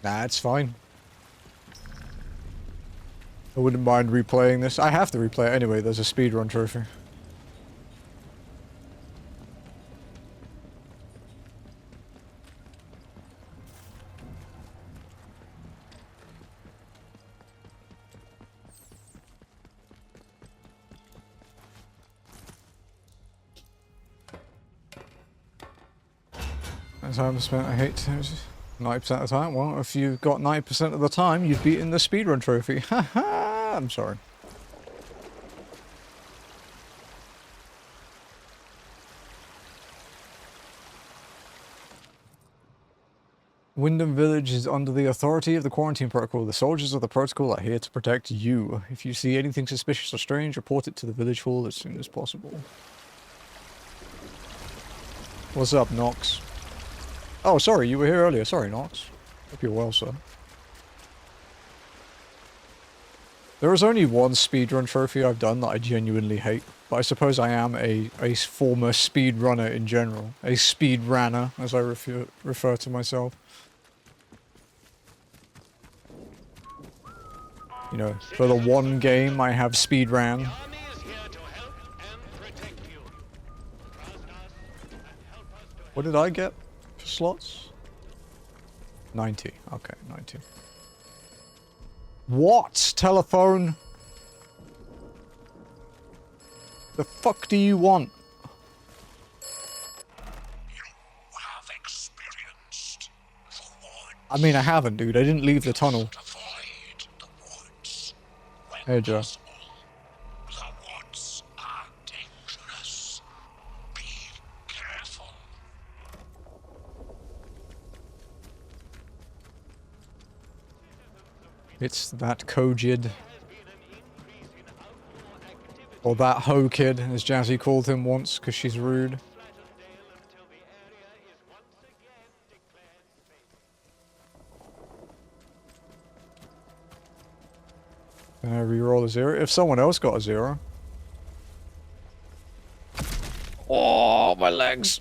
Nah, it's fine. I wouldn't mind replaying this. I have to replay it anyway, there's a speedrun trophy. Time spent, I hate 90% of the time. Well, if you've got 90% of the time, you've beaten the speedrun trophy. Haha, I'm sorry. Wyndham Village is under the authority of the quarantine protocol. The soldiers of the protocol are here to protect you. If you see anything suspicious or strange, report it to the village hall as soon as possible. What's up, Nox? Oh, sorry, you were here earlier. Sorry, Nox. Hope you're well, sir. There is only one speedrun trophy I've done that I genuinely hate, but I suppose I am a former speedrunner in general. A speedrunner, as I refer to myself. You know, for the one game I have speedran. What did I get for slots? 90. Okay, 90. What? Telephone? The fuck do you want? You have experienced the woods. I mean, I haven't, dude. I didn't leave the tunnel. Avoid the woods. Hey, Joe. The woods are dangerous. Be careful. It's that Kojid. Or that Ho Kid, as Jazzy called him once, because she's rude. Can I reroll a 0? If someone else got a 0. Oh, my legs.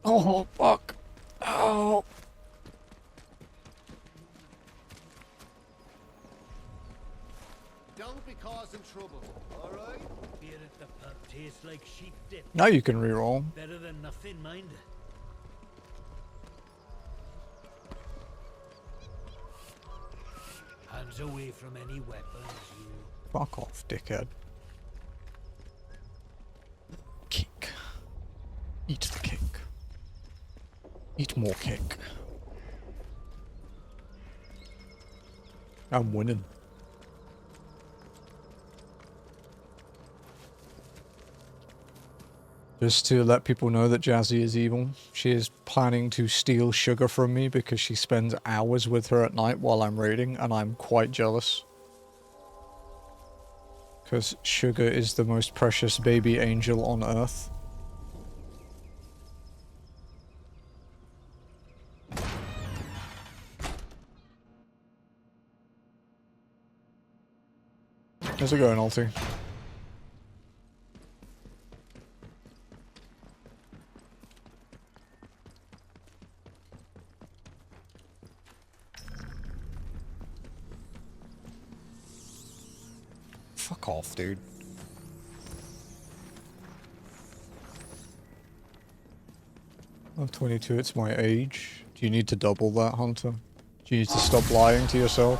Oh, fuck. Oh. Don't be causing trouble, alright? Beer at the pub tastes like sheep dip. Now you can reroll. Better than nothing, mind. Hands away from any weapons, you. Fuck off, dickhead. Cake. Eat the cake. Eat more cake. I'm winning. Just to let people know that Jazzy is evil, she is planning to steal sugar from me because she spends hours with her at night while I'm raiding, and I'm quite jealous. Because sugar is the most precious baby angel on earth. How's it going, Alti? Fuck off, dude. I'm 22, it's my age. Do you need to double that, Hunter? Do you need to stop lying to yourself?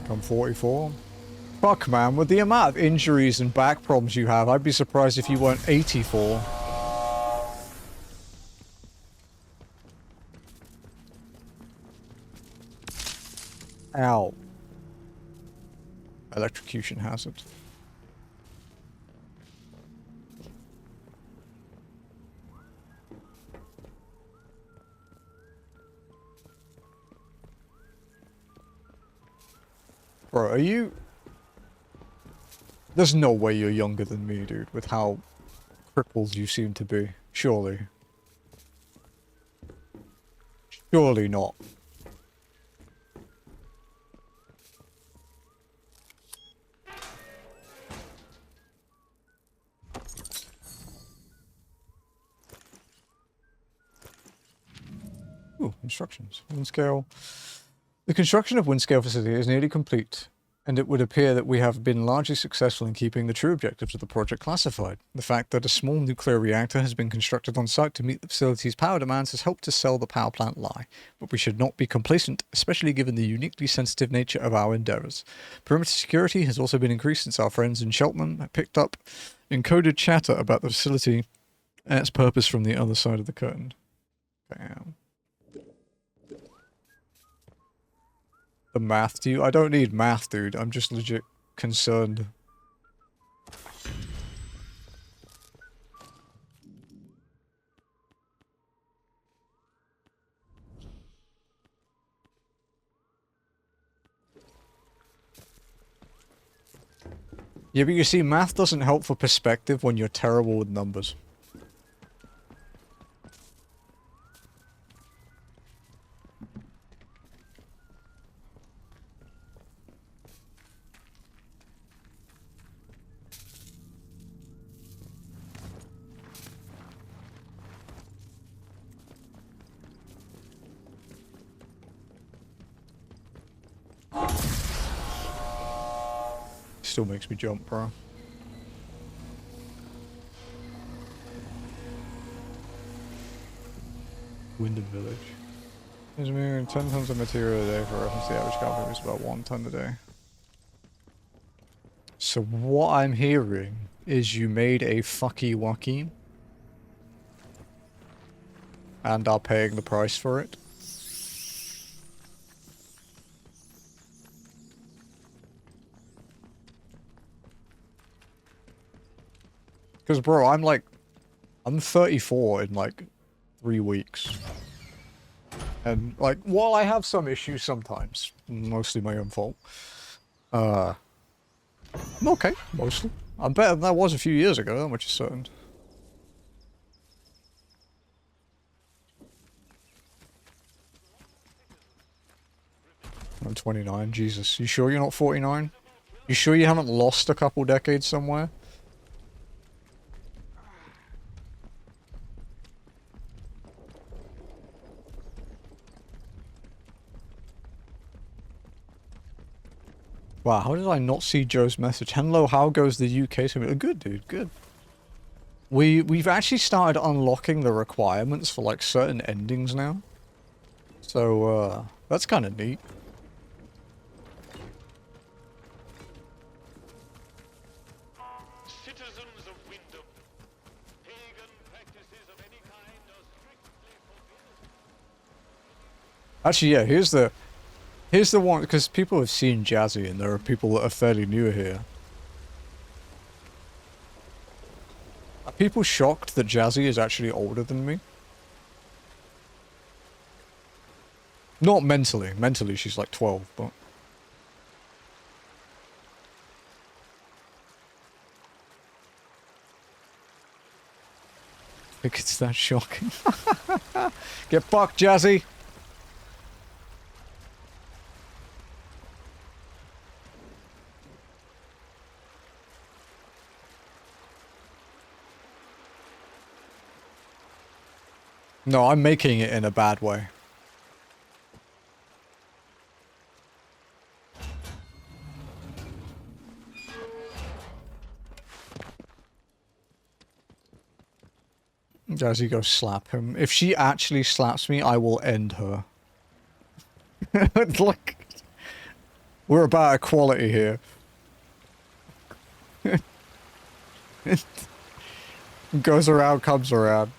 I'm 44. Fuck, man, with the amount of injuries and back problems you have, I'd be surprised if you weren't 84. Ow. Electrocution hazard. Bro, are you... There's no way you're younger than me, dude, with how crippled you seem to be. Surely. Surely not. Constructions. Windscale. The construction of Windscale facility is nearly complete, and it would appear that we have been largely successful in keeping the true objectives of the project classified. The fact that a small nuclear reactor has been constructed on site to meet the facility's power demands has helped to sell the power plant lie, but we should not be complacent, especially given the uniquely sensitive nature of our endeavors. Perimeter security has also been increased since our friends in Cheltenham picked up encoded chatter about the facility and its purpose from the other side of the curtain. Bam. The math, dude? I don't need math, dude. I'm just legit concerned. Yeah, but you see, math doesn't help for perspective when you're terrible with numbers. Still makes me jump, bro. Wyndham Village. There's moving 10 tons of material a day. For reference, the average carpenter is about 1 ton a day. So what I'm hearing is you made a fucky wucky and are paying the price for it. Because, bro, I'm 34 in, like, 3 weeks. And, like, while I have some issues sometimes, mostly my own fault, I'm okay, mostly. I'm better than I was a few years ago, that much is certain. I'm 29, Jesus. You sure you're not 49? You sure you haven't lost a couple decades somewhere? Wow, how did I not see Joe's message? Hello, how goes the UK? So good, dude, good. We've actually started unlocking the requirements for like certain endings now. So that's kind of neat. Citizens of Wyndham, pagan practices of any kind are strictly forbidden. Actually, yeah, here's the one, because people have seen Jazzy and there are people that are fairly new here. Are people shocked that Jazzy is actually older than me? Not mentally. Mentally, she's like 12, but... I think it's that shocking. Get fucked, Jazzy! No, I'm making it in a bad way. Jazzy, go slap him. If she actually slaps me, I will end her. Look, we're about equality here. Goes around, comes around.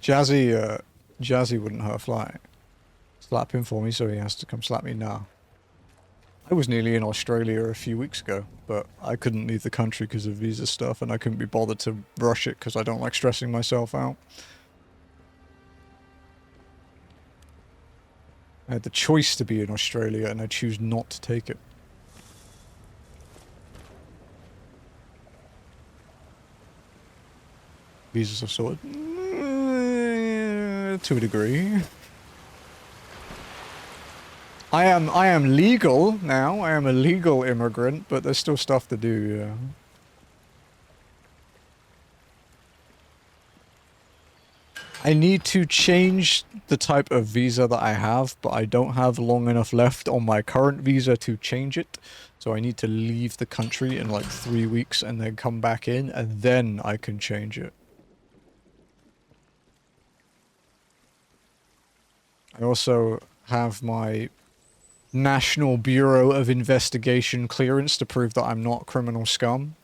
Jazzy wouldn't hurt Fly. Slap him for me, so he has to come slap me now. I was nearly in Australia a few weeks ago, but I couldn't leave the country because of visa stuff, and I couldn't be bothered to rush it because I don't like stressing myself out. I had the choice to be in Australia, and I choose not to take it. Visas are sorted. To a degree. I am legal now. I am a legal immigrant, but there's still stuff to do, yeah. I need to change the type of visa that I have, but I don't have long enough left on my current visa to change it. So I need to leave the country in like 3 weeks and then come back in, and then I can change it. I also have my National Bureau of Investigation clearance to prove that I'm not criminal scum.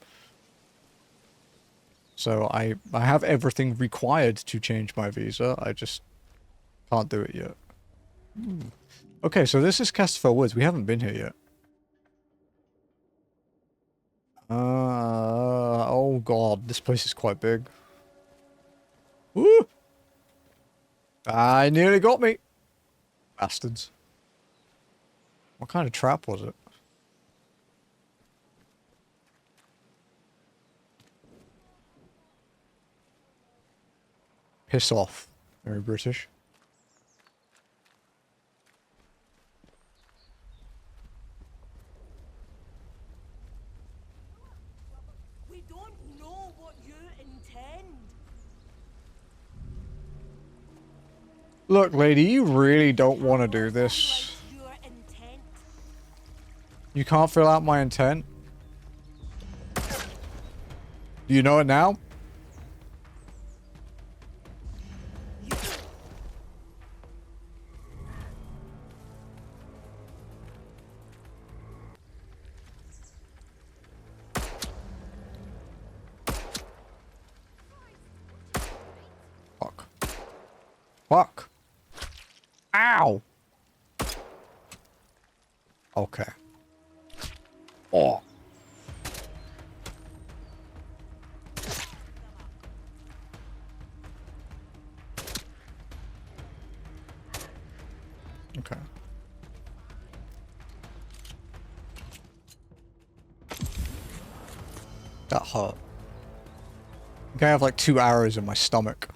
So I have everything required to change my visa. I just can't do it yet. Okay, so this is Casterfell Woods. We haven't been here yet. Oh god, this place is quite big. Woo! I nearly got me. Bastards. What kind of trap was it? Piss off. Very British. We don't know what you intend. Look, lady, you really don't want to do this. Your intent. You can't fill out my intent? Do you know it now? Fuck. Fuck. Ow! Okay. Oh. Okay. That hurt. I think I have like 2 arrows in my stomach.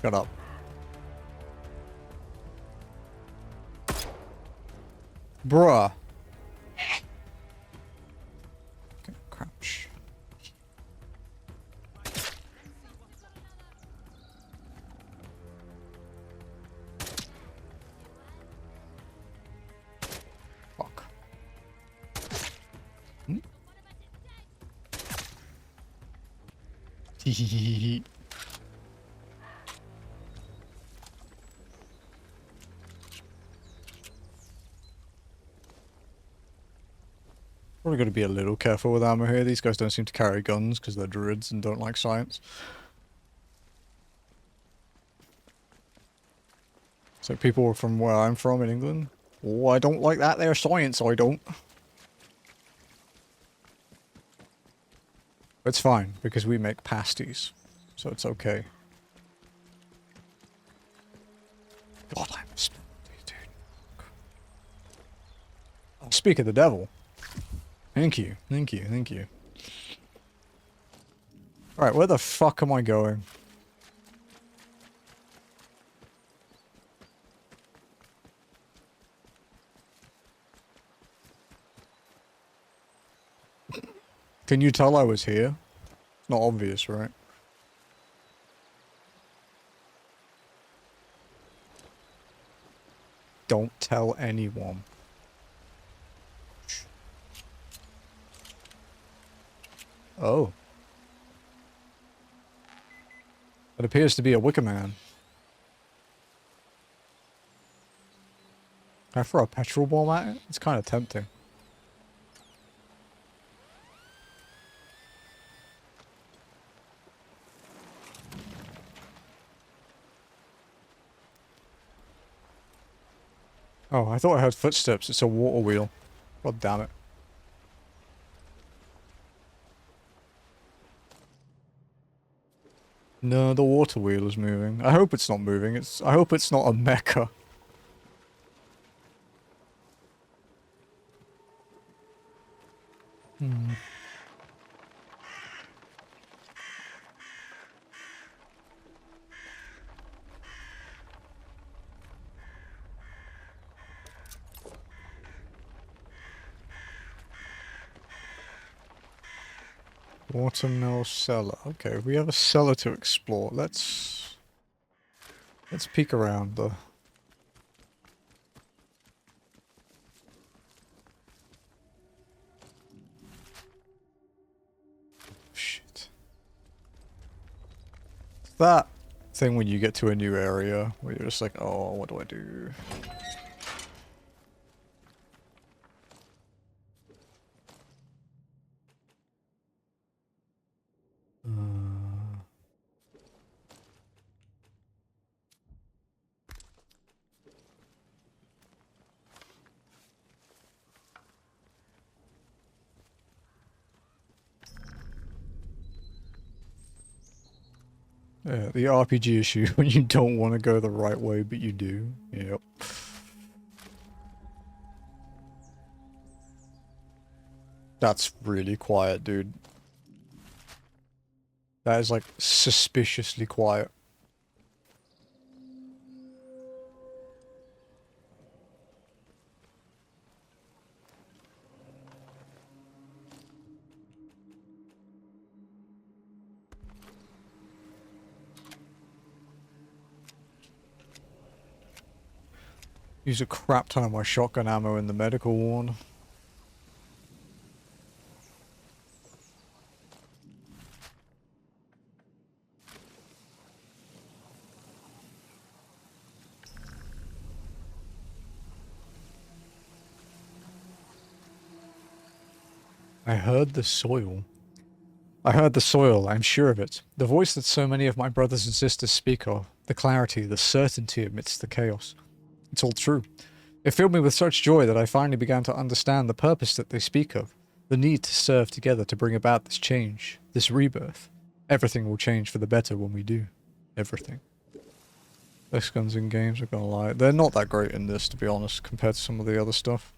Shut up. Bruh. Okay, crouch. Fuck. Hmm? Hehehehe. Probably got to be a little careful with ammo here. These guys don't seem to carry guns because they're druids and don't like science. So people from where I'm from in England, oh, I don't like that there science, I don't. It's fine, because we make pasties, so it's okay. God, I'm dude. I'll speak of the devil. Thank you, thank you, thank you. Alright, where the fuck am I going? Can you tell I was here? It's not obvious, right? Don't tell anyone. Oh. It appears to be a wicker man. Can I throw a petrol bomb at it? It's kind of tempting. Oh, I thought I heard footsteps. It's a water wheel. God damn it. No, the water wheel is moving. I hope it's not moving. I hope it's not a mecha. Watermill cellar. Okay, we have a cellar to explore. Let's peek around though. Shit. That thing when you get to a new area where you're just like, oh, what do I do? Yeah, the RPG issue when you don't want to go the right way, but you do. Yep. That's really quiet, dude. That is like suspiciously quiet. Use a crap ton of my shotgun ammo in the medical ward. I heard the soil. I heard the soil, I'm sure of it. The voice that so many of my brothers and sisters speak of. The clarity, the certainty amidst the chaos. It's all true. It filled me with such joy that I finally began to understand the purpose that they speak of. The need to serve together to bring about this change, this rebirth. Everything will change for the better when we do. Everything. Best guns in games, I'm gonna lie. They're not that great in this, to be honest, compared to some of the other stuff.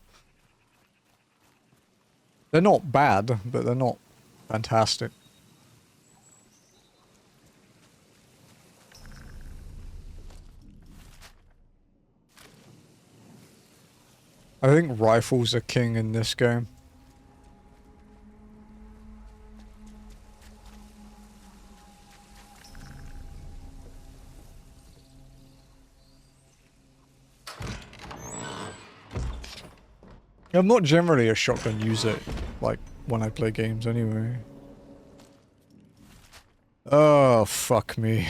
They're not bad, but they're not fantastic. I think rifles are king in this game. I'm not generally a shotgun user, like, when I play games anyway. Oh, fuck me.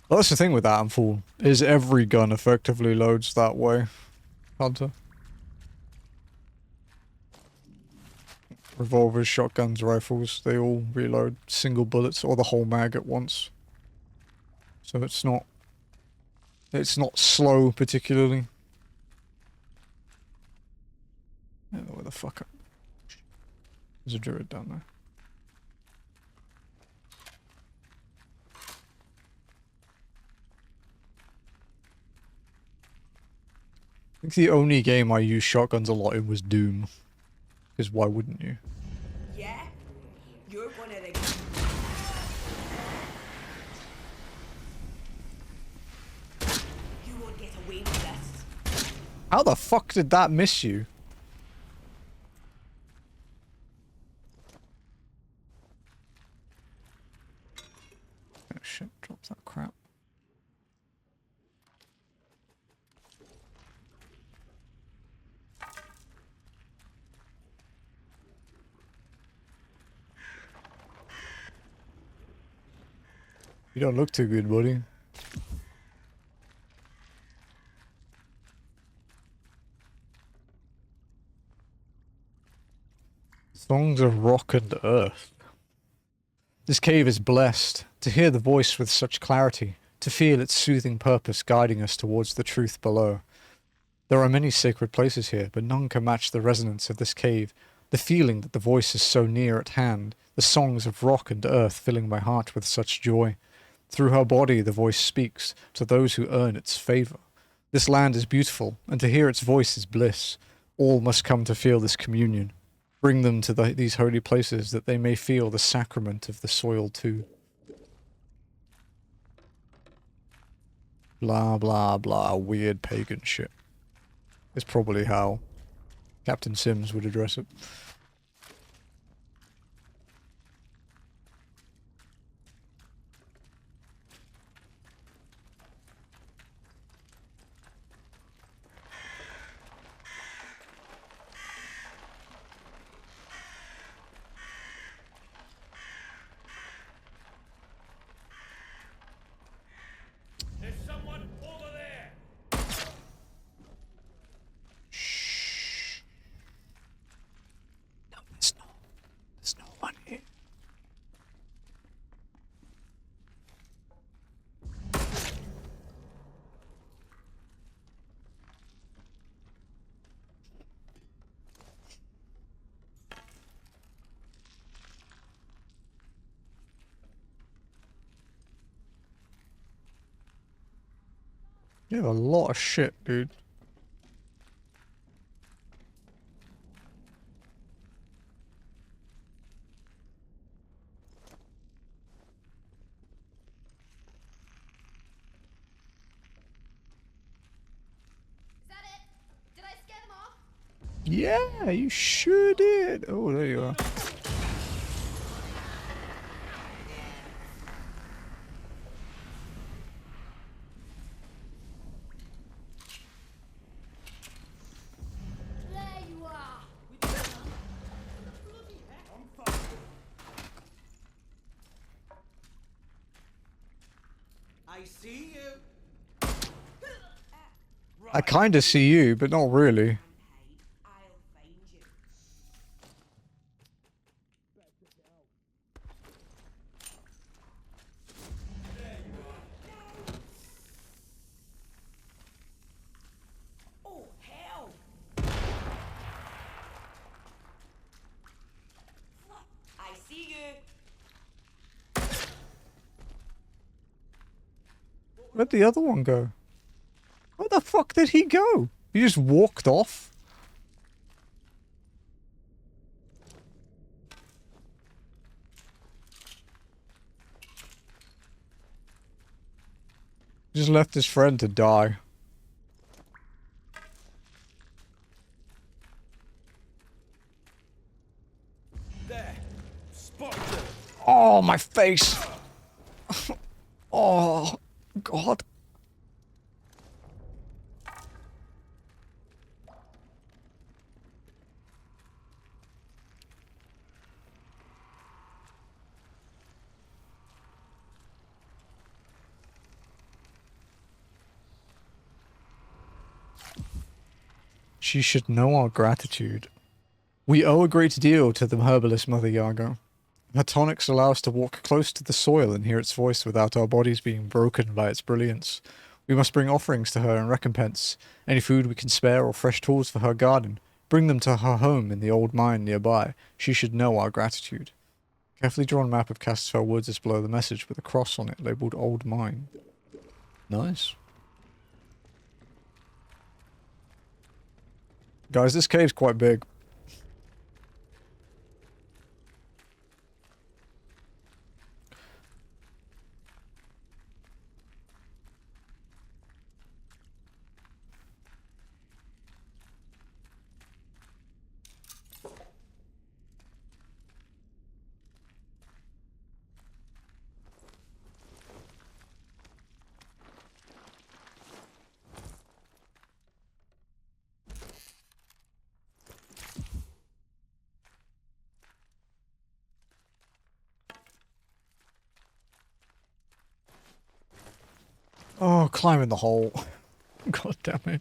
Well, that's the thing with Atomfall, is every gun effectively loads that way, Hunter. Revolvers, shotguns, rifles, they all reload single bullets or the whole mag at once. So it's not slow particularly. I don't know where the fuck there's a druid down there. I think the only game I used shotguns a lot in was Doom. Because why wouldn't you? Yeah? You're gonna You won't get away with this. How the fuck did that miss you? Oh shit, drop that crap. You don't look too good, buddy. Songs of rock and earth. This cave is blessed. To hear the voice with such clarity, to feel its soothing purpose guiding us towards the truth below. There are many sacred places here, but none can match the resonance of this cave, the feeling that the voice is so near at hand, the songs of rock and earth filling my heart with such joy. Through her body the voice speaks to those who earn its favour. This land is beautiful, and to hear its voice is bliss. All must come to feel this communion. Bring them to these holy places that they may feel the sacrament of the soil too. Blah blah blah, weird pagan shit. It's probably how Captain Sims would address it. There's someone over there. Shh. No, there's no. There's no one here. You have a lot of shit, dude. Is that it? Did I scare them off? Yeah, you sure did. Oh, there you are. There you are. I see you. I kinda see you, but not really. I'll find you. Oh, hell! I see you. Where'd the other one go? Where the fuck did he go? He just walked off? Just left his friend to die. There. Spotted them. Oh, my face! Oh, God. She should know our gratitude. We owe a great deal to the herbalist Mother Yaga. Her tonics allow us to walk close to the soil and hear its voice without our bodies being broken by its brilliance. We must bring offerings to her in recompense. Any food we can spare or fresh tools for her garden. Bring them to her home in the old mine nearby. She should know our gratitude. Carefully drawn map of Casterfell Woods is below the message with a cross on it labelled Old Mine. Nice. Guys, this cave's quite big. Oh, climbing the hole. God damn it.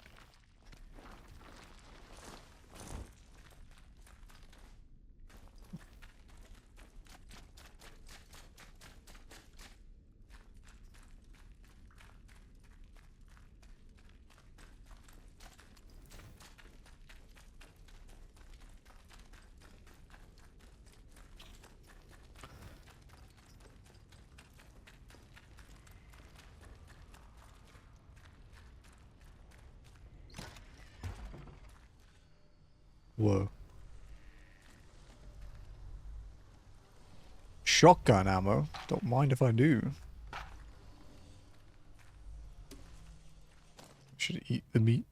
Whoa. shotgun ammo. Don't mind if I do. Should eat the meat.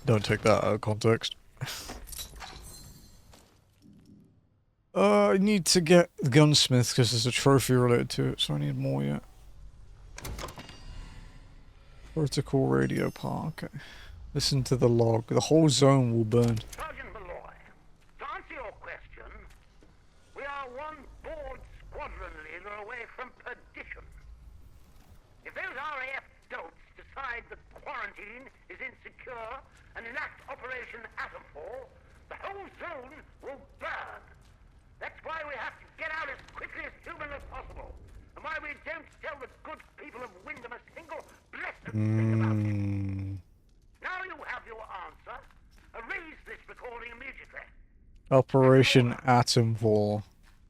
Don't take that out of context. I need to get the gunsmith because there's a trophy related to it, so I need more yet. Vertical radio part, okay. Listen to the log. The whole zone will burn. Sergeant Malloy, to answer your question, we are one bored squadron leader away from perdition. If those RAF dolts decide that quarantine is insecure and enact Operation Atomfall, the whole zone will burn. That's why we have to get out as quickly as humanly possible, and why we don't tell the good people of Wyndham a single blessed thing about it. Now you have your answer. Erase this recording immediately. Operation Atomfall.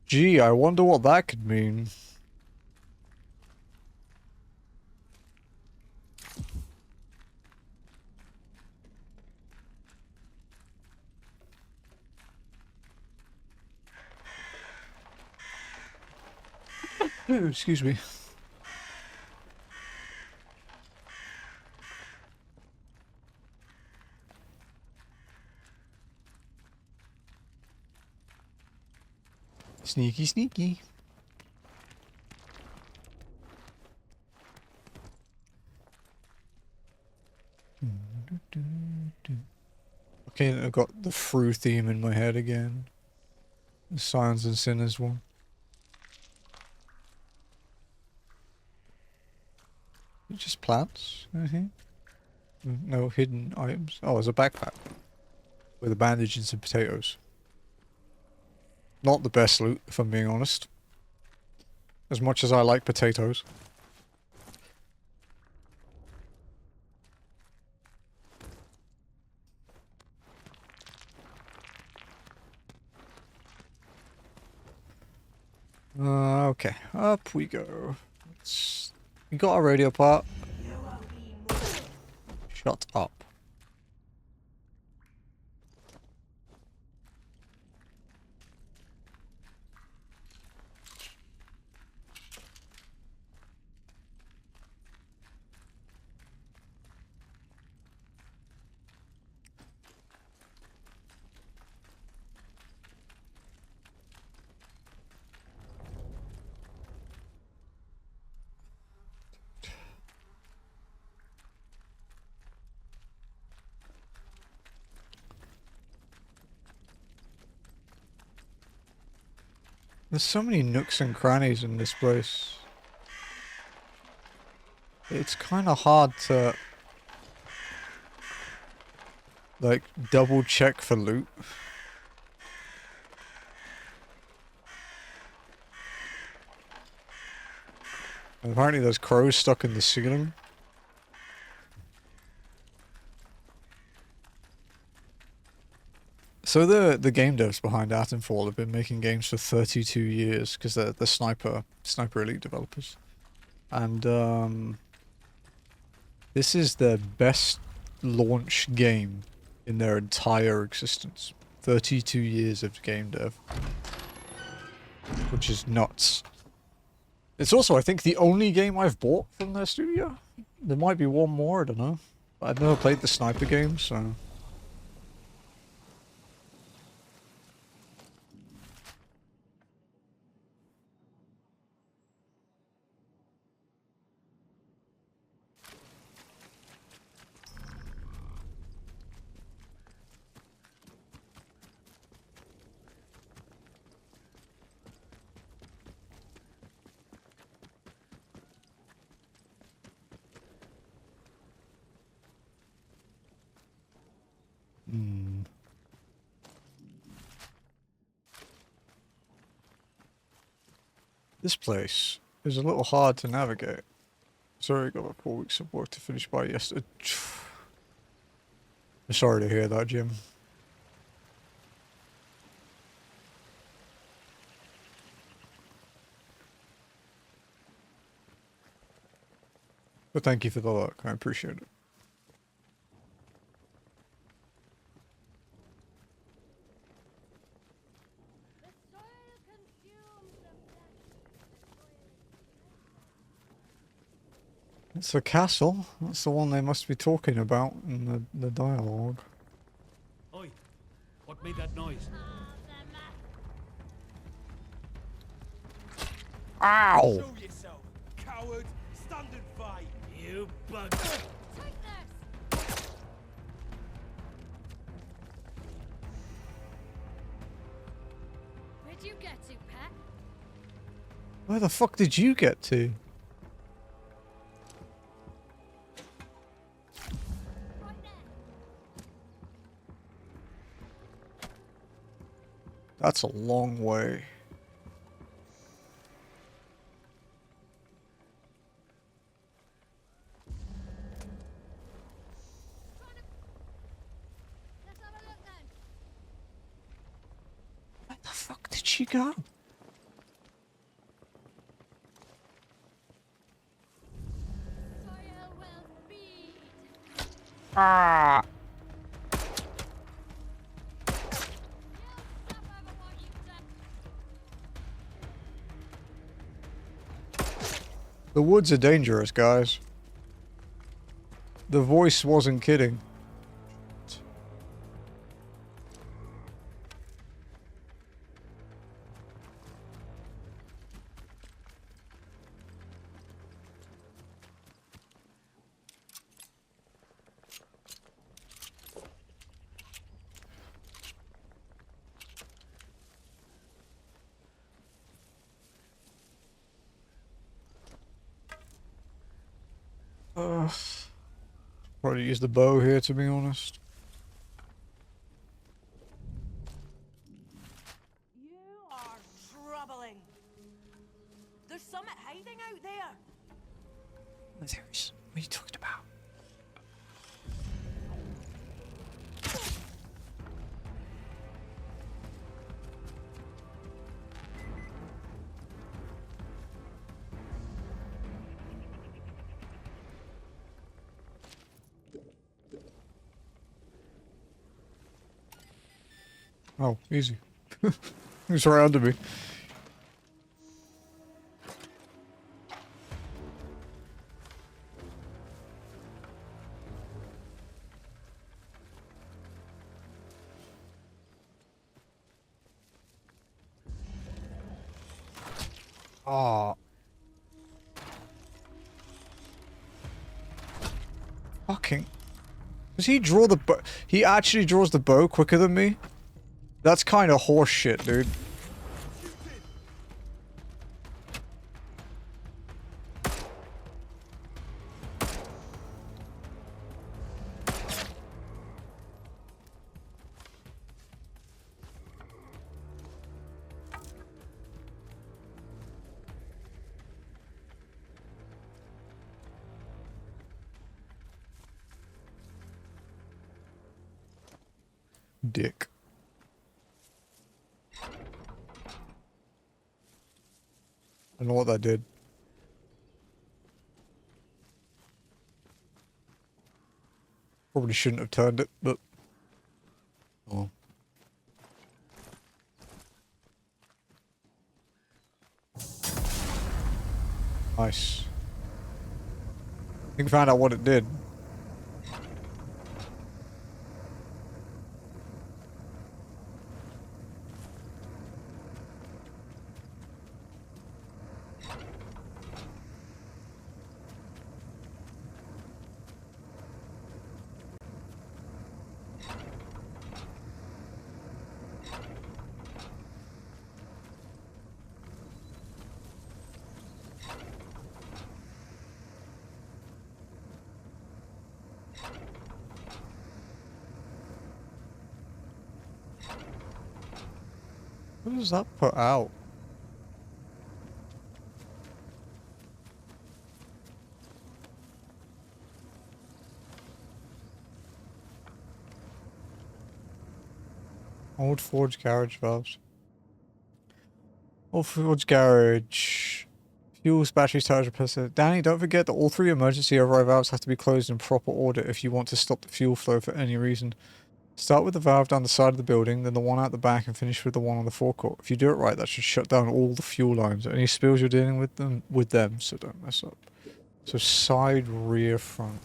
Gee, I wonder what that could mean. Oh, excuse me. Sneaky, sneaky. Okay, I've got the Fru theme in my head again. The Signs and Sinners one. Just plants, I think. No hidden items. Oh, there's a backpack. With a bandage and some potatoes. Not the best loot, if I'm being honest. As much as I like potatoes. Okay, up we go. We got a radio part. Shut up. There's so many nooks and crannies in this place. It's kind of hard to like double check for loot. And apparently there's crows stuck in the ceiling. So the game devs behind Atomfall have been making games for 32 years because they're the Sniper Elite developers, and this is their best launch game in their entire existence. 32 years of game dev, which is nuts. It's also, I think, the only game I've bought from their studio. There might be one more, I don't know. But I've never played the Sniper game, so. This place is a little hard to navigate. Sorry, I got about 4 weeks of work to finish by yesterday. I'm sorry to hear that, Jim. But thank you for the luck. I appreciate it. The story It's a castle. That's the one they must be talking about in the dialogue. Oi, what made that noise? Ow! Show yourself, coward. Stand and fight. You bug. Take this! Where'd you get to, Pat? Where the fuck did you get to? Right there. That's a long way. Let's have a look then. Where the fuck did she go? Soil will feed. Ah! You'll suffer for what you've done. The woods are dangerous, guys. The voice wasn't kidding. Probably use the bow here, to be honest. You are troubling. There's something hiding out there. What are you talking about? Oh, easy. He's right under me. Ah. Fucking. Does he draw the bow? He actually draws the bow quicker than me? That's kind of horse shit, dude. Dick. I know what that did. Probably shouldn't have turned it, but... Oh. Nice. I think we found out what it did. What does that put out? Old Forge garage valves. Old Forge garage. Fuels, batteries, tires, replacer. Danny, don't forget that all 3 emergency override valves have to be closed in proper order if you want to stop the fuel flow for any reason. Start with the valve down the side of the building, then the one out the back, and finish with the one on the forecourt. If you do it right, that should shut down all the fuel lines. Any spills you're dealing with them, so don't mess up. So side, rear, front.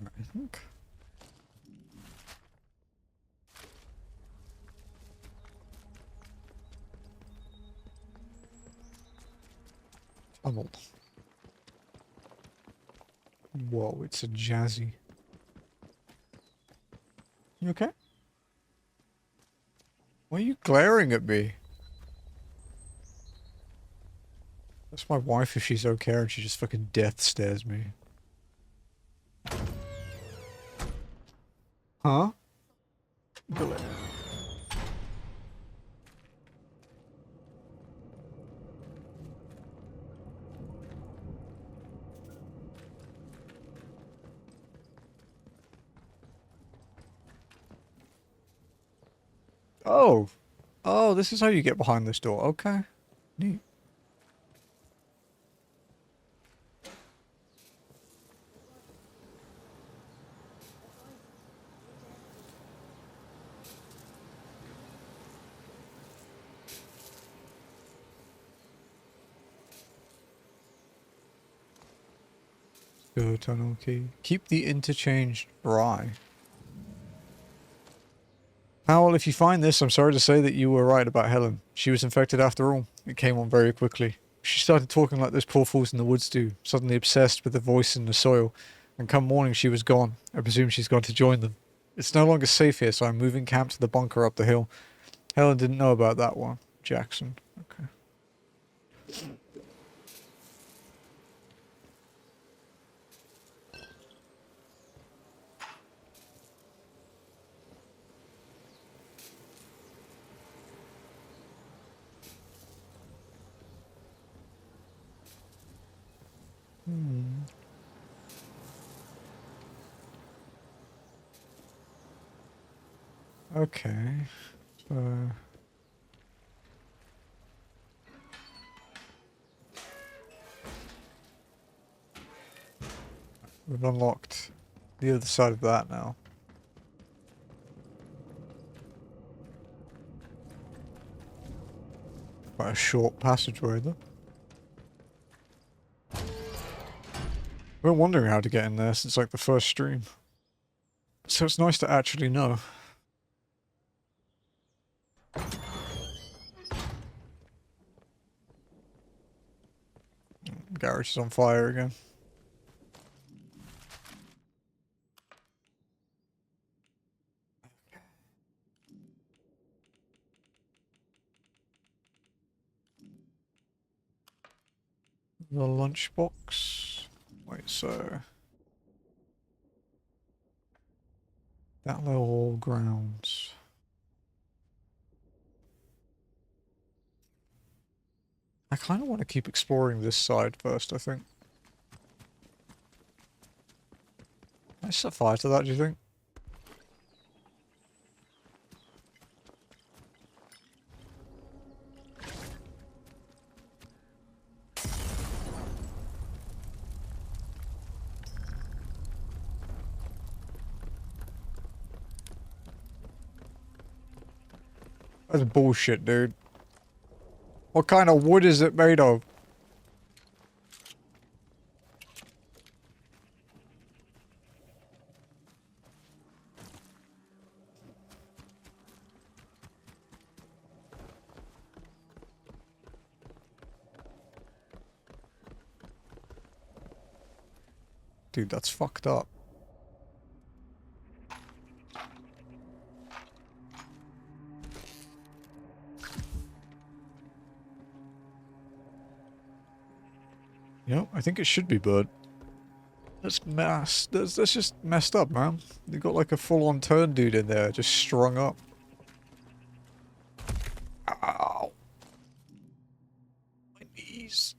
I think. Tunnel. Whoa, it's a jazzy. You okay? Why are you glaring at me? That's my wife if she's okay and she just fucking death stares me. Huh? Bullet. Oh. Oh, this is how you get behind this door. Okay. Neat. Go tunnel key. Keep the interchange dry. Howell, if you find this, I'm sorry to say that you were right about Helen. She was infected after all. It came on very quickly. She started talking like those poor fools in the woods do, suddenly obsessed with the voice in the soil. And come morning, she was gone. I presume she's gone to join them. It's no longer safe here, so I'm moving camp to the bunker up the hill. Helen didn't know about that one. Jackson. Okay. Okay. So... we've unlocked the other side of that now. Quite a short passageway though. I've been wondering how to get in there since like the first stream. So it's nice to actually know. Garage is on fire again. The lunchbox. Wait, so... that level grounds. I kind of want to keep exploring this side first, I think. Can I set fire to that, do you think? That's bullshit, dude. What kind of wood is it made of? Dude, that's fucked up. You know, I think it should be bird. That's that's just messed up, man. They got like a full-on turn dude in there, just strung up. Ow. My knees.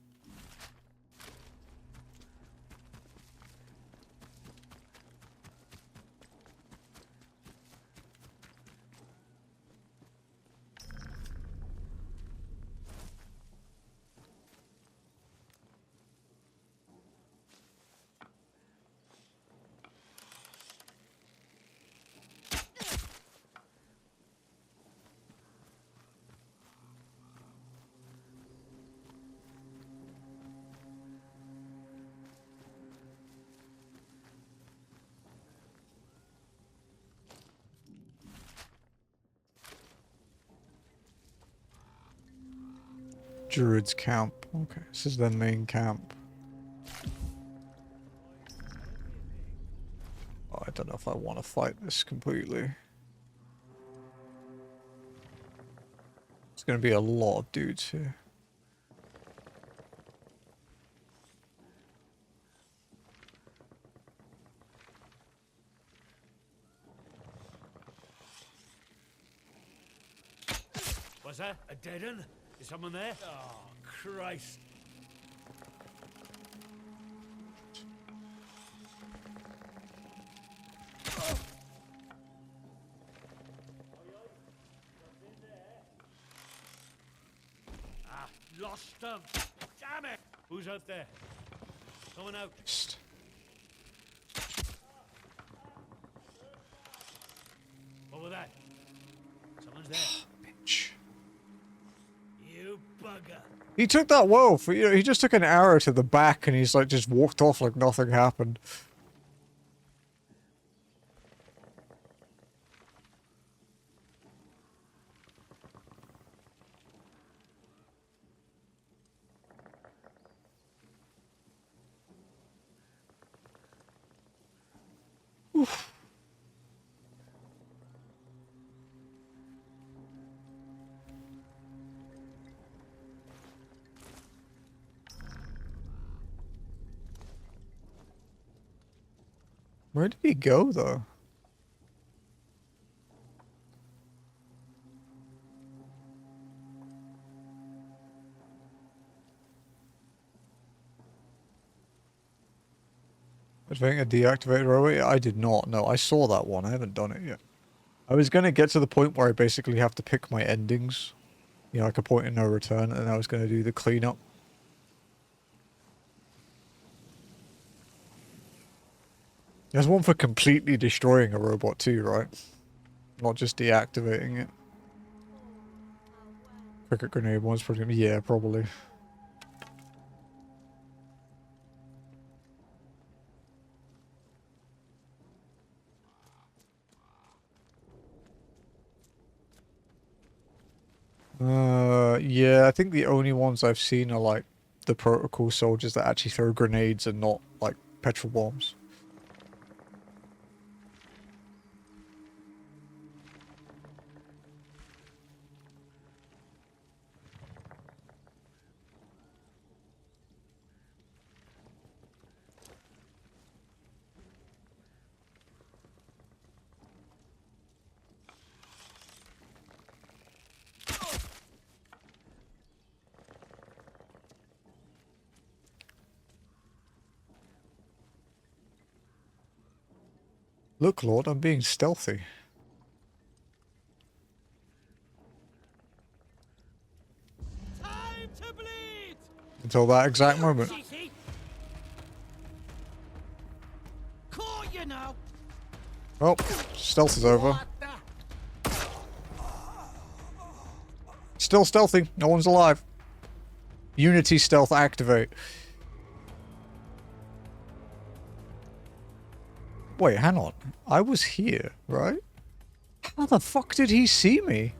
Druids camp. Okay, this is their main camp. Oh, I don't know if I want to fight this completely. There's going to be a lot of dudes here. What's that? A dead end? Is someone there? Oh, Christ. Ah, lost them. Damn it. Who's out there? Someone out. Psst. What was that? Someone's there. Bitch. You bugger. He took that wolf. You know, he just took an arrow to the back and he's like just walked off like nothing happened. Oof. Where did he go, though? I think a deactivated robot? I did not. No, I saw that one. I haven't done it yet. I was going to get to the point where I basically have to pick my endings. You know, like a point of no return, and I was going to do the cleanup. There's one for completely destroying a robot too, right? Not just deactivating it. Cricket grenade one's probably... Yeah, probably. Yeah, I think the only ones I've seen are like the protocol soldiers that actually throw grenades and not like petrol bombs. Look, Lord, I'm being stealthy. Time to bleed! Until that exact moment. Sissy. Caught you now! Oh, stealth is over. What the? Still stealthy. No one's alive. Unity stealth activate. Wait, hang on. I was here, right? How the fuck did he see me?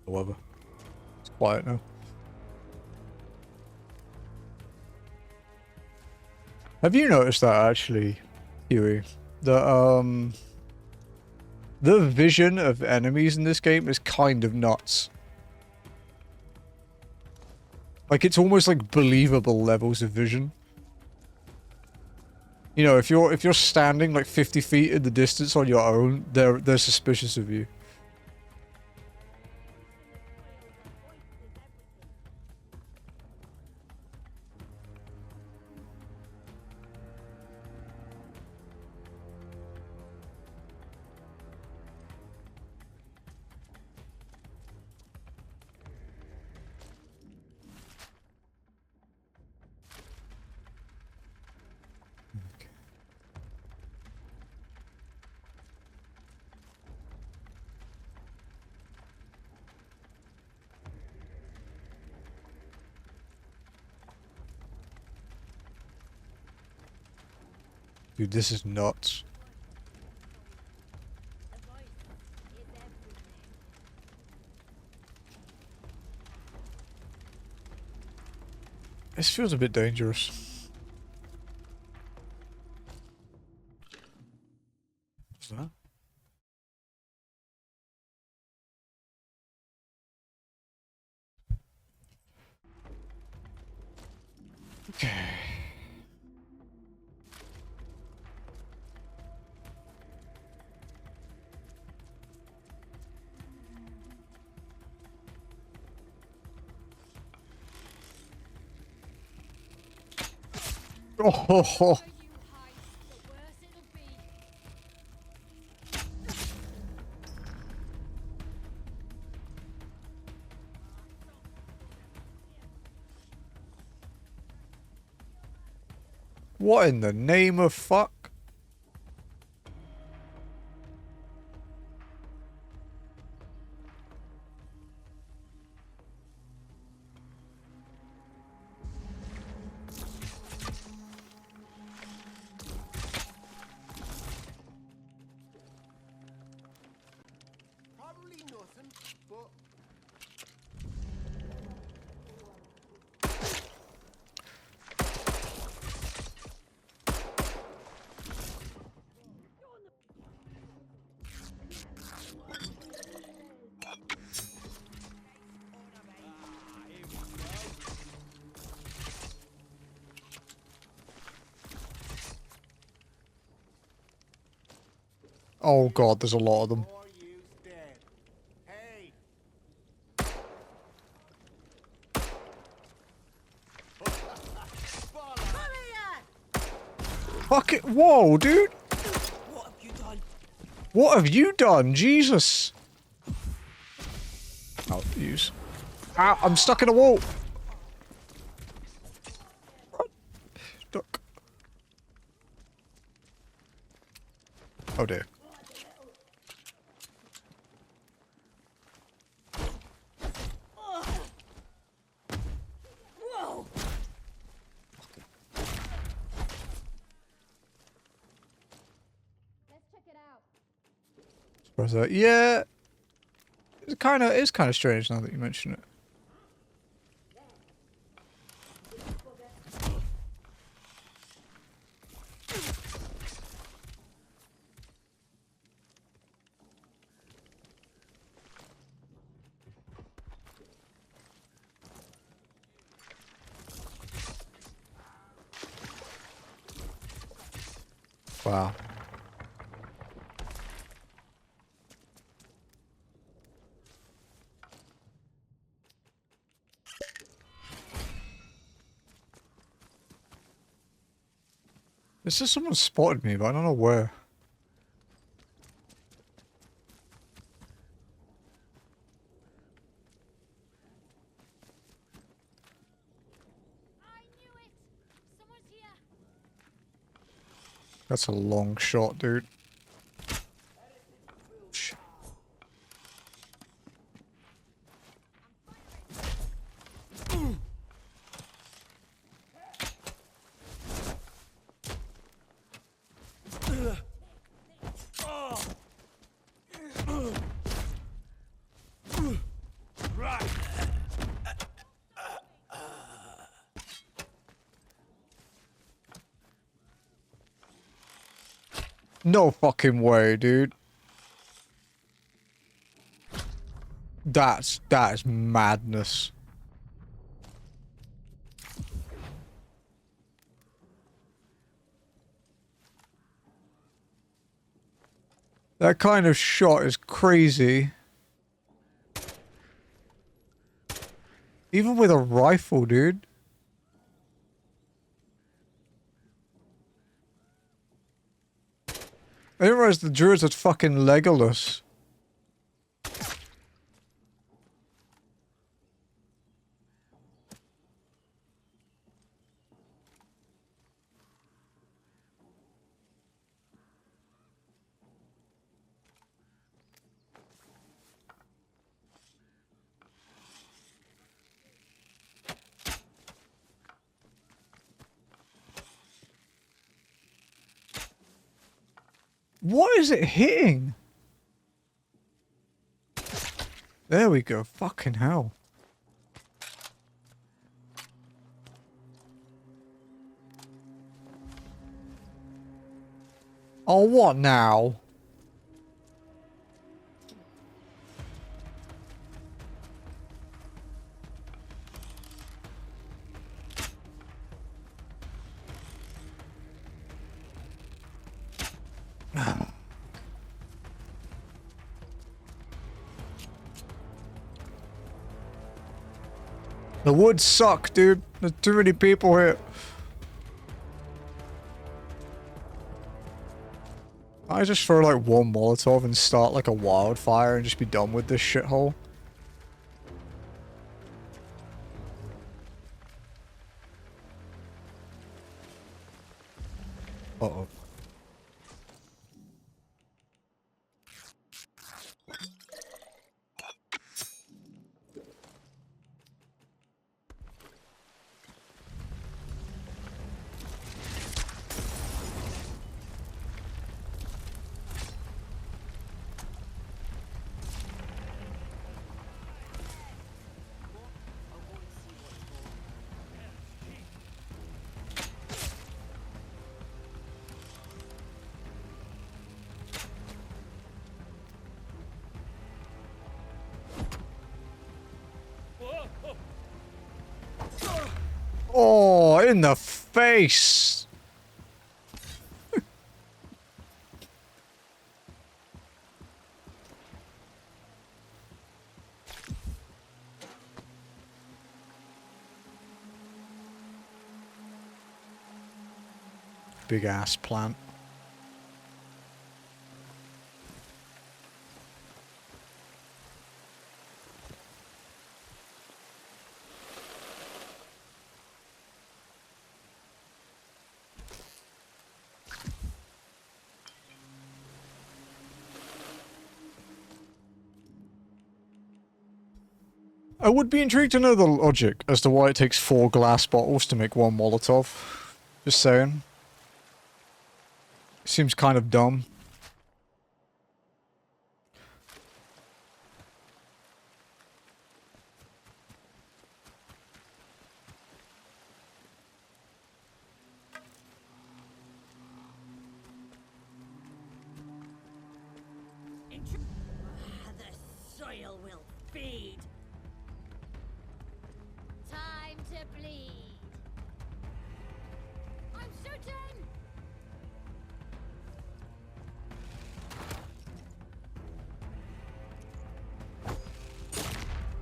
However, it's quiet now. Have you noticed that actually, Huey? The vision of enemies in this game is kind of nuts. Like, it's almost like believable levels of vision. You know, if you're standing like 50 feet in the distance on your own, they're suspicious of you. Dude, this is nuts. This feels a bit dangerous. What's that? Okay. Oh, ho, ho. What in the name of fuck? Probably nothing, but Oh god, there's a lot of them. are you dead? Hey, Fuck it. Whoa, dude. What have you done? What have you done? Jesus. I'll use. Ah, I'm stuck in a wall. Duck. Oh dear. Whoa! Let's check it out. Suppose that. Yeah. It's kind of strange now that you mention it. Wow. It says someone spotted me, but I don't know where. I knew it! Someone's here! That's a long shot, dude. Shit. No fucking way, dude. That is madness. That kind of shot is crazy. Even with a rifle, dude. I didn't realize the Druids had fucking Legolas. What is it hitting? There we go. Fucking hell. Oh, what now? The woods suck, dude. There's too many people here. I just throw like one Molotov and start like a wildfire and just be done with this shithole. Uh-oh. Oh, in the face! Big ass plant. I would be intrigued to know the logic as to why it takes 4 glass bottles to make 1 Molotov. Just saying. Seems kind of dumb. The soil will feed. Time to bleed. I'm shooting!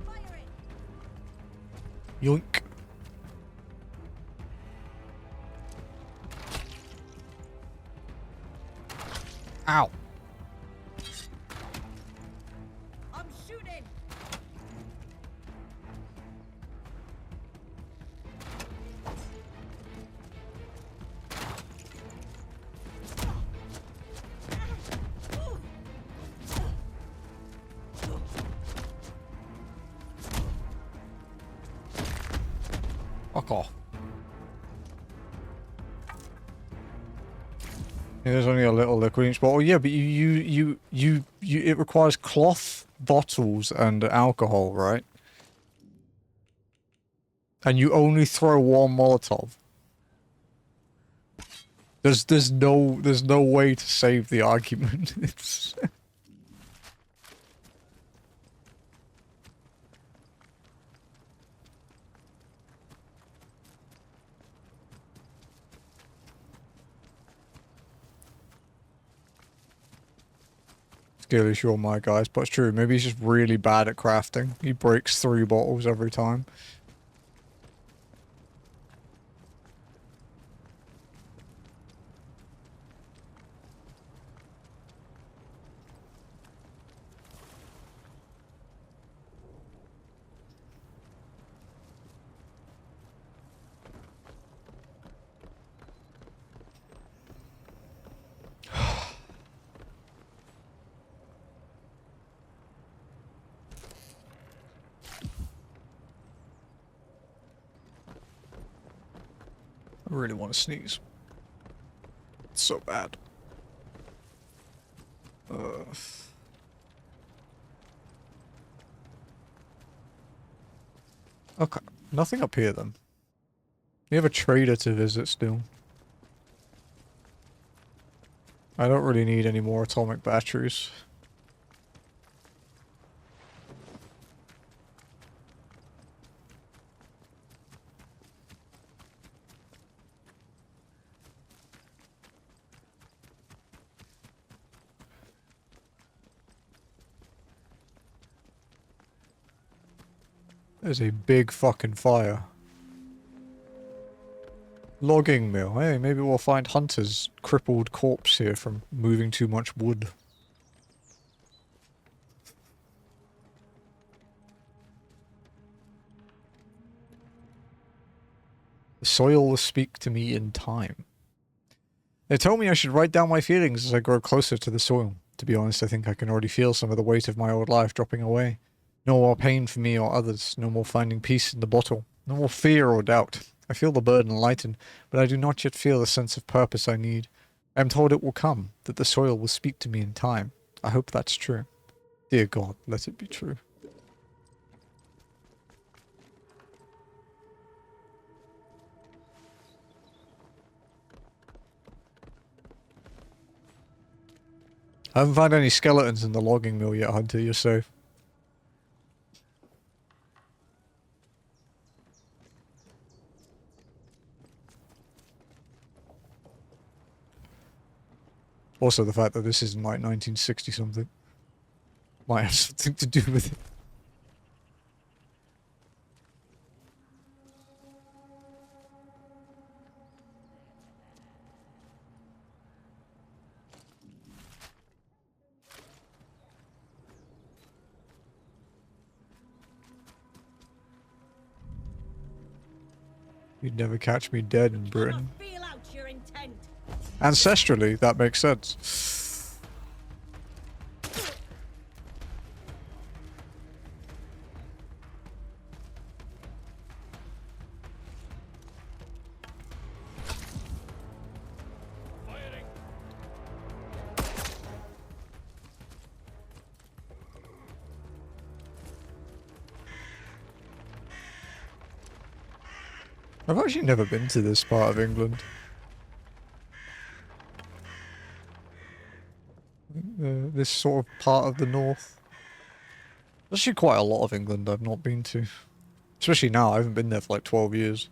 Firing! Yoink. Ow. I'm shooting. Fuck off. Yeah, there's only a little liquid in each bottle. Yeah, but it requires cloth bottles and alcohol, right? And you only throw 1 Molotov. There's no way to save the argument. It's Scaly sure my guys, but it's true. Maybe he's just really bad at crafting. He breaks 3 bottles every time. I really want to sneeze. It's so bad. Okay, nothing up here then. We have a trader to visit still. I don't really need any more atomic batteries. There's a big fucking fire. Logging mill. Hey, maybe we'll find Hunter's crippled corpse here from moving too much wood. The soil will speak to me in time. They told me I should write down my feelings as I grow closer to the soil. To be honest, I think I can already feel some of the weight of my old life dropping away. No more pain for me or others, no more finding peace in the bottle, no more fear or doubt. I feel the burden lighten, but I do not yet feel the sense of purpose I need. I am told it will come, that the soil will speak to me in time. I hope that's true. Dear God, let it be true. I haven't found any skeletons in the logging mill yet, Hunter, you're safe. Also, the fact that this isn't like 1960 something might have something to do with it. You'd never catch me dead in Britain. Feel out your intent. Ancestrally, that makes sense. Firing. I've actually never been to this part of England. This sort of part of the north. There's actually quite a lot of England I've not been to. Especially now, I haven't been there for like 12 years.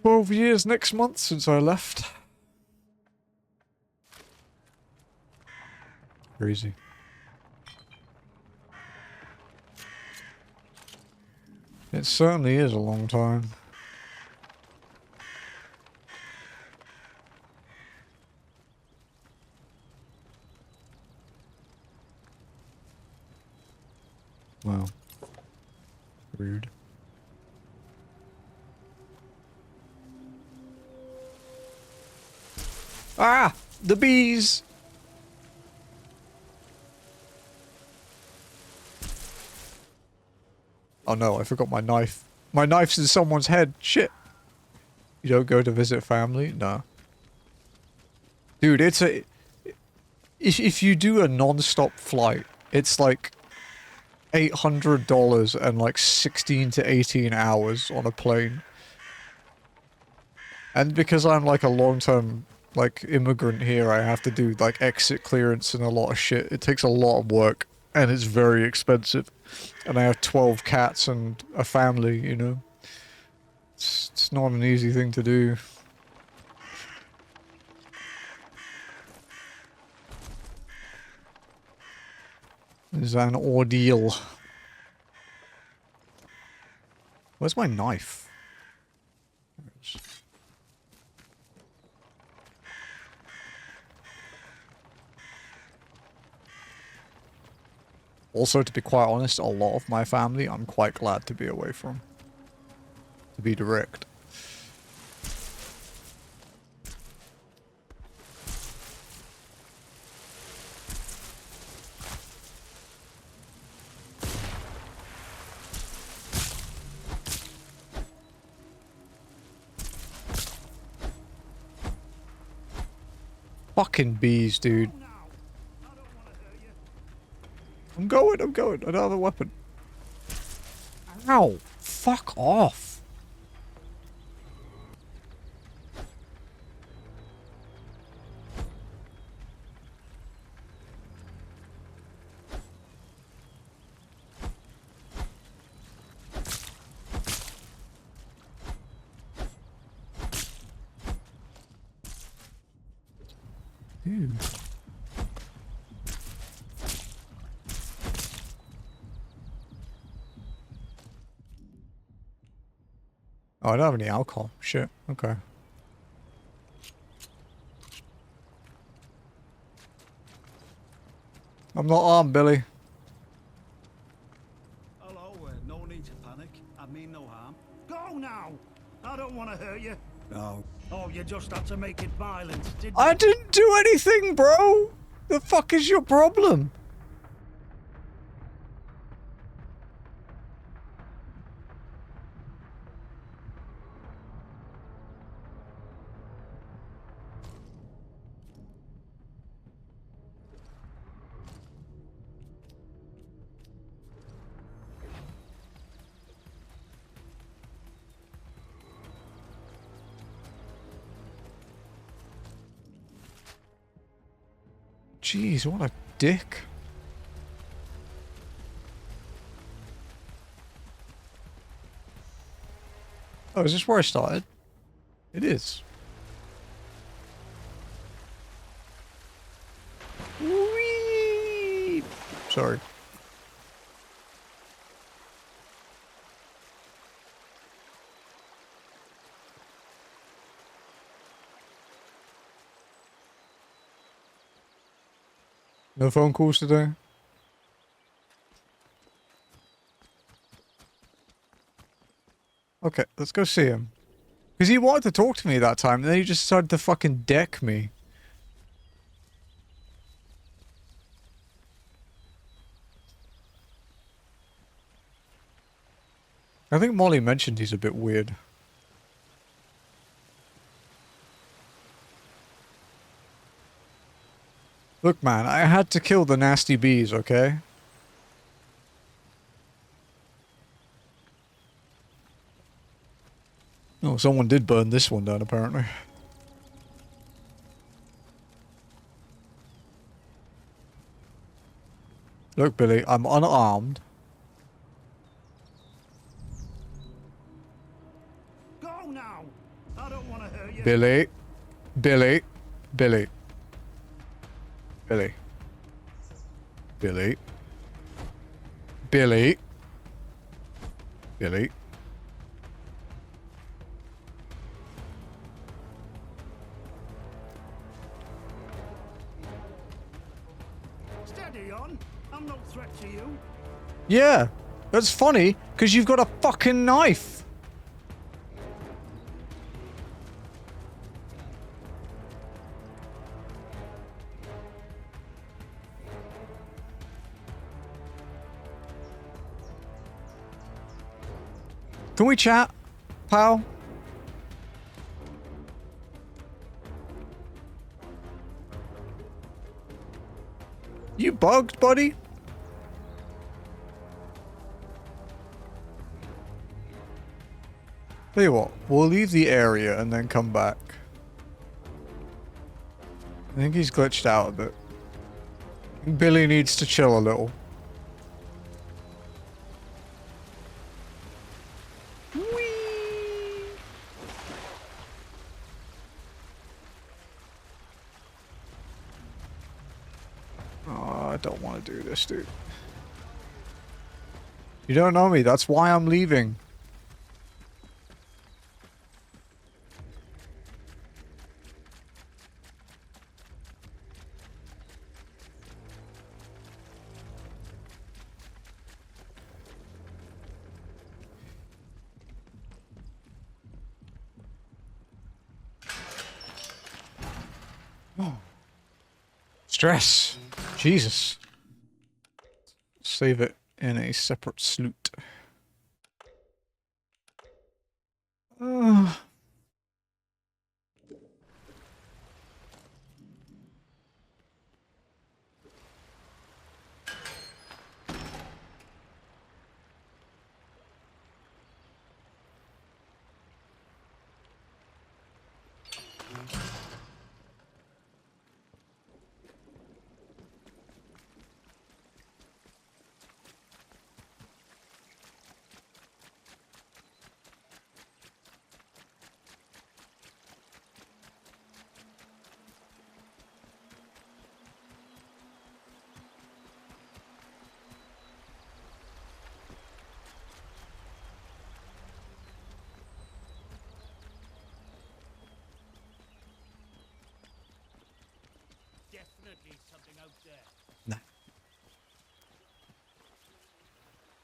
12 years next month since I left. Crazy. It certainly is a long time. Wow. Rude. Ah! The bees! Oh no, I forgot my knife. My knife's in someone's head. Shit. You don't go to visit family? No. Dude, it's a... If you do a non-stop flight, it's like $800 and like 16 to 18 hours on a plane. And because I'm like a long-term like immigrant here, I have to do like exit clearance and a lot of shit. It takes a lot of work and it's very expensive. And I have 12 cats and a family, you know. It's not an easy thing to do. is an ordeal. Where's my knife? There it is. Also, to be quite honest, a lot of my family I'm quite glad to be away from. To be direct. Fucking bees, dude. I'm going. I don't have a weapon. Ow! Fuck off! Dude. Oh, I don't have any alcohol. Shit. Okay. I'm not armed, Billy. Hello, no need to panic. I mean no harm. Go now! I don't want to hurt you. No. Oh, you just had to make it violent, didn't you? I didn't do anything, bro! The fuck is your problem? Jeez, what a dick. Oh, is this where I started? It is. Whee! Sorry. No phone calls today? Okay, let's go see him. Because he wanted to talk to me that time, and then he just decided to fucking deck me. I think Molly mentioned he's a bit weird. Look, man, I had to kill the nasty bees, okay? Oh, someone did burn this one down, apparently. Look, Billy, I'm unarmed. Go now! I don't want to hurt you. Billy. Billy. Billy. Billy. Billy. Billy. Billy. Steady on. I'm no threat to you. Yeah, that's funny, because you've got a fucking knife. Can we chat, pal? You bugged, buddy? Tell you what, we'll leave the area and then come back. I think he's glitched out a bit. Billy needs to chill a little. Oh, I don't want to do this, dude. You don't know me, that's why I'm leaving. Stress. Jesus. Save it in a separate sloot. Definitely something out there.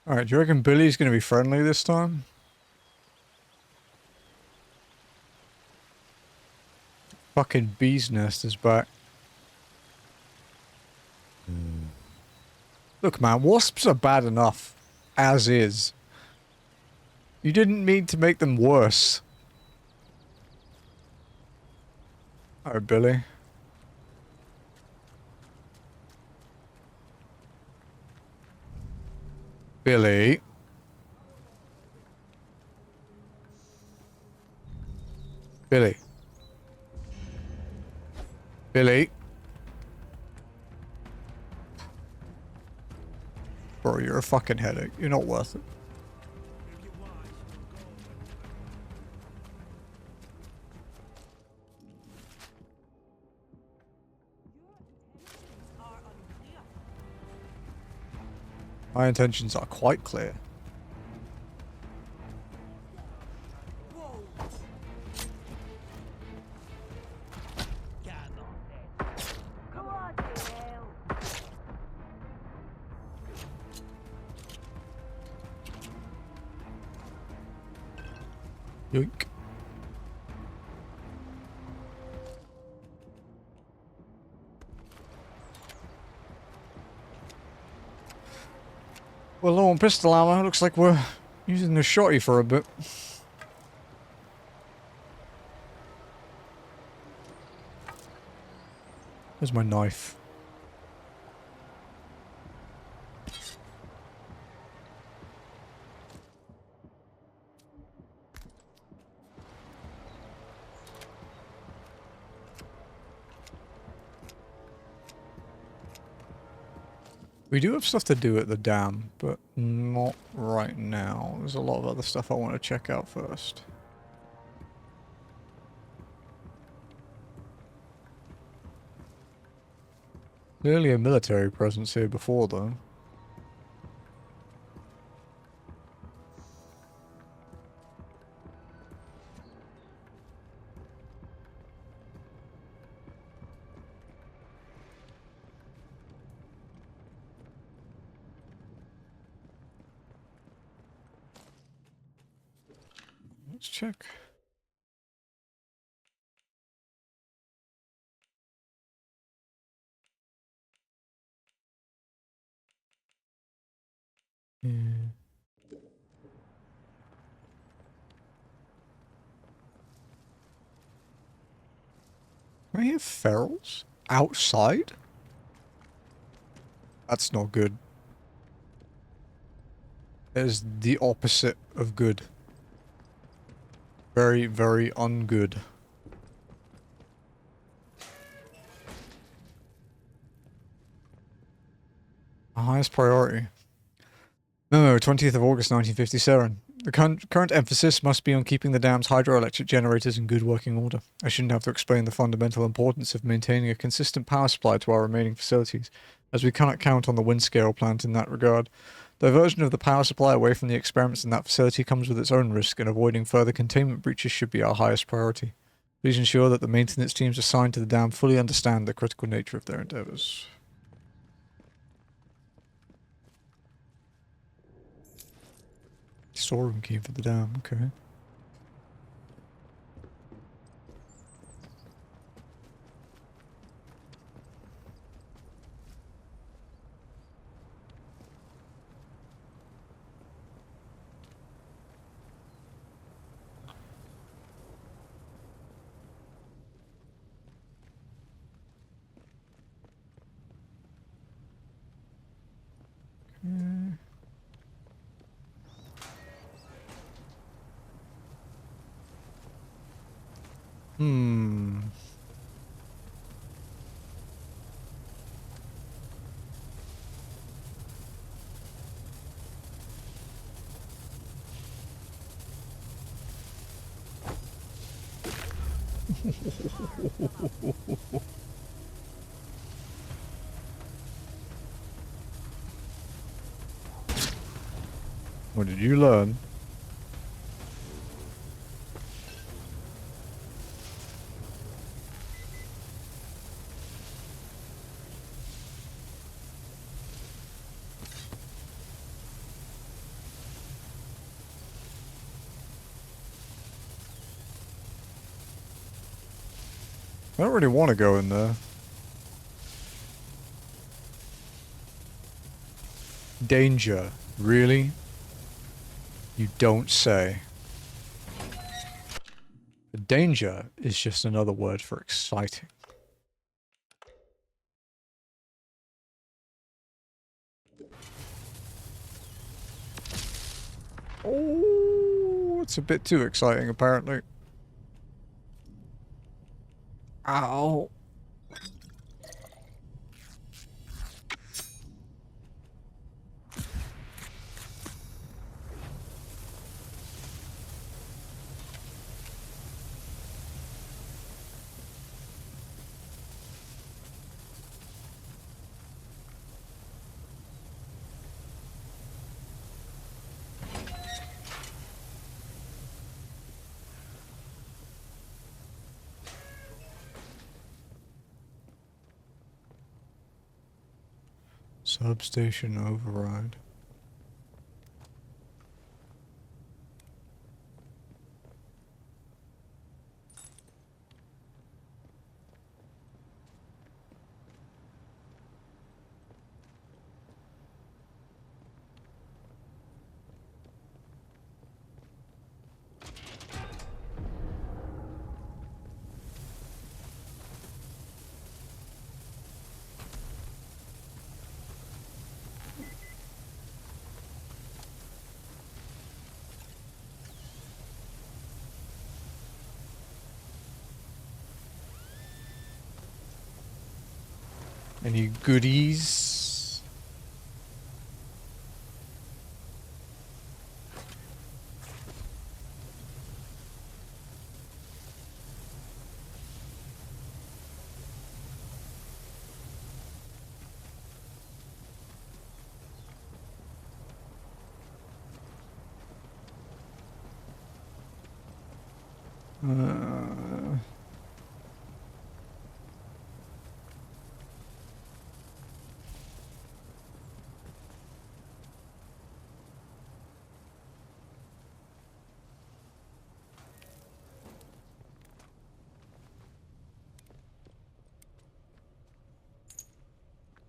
Alright, do you reckon Billy's gonna be friendly this time? Fucking bee's nest is back. Look man, wasps are bad enough. As is. You didn't mean to make them worse. Alright, Billy. Billy. Billy. Billy. Bro, you're a fucking headache. You're not worth it. Are unclear. My intentions are quite clear. Whoa. Come on, hell. Yoink. Well, low on pistol ammo. Looks like we're using the shotty for a bit. Where's my knife? We do have stuff to do at the dam, but not right now. There's a lot of other stuff I want to check out first. Clearly a military presence here before, though. Let's check. Yeah. Can I hear ferals? Outside? That's not good. That is the opposite of good. Very, very ungood. Highest priority. Memo, 20th of August 1957. The current emphasis must be on keeping the dam's hydroelectric generators in good working order. I shouldn't have to explain the fundamental importance of maintaining a consistent power supply to our remaining facilities, as we cannot count on the wind scale plant in that regard. Diversion of the power supply away from the experiments in that facility comes with its own risk, and avoiding further containment breaches should be our highest priority. Please ensure that the maintenance teams assigned to the dam fully understand the critical nature of their endeavors. Storeroom key for the dam, okay. Hmm. What did you learn? I don't really want to go in there. Danger. Really? You don't say. Danger is just another word for exciting. Oh, it's a bit too exciting, apparently. Ow. Substation override. Any goodies?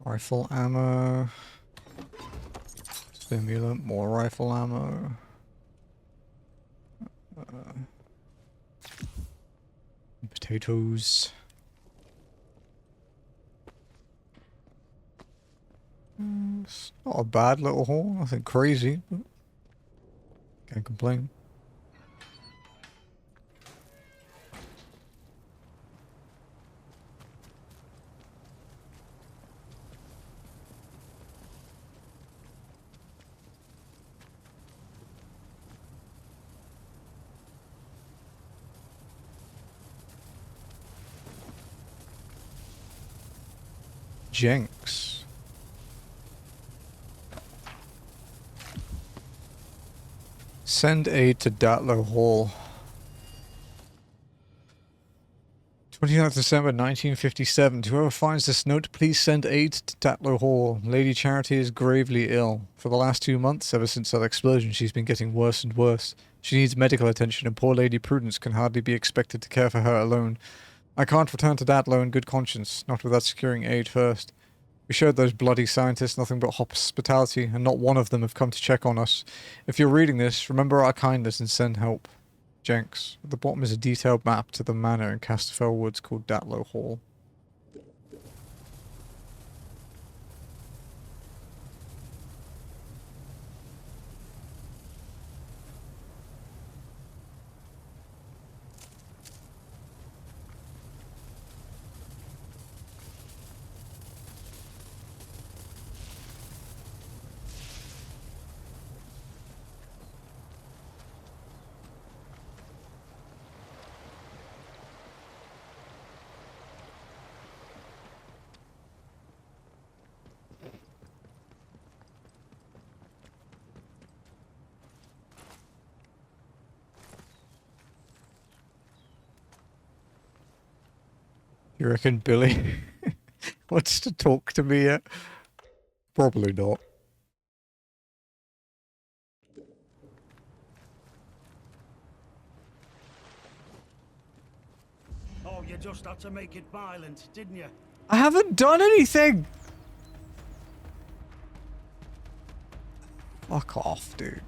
Rifle ammo. Stimulant, more rifle ammo. Potatoes. It's not a bad little haul, nothing crazy, but can't complain. Jenks. Send aid to Datlow Hall. 29th December 1957. To whoever finds this note, please send aid to Datlow Hall. Lady Charity is gravely ill. For the last 2 months, ever since that explosion, she's been getting worse and worse. She needs medical attention, and poor Lady Prudence can hardly be expected to care for her alone. I can't return to Datlow in good conscience, not without securing aid first. We showed those bloody scientists nothing but hospitality, and not one of them have come to check on us. If you're reading this, remember our kindness and send help. Jenks. At the bottom is a detailed map to the manor in Casterfell Woods called Datlow Hall. You reckon Billy wants to talk to me yet? Probably not. Oh, you just had to make it violent, didn't you? I haven't done anything! Fuck off, dude.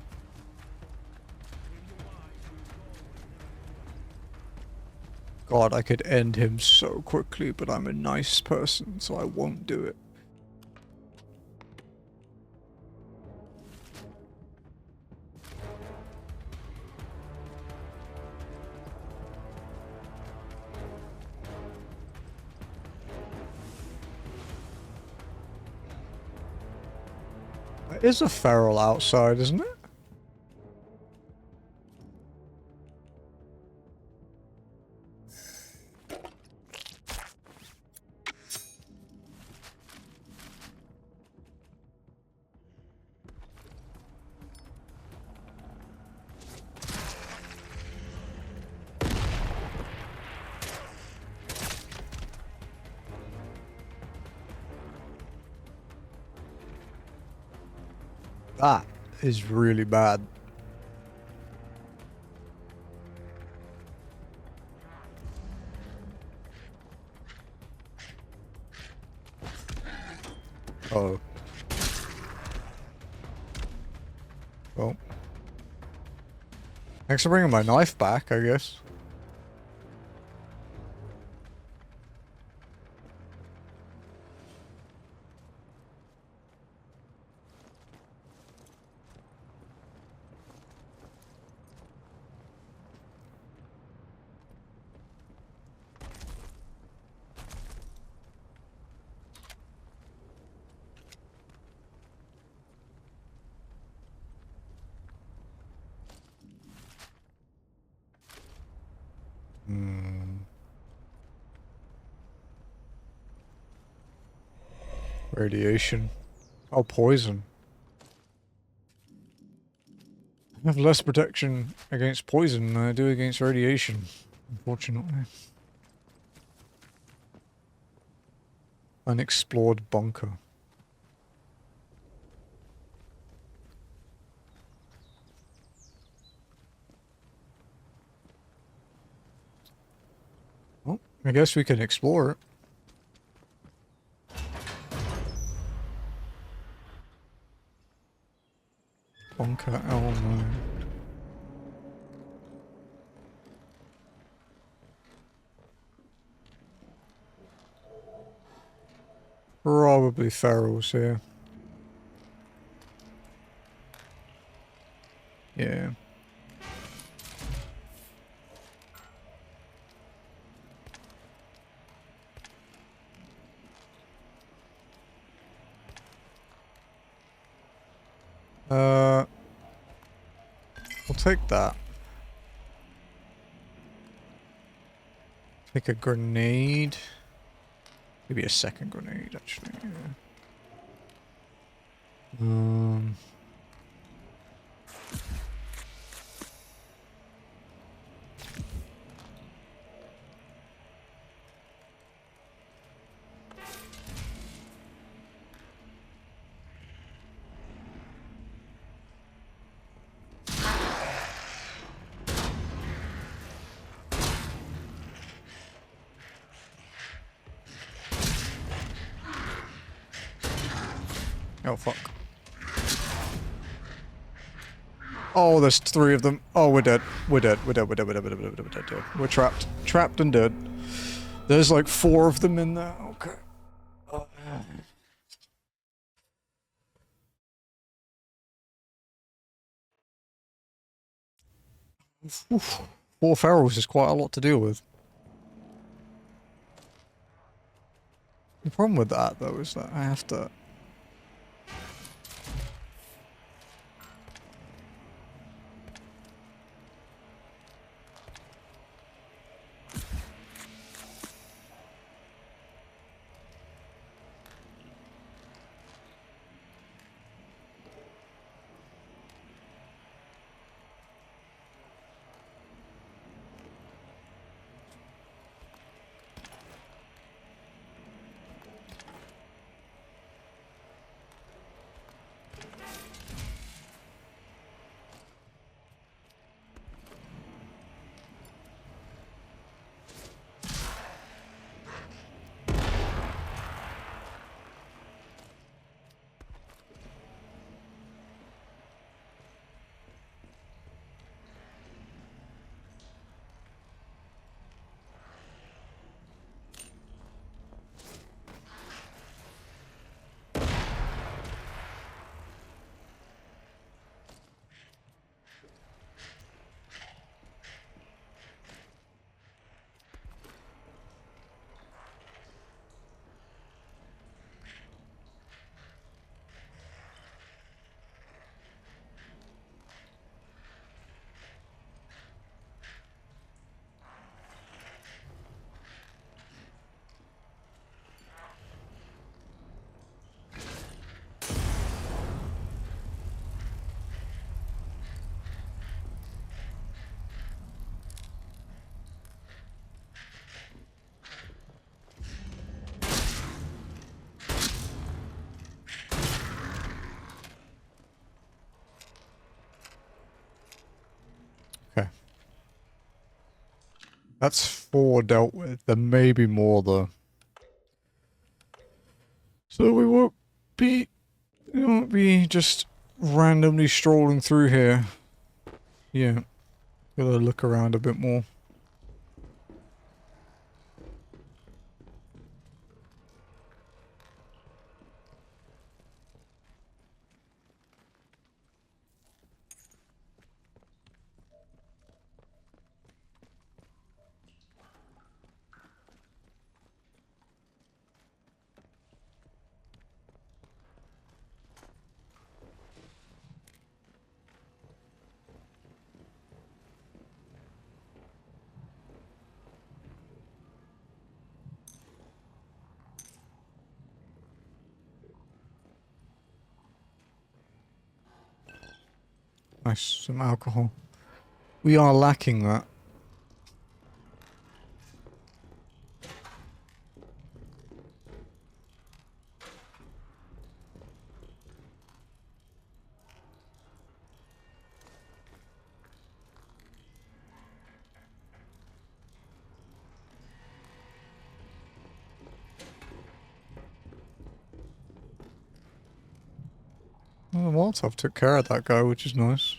God, I could end him so quickly, but I'm a nice person, so I won't do it. There is a feral outside, isn't it? That is really bad. Oh. Well. Thanks for bringing my knife back, I guess. Radiation. Oh, poison. I have less protection against poison than I do against radiation, unfortunately. Unexplored bunker. Well, I guess we can explore it. Bunker Elmo. Probably ferals here. Yeah. We'll take that. Take a grenade. Maybe a second grenade, actually. Yeah. Oh, fuck. Oh, there's 3 of them. Oh, we're dead. We're dead. We're dead. We're dead. We're dead. We're dead. We're dead. We're dead. We're trapped. Trapped and dead. There's like 4 of them in there. Okay. Oof. 4 ferals is quite a lot to deal with. The problem with that, though, is that I have to... Okay. That's 4 dealt with. There may be more, though. So we won't be just randomly strolling through here. Yeah. Gotta look around a bit more. Nice, some alcohol. We are lacking that. Well, the Molotov took care of that guy, which is nice.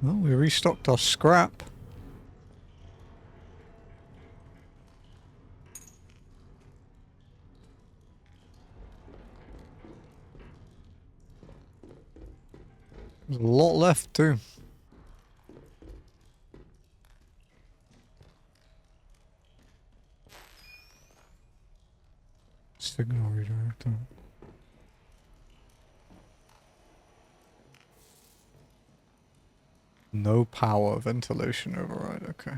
Well, we restocked our scrap. There's a lot left, too. Signal redirector. No power, ventilation override, okay.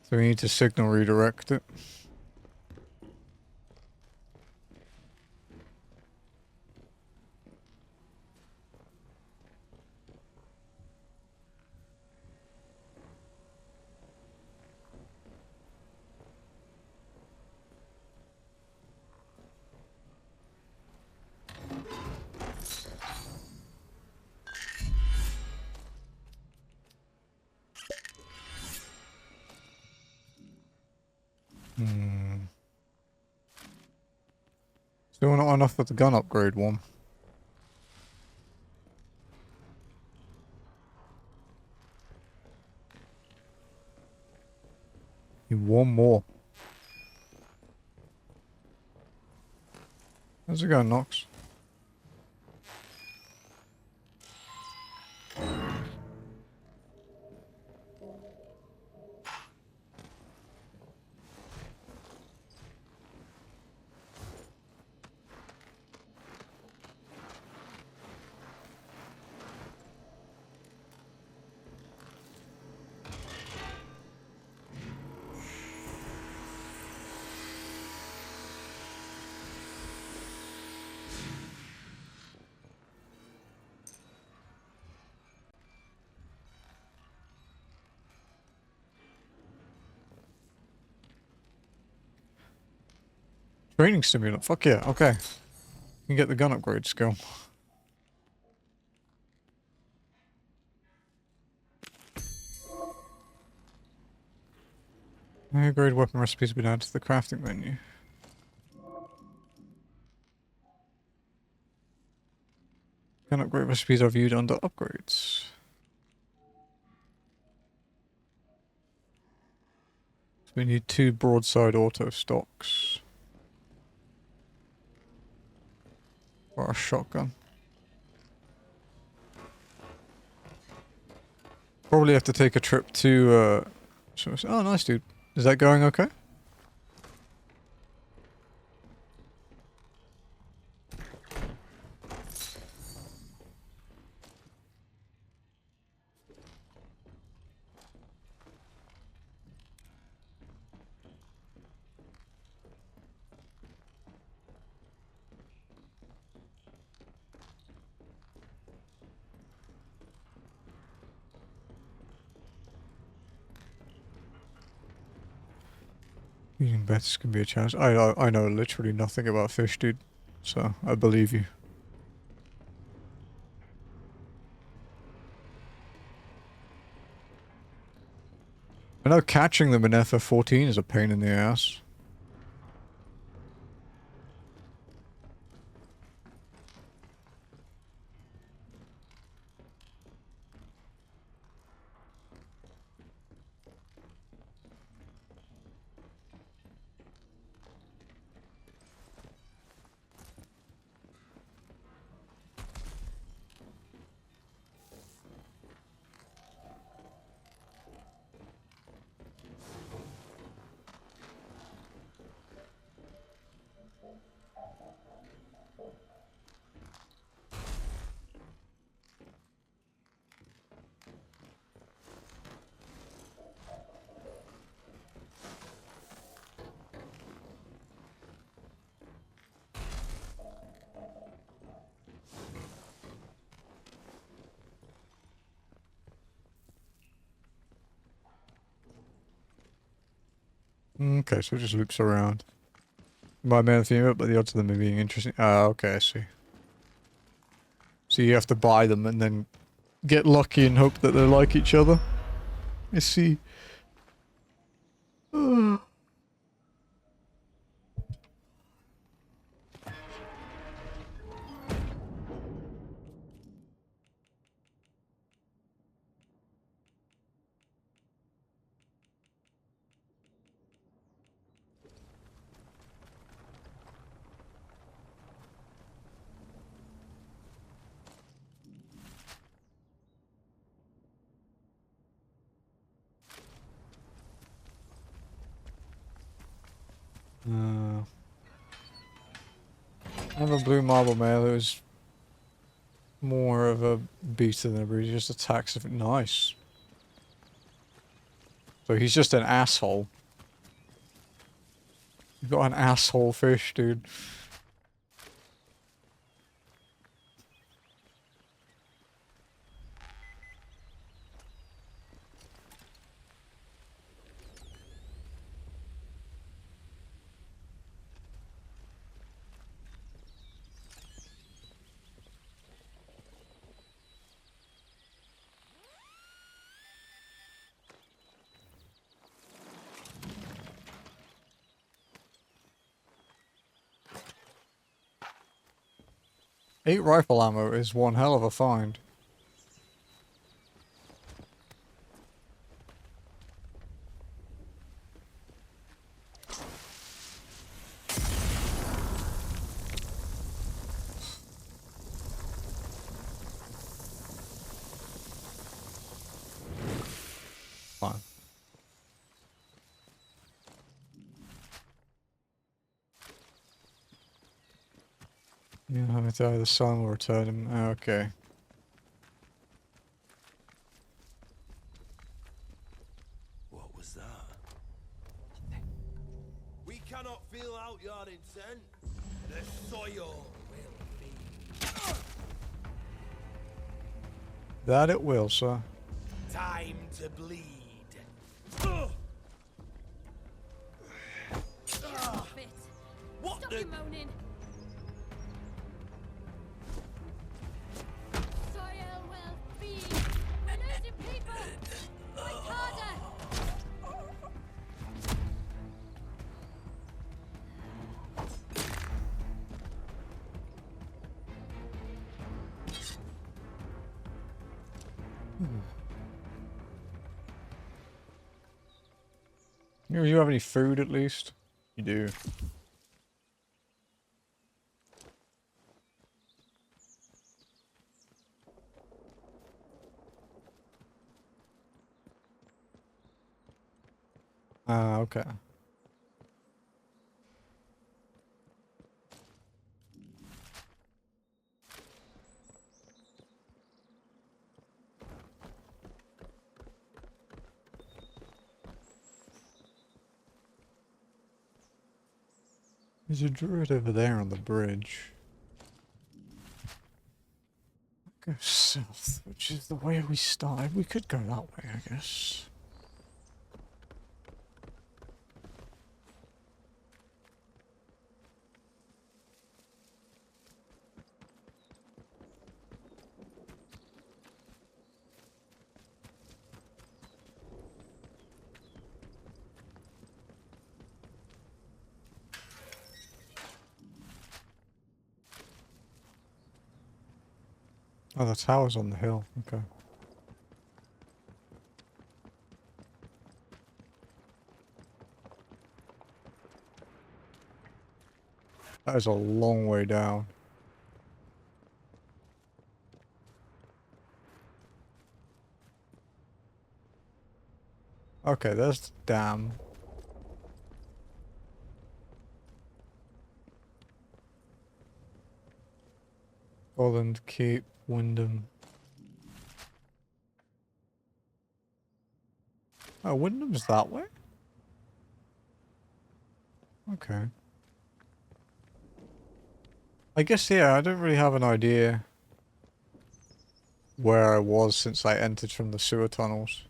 So we need to signal redirect it. Still not enough for the gun upgrade one. Need one more. How's it going, Nox? Training stimulant. Fuck yeah. Okay. You can get the gun upgrade skill. Higher grade weapon recipes have been added to the crafting menu. Gun upgrade recipes are viewed under upgrades. So we need 2 broadside auto stocks. For our shotgun. Probably have to take a trip to, oh, nice, dude. Is that going okay? Using bets can be a challenge. I know literally nothing about fish, dude. So, I believe you. I know catching them in FF14 is a pain in the ass. Okay, so it just loops around. My male and female, but the odds of them being interesting. Ah, okay, I see. So you have to buy them and then get lucky and hope that they like each other. I see. I have a blue marble male who's more of a beater than a breed. He just attacks if nice. So he's just an asshole. You've got an asshole fish, dude. 8 rifle ammo is one hell of a find. Fine. Yeah, having to either sun or return him. Okay. What was that? We cannot feel out your intent. The soil will be. That it will, sir. Time to bleed. Bit. What Stop the? your moaning. Soil will be. We're losing people. Fight harder. You have any food at least? You do. Ah, okay. There's a druid over there on the bridge. Go south, which is the way we started. We could go that way, I guess. Oh, the tower's on the hill. Okay. That is a long way down. Okay, there's the dam. Holland, Cape, Wyndham. Oh, Wyndham's that way? Okay. I guess, yeah, I don't really have an idea where I was since I entered from the sewer tunnels.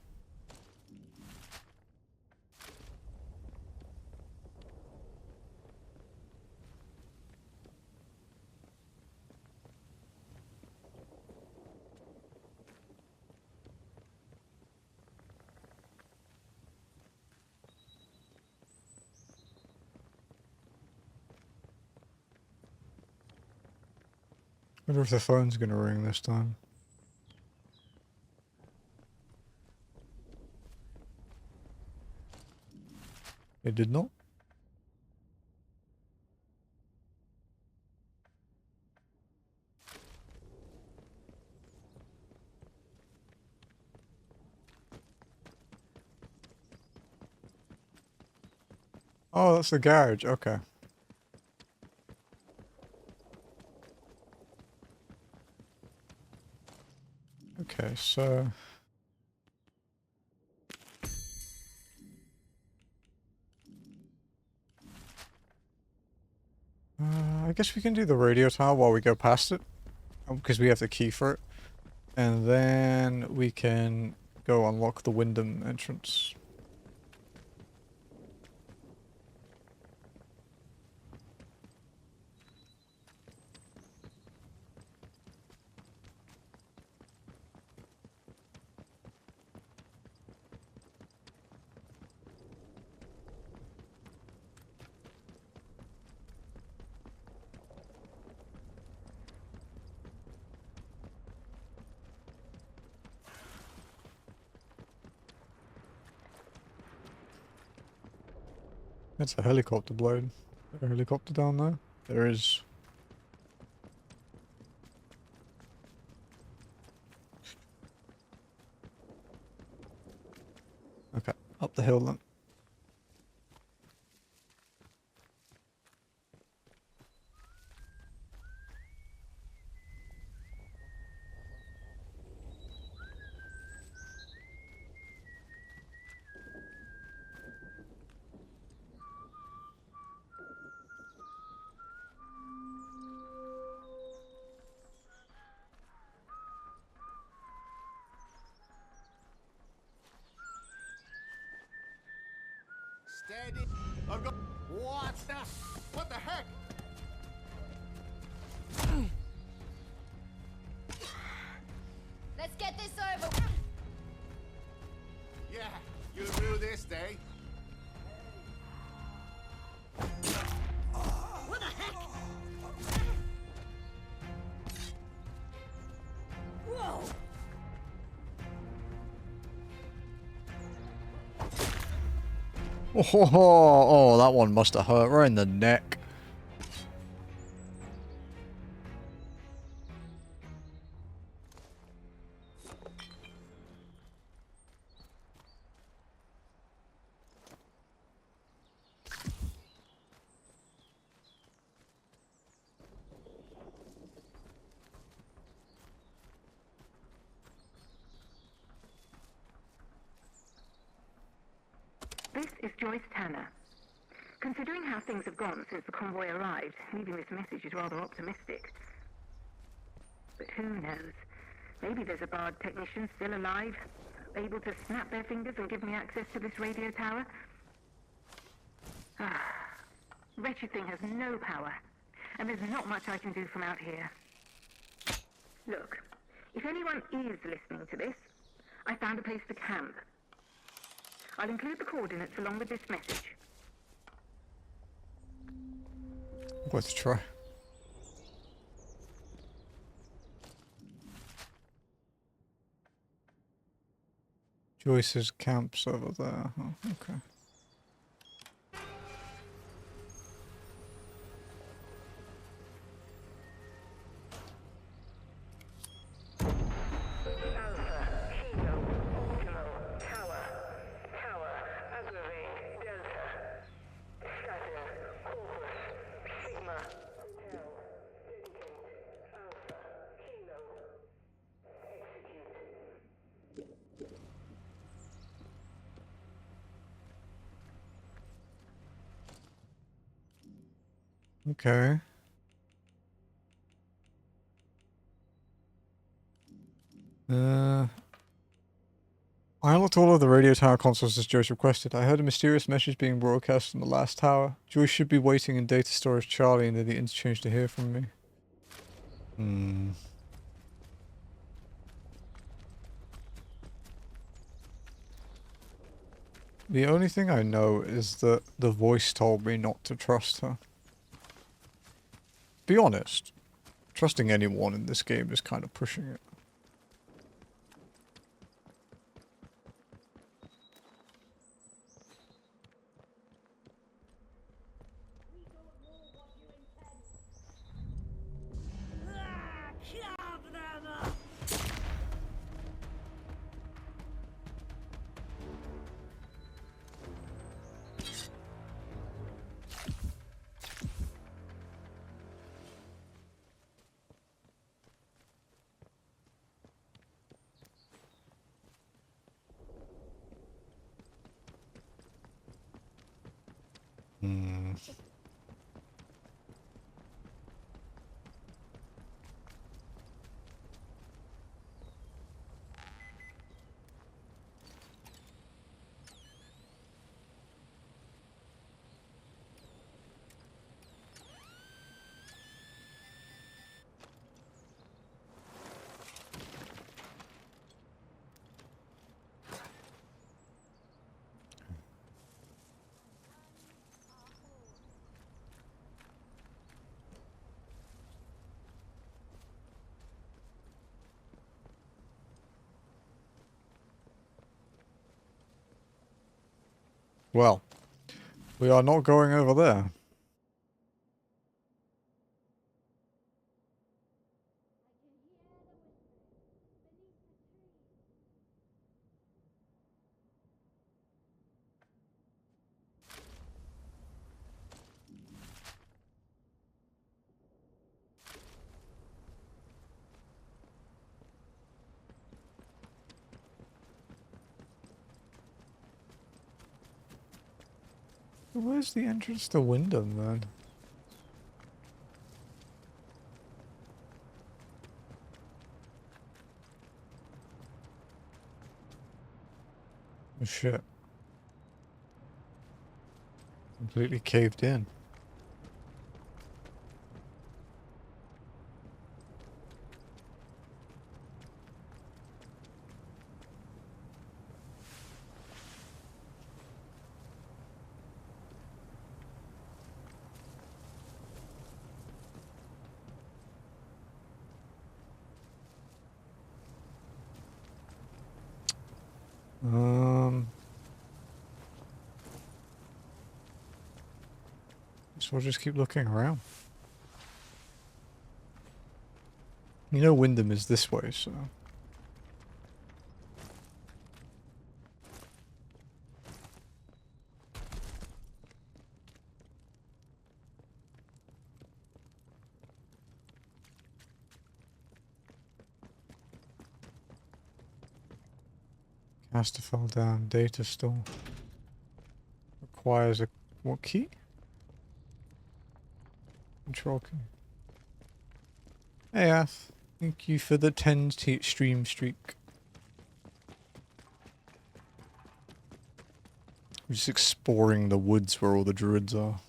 I wonder if the phone's gonna ring this time. It did not. Oh, that's the garage. Okay. Okay, so... I guess we can do the radio tower while we go past it. Because we have the key for it. And then we can go unlock the Wyndham entrance. That's a helicopter blade. Is there a helicopter down there? There is. Okay, up the hill then. Steady. I've got. What's that? What the heck? Let's get this over. Yeah, you'll rue this day. What the heck? Whoa! Oh, that one must have hurt right in the neck. This is Joyce Tanner. Considering how things have gone since the convoy arrived, leaving this message is rather optimistic. But who knows? Maybe there's a Bard technician still alive, able to snap their fingers and give me access to this radio tower. Wretched thing has no power, and there's not much I can do from out here. Look, if anyone is listening to this, I found a place to camp. I'll include the coordinates along with this message. Worth a try. Joyce's camp's over there. Oh, okay. Okay. I unlocked all of the radio tower consoles as Joyce requested. I heard a mysterious message being broadcast from the last tower. Joyce should be waiting in data storage Charlie near the interchange to hear from me. The only thing I know is that the voice told me not to trust her. Be honest, trusting anyone in this game is kind of pushing it. Carve them up! Well, We are not going over there. Where's the entrance to Wyndham, man? Oh shit. Completely caved in. So we'll just keep looking around. You know Wyndham is this way, so... Casterfell down, data store. Requires a... what key? Control key. Hey Ath, thank you for the 10 stream streak. I'm just exploring the woods where all the druids are.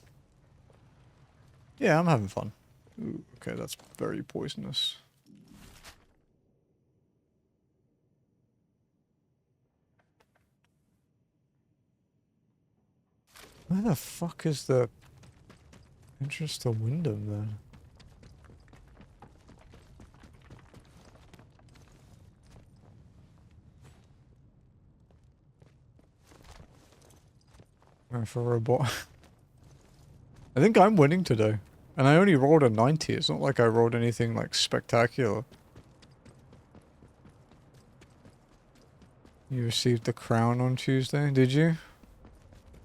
Yeah, I'm having fun. Ooh, okay, that's very poisonous. Where the fuck is the entrance to Wyndham then? For a robot. I think I'm winning today. And I only rolled a 90. It's not like I rolled anything like spectacular. You received the crown on Tuesday, did you?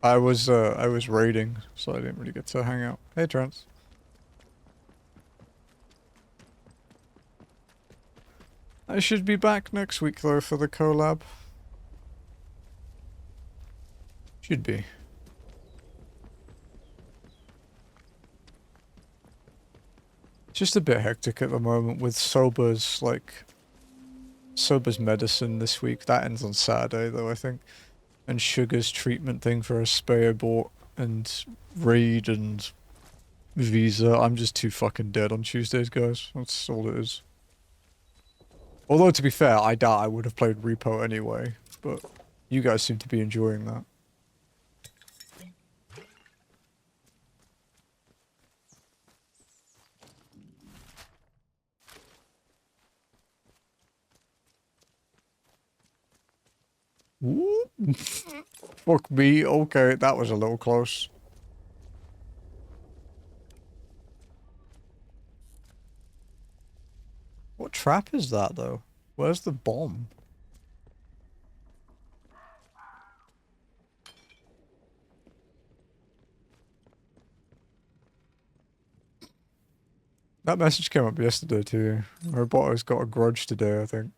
I was raiding, so I didn't really get to hang out. Hey Trent. I should be back next week though for the collab. Should be. Just a bit hectic at the moment with Sober's, like... Sober's medicine this week. That ends on Saturday though, I think. And Sugar's treatment thing for a spay I bought. And Raid and Visa. I'm just too fucking dead on Tuesdays, guys. That's all it is. Although, to be fair, I doubt I would have played Repo anyway. But you guys seem to be enjoying that. Fuck me, okay, that was a little close. What trap is that, though? Where's the bomb? That message came up yesterday, too. Roboto's got a grudge today, I think.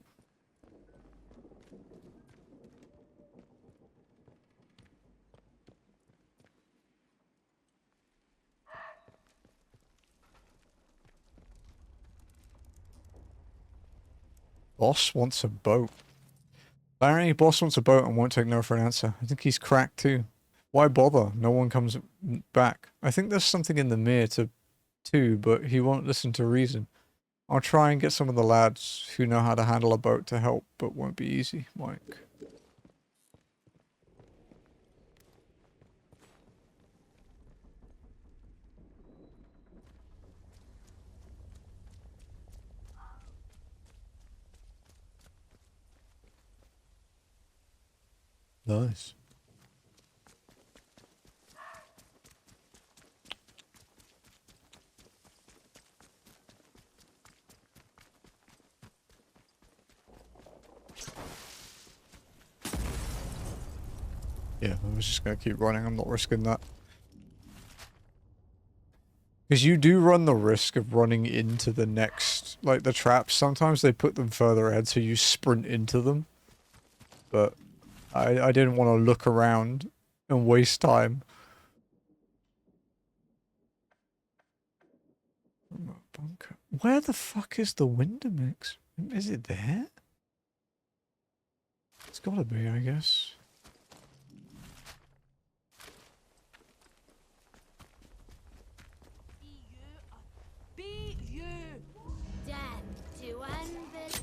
Boss wants a boat. Larry, boss wants a boat and won't take no for an answer. I think he's cracked too. Why bother? No one comes back. I think there's something in the mirror too, but he won't listen to reason. I'll try and get some of the lads who know how to handle a boat to help, but won't be easy, Mike. Nice. Yeah, I was just gonna keep running. I'm not risking that. Because you do run the risk of running into the next, like the traps. Sometimes they put them further ahead so you sprint into them. But I didn't want to look around and waste time. Bunker. Where the fuck is the window mix? Is it there? It's gotta be, I guess. Be you. Damn to unbelief.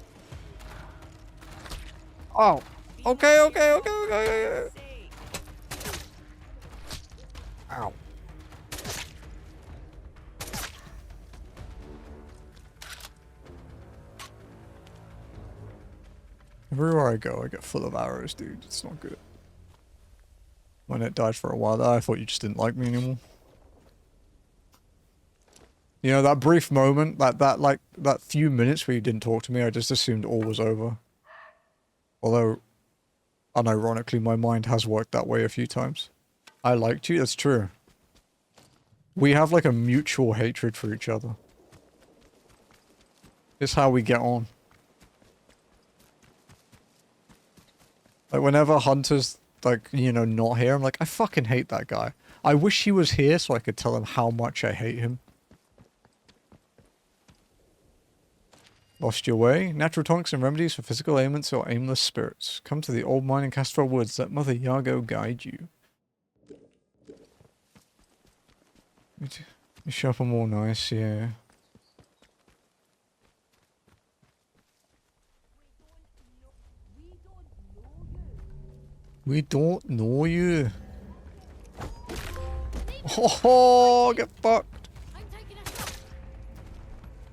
Oh. Okay. Ow. Everywhere I go, I get full of arrows, dude. It's not good. When it died for a while, I thought you just didn't like me anymore. You know, that brief moment, that few minutes where you didn't talk to me, I just assumed all was over. Although, unironically, my mind has worked that way a few times. I liked you, that's true. We have like a mutual hatred for each other. It's how we get on. Like, whenever Hunter's, like, you know, not here, I'm like, I fucking hate that guy. I wish he was here so I could tell him how much I hate him. Lost your way? Natural tonics and remedies for physical ailments or aimless spirits. Come to the old mine in Casterfell Woods. Let Mother Yargo guide you. You shop them all nice, yeah. We don't know you. Oh, get fucked.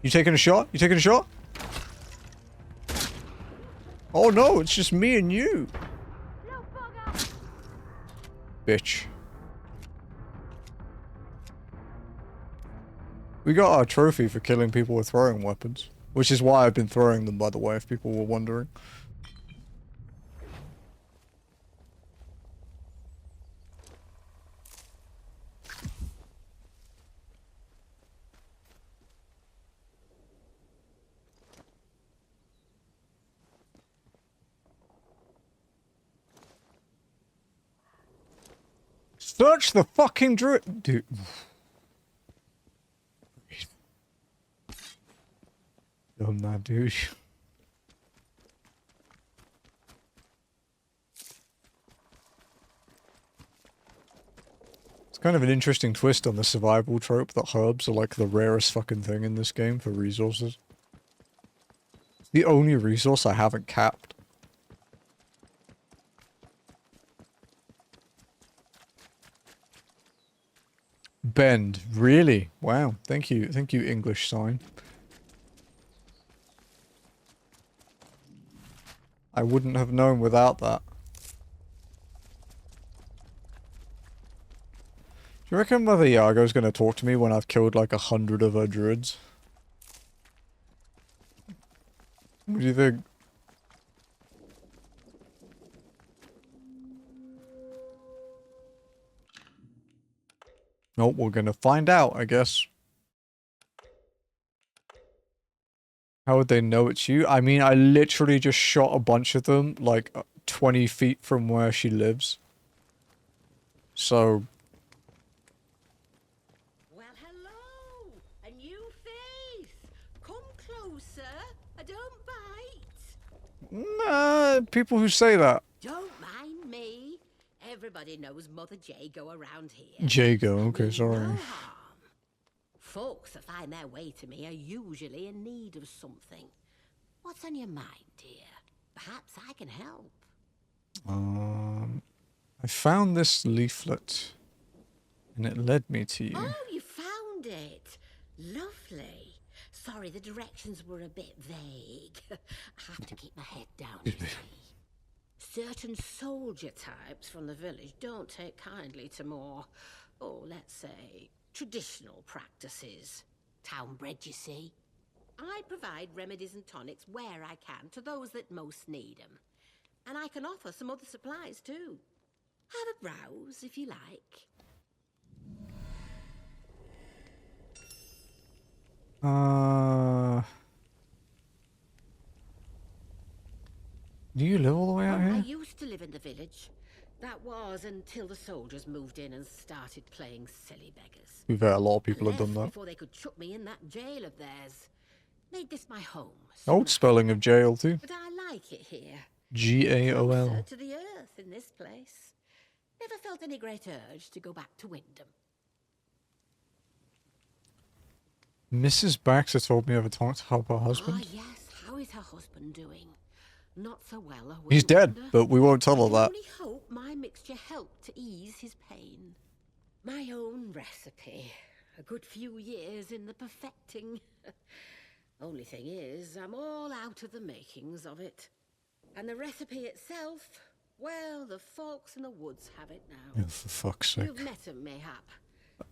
You taking a shot? You taking a shot? Oh no, it's just me and you. Bitch. We got our trophy for killing people with throwing weapons. Which is why I've been throwing them, by the way, if people were wondering. Search the fucking Druid, dude. Dumb that douche. It's kind of an interesting twist on the survival trope that herbs are like the rarest fucking thing in this game for resources. It's the only resource I haven't capped. Bend, really? Wow, thank you, English sign. I wouldn't have known without that. Do you reckon Mother Yargo's gonna talk to me when I've killed like 100 of her druids? What do you think? Nope, we're gonna find out, I guess. How would they know it's you? I mean, I literally just shot a bunch of them, like, 20 feet from where she lives. So... Well, hello! A new face! Come closer! I don't bite! Nah, people who say that. Don't mind me. Everybody knows Mother Jago around here. Jago, okay, Mean sorry. no harm. Folks that find their way to me are usually in need of something. What's on your mind, dear? Perhaps I can help. I found this leaflet, and it led me to you. Oh, you found it. Lovely. Sorry, the directions were a bit vague. I have to keep my head down, you see. Certain soldier types from the village don't take kindly to more, let's say, traditional practices. Town bred, you see. I provide remedies and tonics where I can to those that most need them. And I can offer some other supplies too. Have a browse if you like. Do you live all the way out I here? used to live in the village. That was until the soldiers moved in and started playing silly beggars. We've had a lot of people I have done left that. before they could chuck me in that jail of theirs. Made this my home. Old spelling of jail too. But I like it here. G-A-O-L. Closer to the earth in this place. Never felt any great urge to go back to Wyndham. Mrs. Baxter told me over time to help her husband. Ah, yes. How is her husband doing? Not so well, I He's dead, wonder. but we won't tell her I that. only hope my mixture helped to ease his pain. My own recipe. A good few years in the perfecting. Only thing is, I'm all out of the makings of it. And the recipe itself, well, the folks in the woods have it now. Oh, for fuck's sake. You've met them, mayhap.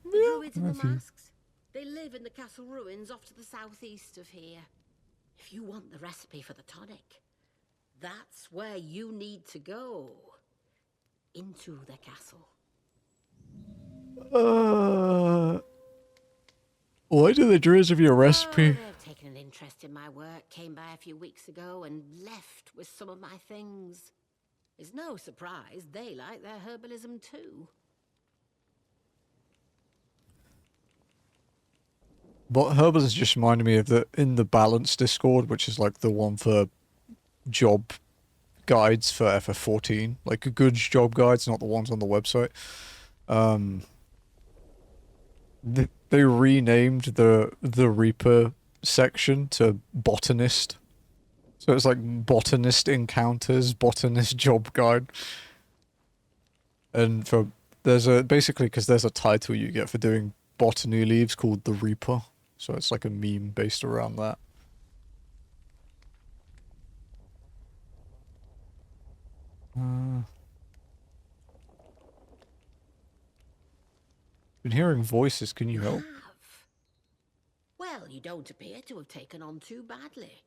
The Druids in the masks. They live in the castle ruins off to the southeast of here. If you want the recipe for the tonic, that's where you need to go. Into the castle. Why do the Druids have your recipe? Oh, they've taken an interest in my work, came by a few weeks ago and left with some of my things. It's no surprise they like their herbalism too. But Herbalism just reminded me of in the Balance Discord, which is like the one for job guides for FF14, like good job guides, not the ones on the website. They renamed the Reaper section to Botanist. So it's like Botanist Encounters, Botanist Job Guide. And basically because there's a title you get for doing botany leaves called the Reaper. So it's like a meme based around that. Been hearing voices, can you help? Well, you don't appear to have taken on too badly.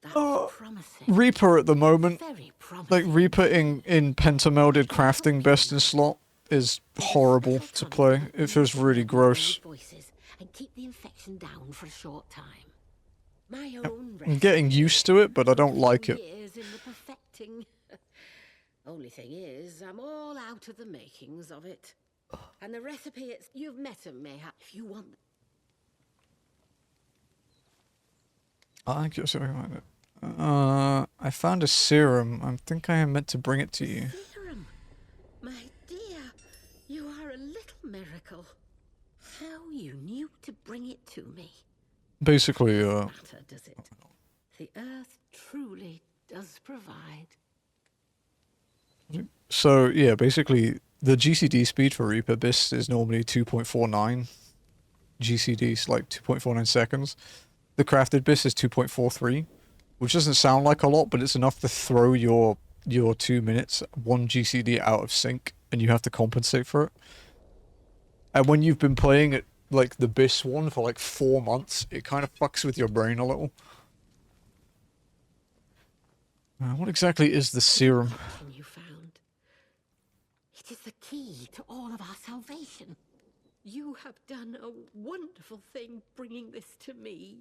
That's promising. Reaper at the moment. Very promising. Like Reaper in pentamelded crafting best in slot is horrible to play. It feels really gross. Voices and keep the infection down for a short time. My own I'm getting used to it, but I don't like it. years in the perfecting. Only thing is, I'm all out of the makings of it. And the recipe, you've met him, mayhap, if you want. I think you'll see if I can find it. I found a serum. I think I am meant to bring it to you. Serum? My dear, you are a little miracle. How you knew to bring it to me. Basically, Matter, does it? The earth truly does provide. So yeah, basically the GCD speed for Reaper Abyss is normally 2.49 GCD, like 2.49 seconds. The crafted Abyss is 2.43, which doesn't sound like a lot, but it's enough to throw your 2 minutes 1 GCD out of sync, and you have to compensate for it. And when you've been playing it like the Abyss one for like 4 months, it kind of fucks with your brain a little. What exactly is the serum? You found. It is the key to all of our salvation. You have done a wonderful thing bringing this to me.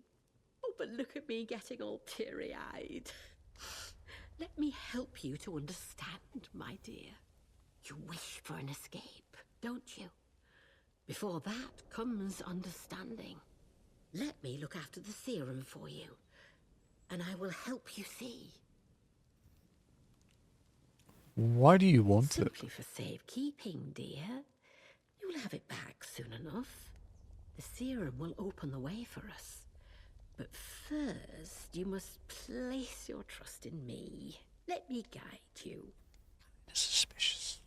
Oh, but look at me getting all teary-eyed. Let me help you to understand, my dear. You wish for an escape, don't you? Before that comes understanding. Let me look after the serum for you, and I will help you see. Why do you want it? Simply for safekeeping, dear. You'll have it back soon enough. The serum will open the way for us. But first, you must place your trust in me. Let me guide you. Suspicious.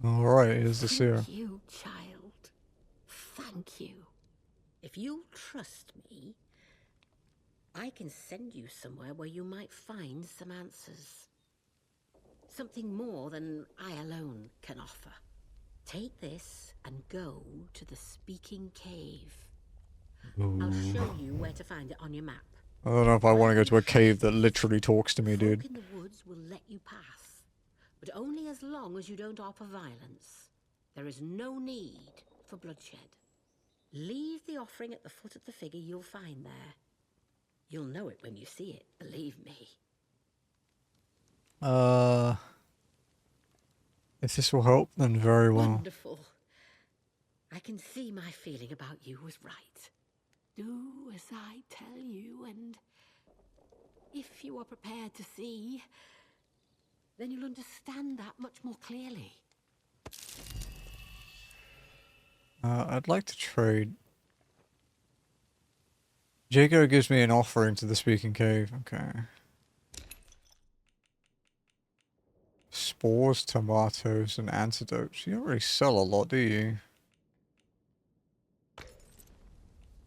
Alright, here's the serum. Thank you, child. Thank you. If you'll trust me, I can send you somewhere where you might find some answers. Something more than I alone can offer. Take this and go to the Speaking Cave. I'll show you where to find it on your map. I don't know if I want to go to a cave that literally talks to me, dude. Folk in the woods will let you pass, but only as long as you don't offer violence. There is no need for bloodshed. Leave the offering at the foot of the figure you'll find there. You'll know it when you see it, believe me. If this will help, then very well. Wonderful. I can see my feeling about you was right. Do as I tell you, and if you are prepared to see, then you'll understand that much more clearly. I'd like to trade. Jago gives me an offering to the Speaking Cave. Okay. Spores, tomatoes, and antidotes. You don't really sell a lot, do you?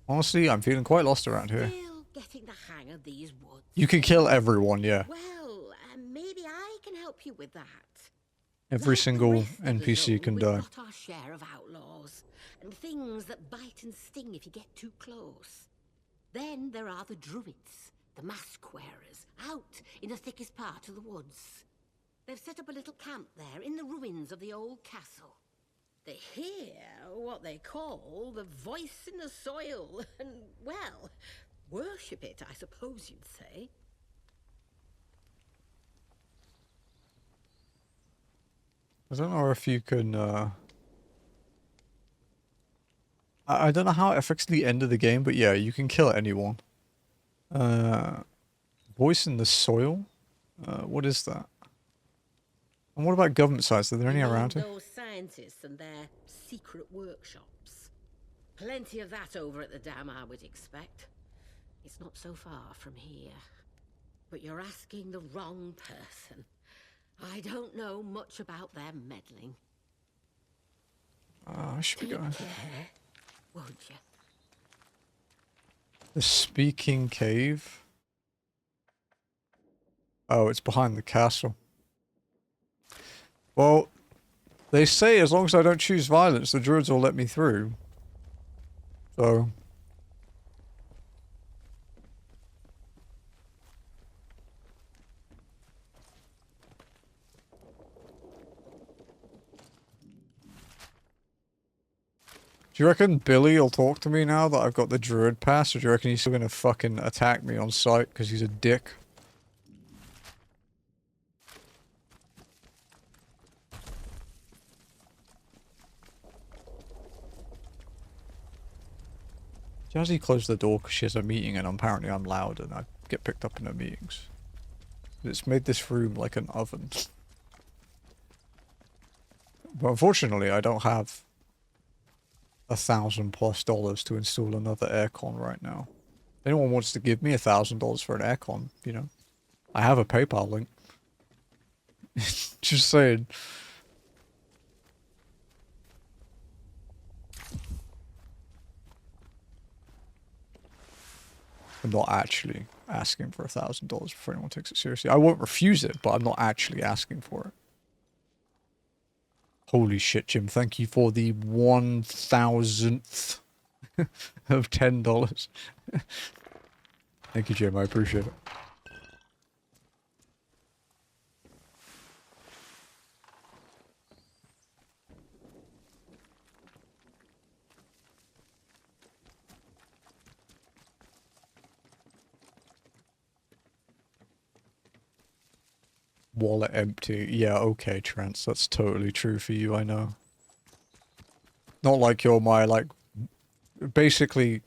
Honestly, I'm feeling quite lost around here. Still getting the hang of these woods. You can kill everyone, yeah. Well, maybe I can help you with that. Every Like single the rest of us, NPC can we've die. got our share of outlaws and things that bite and sting if you get too close. Then there are the Druids, the mask wearers, out in the thickest part of the woods. They've set up a little camp there in the ruins of the old castle. They hear what they call the voice in the soil and, well, worship it, I suppose you'd say. I don't know if you can, I don't know how it affects the end of the game, but yeah, you can kill anyone. Voice in the soil? What is that? And what about government sites? Are there any around here? Those scientists and their secret workshops. Plenty of that over at the dam, I would expect. It's not so far from here. But you're asking the wrong person. I don't know much about their meddling. I should be going. Take care, won't you? The Speaking Cave? Oh, it's behind the castle. Well, they say as long as I don't choose violence, the Druids will let me through. So... Do you reckon Billy will talk to me now that I've got the Druid pass, or do you reckon he's still gonna fucking attack me on sight because he's a dick? Jazzy closed the door because she has a meeting and apparently I'm loud and I get picked up in her meetings. It's made this room like an oven. But unfortunately I don't have $1,000+ to install another aircon right now. If anyone wants to give me $1,000 for an aircon, you know, I have a PayPal link. Just saying. I'm not actually asking for $1,000 before anyone takes it seriously. I won't refuse it, but I'm not actually asking for it. Holy shit, Jim. Thank you for the 1,000th of $10. Thank you, Jim. I appreciate it. Wallet empty. Yeah, okay, Trance. That's totally true for you, I know. Not like you're my, like, basically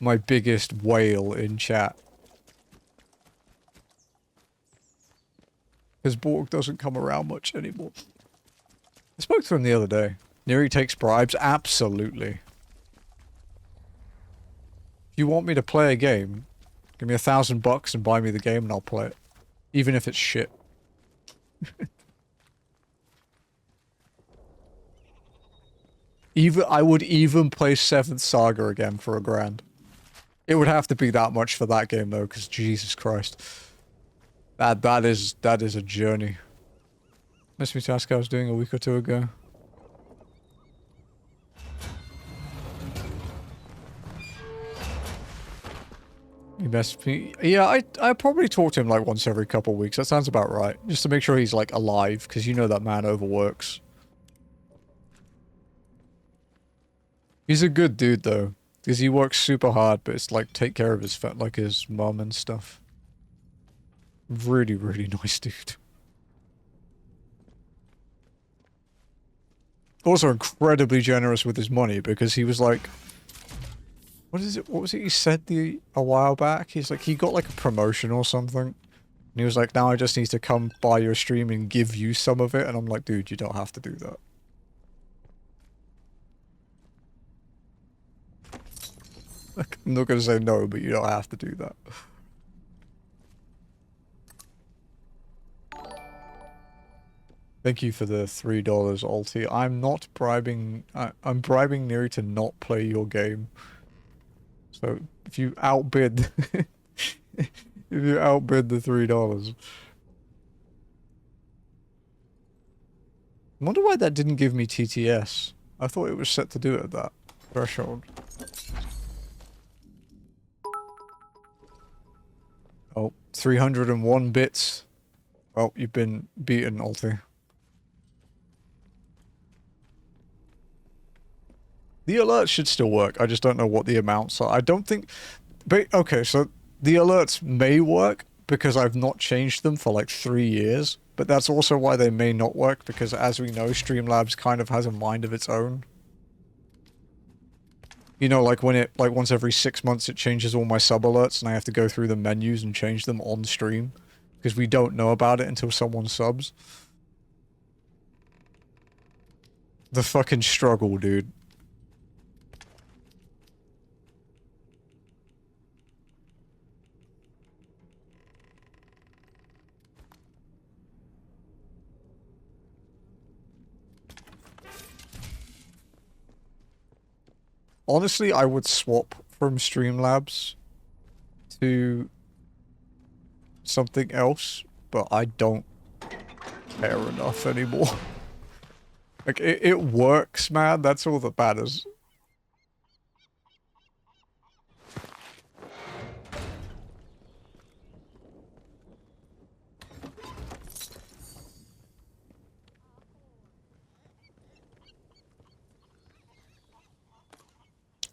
my biggest whale in chat. Because Borg doesn't come around much anymore. I spoke to him the other day. Neri takes bribes? Absolutely. If you want me to play a game, give me $1,000 and buy me the game and I'll play it. Even if it's shit. I would even play 7th Saga again for $1,000. It would have to be that much for that game though, because Jesus Christ. That is a journey. Missed me task I was doing a week or two ago. He messaged me. Yeah, I probably talk to him like once every couple of weeks. That sounds about right. Just to make sure he's like alive, because you know that man overworks. He's a good dude though, because he works super hard, but it's like take care of his like his mum and stuff. Really, really nice dude. Also incredibly generous with his money, because he was like, what is it? What was it he said a while back? He's like, he got like a promotion or something. And he was like, now I just need to come by your stream and give you some of it. And I'm like, dude, you don't have to do that. Like, I'm not going to say no, but you don't have to do that. Thank you for the $3, Alti. I'm not bribing... I'm bribing Neri to not play your game. So, if you outbid... if you outbid the $3... I wonder why that didn't give me TTS. I thought it was set to do it at that threshold. Oh, 301 bits. Well, you've been beaten, Alti. The alerts should still work. I just don't know what the amounts are. I don't think... But, okay, so the alerts may work because I've not changed them for like 3 years. But that's also why they may not work, because as we know, Streamlabs kind of has a mind of its own. You know, like when it... Like once every 6 months it changes all my sub-alerts and I have to go through the menus and change them on stream. Because we don't know about it until someone subs. The fucking struggle, dude. Honestly, I would swap from Streamlabs to something else, but I don't care enough anymore. Like, it works, man. That's all that matters.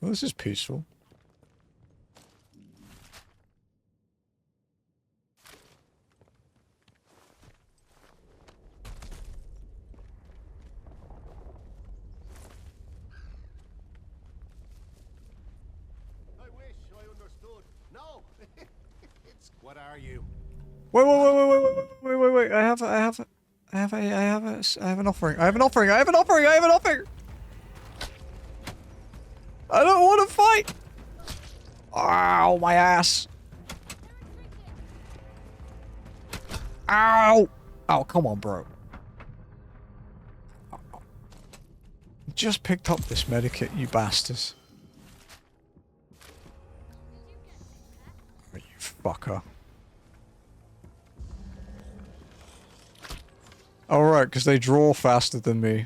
Well, this is peaceful. I wish I understood. No, it's. What are you? Wait! I have an offering. I have an offering. I don't want to fight. Ow, my ass. Ow. Oh, come on, bro. Just picked up this medikit, you bastards. You fucker. Alright, because they draw faster than me.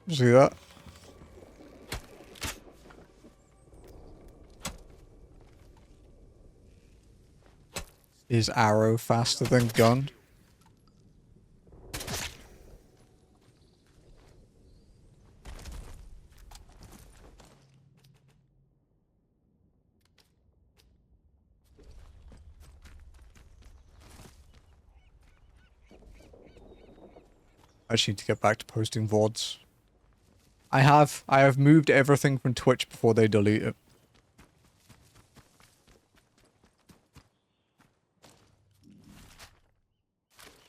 See that? Is arrow faster than gun? I just need to get back to posting VODs. I have moved everything from Twitch before they delete it.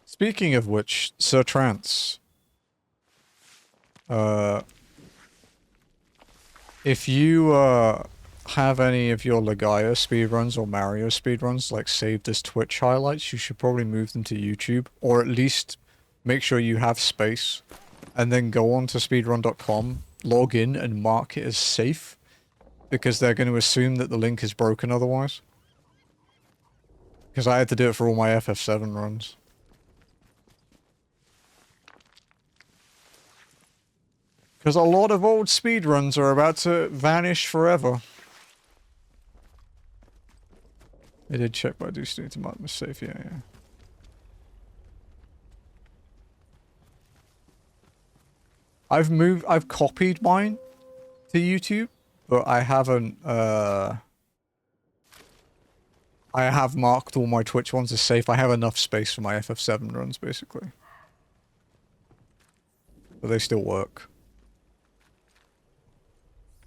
Speaking of which, Sir Trance, if you have any of your Legaia speedruns or Mario speedruns like saved as Twitch highlights, you should probably move them to YouTube, or at least make sure you have space, and then go on to speedrun.com, log in and mark it as safe, because they're going to assume that the link is broken otherwise. Because I had to do it for all my FF7 runs. Because a lot of old speedruns are about to vanish forever. I did check, but I do still need to mark them as safe. Yeah, yeah. I've copied mine to YouTube, but I haven't, I have marked all my Twitch ones as safe. I have enough space for my FF7 runs, basically. But they still work.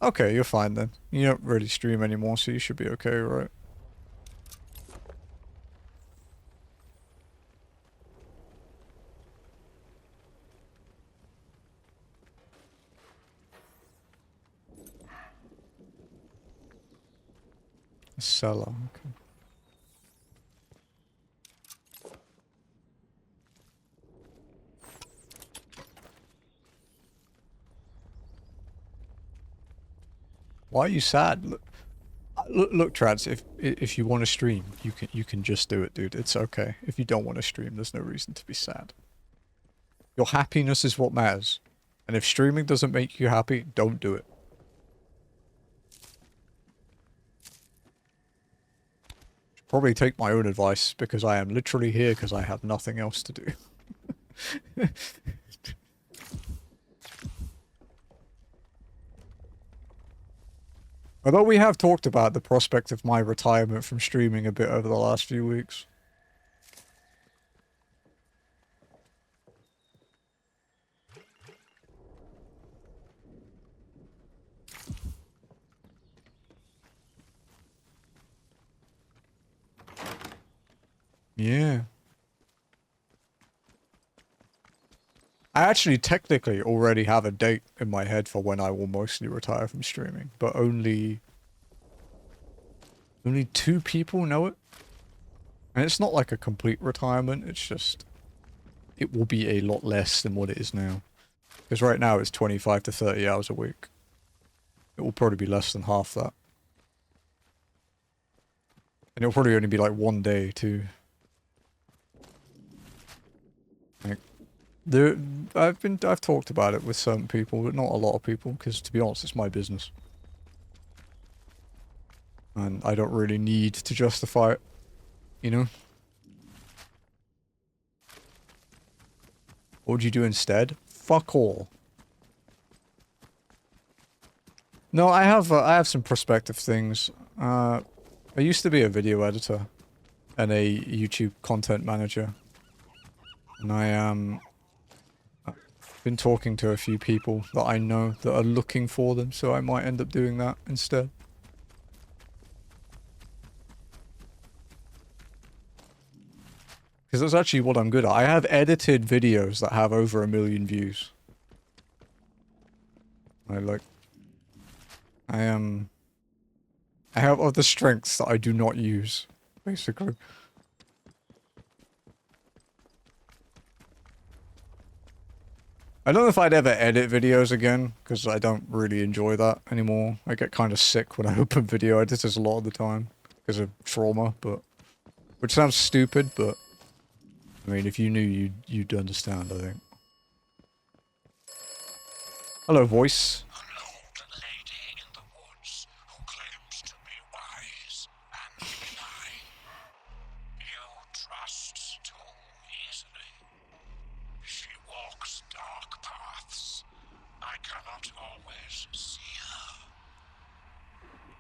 Okay, you're fine then. You don't really stream anymore, so you should be okay, right? A cellar, okay. Why are you sad? Look, Trads. If you want to stream, you can just do it, dude. It's okay. If you don't want to stream, there's no reason to be sad. Your happiness is what matters, and if streaming doesn't make you happy, don't do it. Should probably take my own advice because I am literally here because I have nothing else to do. Although we have talked about the prospect of my retirement from streaming a bit over the last few weeks. Yeah. I actually technically already have a date in my head for when I will mostly retire from streaming, but only 2 people know it. And it's not like a complete retirement, it's just, it will be a lot less than what it is now. Because right now it's 25 to 30 hours a week. It will probably be less than half that. And it'll probably only be like 1 day too. Like, I've talked about it with some people, but not a lot of people, because to be honest, it's my business. And I don't really need to justify it, you know? What would you do instead? Fuck all. No, I have some prospective things. I used to be a video editor and a YouTube content manager. And I've been talking to a few people that I know that are looking for them, so I might end up doing that instead. Because that's actually what I'm good at. I have edited videos that have over 1 million views. I have other strengths that I do not use, basically. I don't know if I'd ever edit videos again, because I don't really enjoy that anymore. I get kind of sick when I open video editors a lot of the time, because of trauma, but... Which sounds stupid, but... I mean, if you knew, you'd understand, I think. Hello, voice. An old lady in the woods who claims to be wise and benign. You trust too easily. She walks dark paths. I cannot always see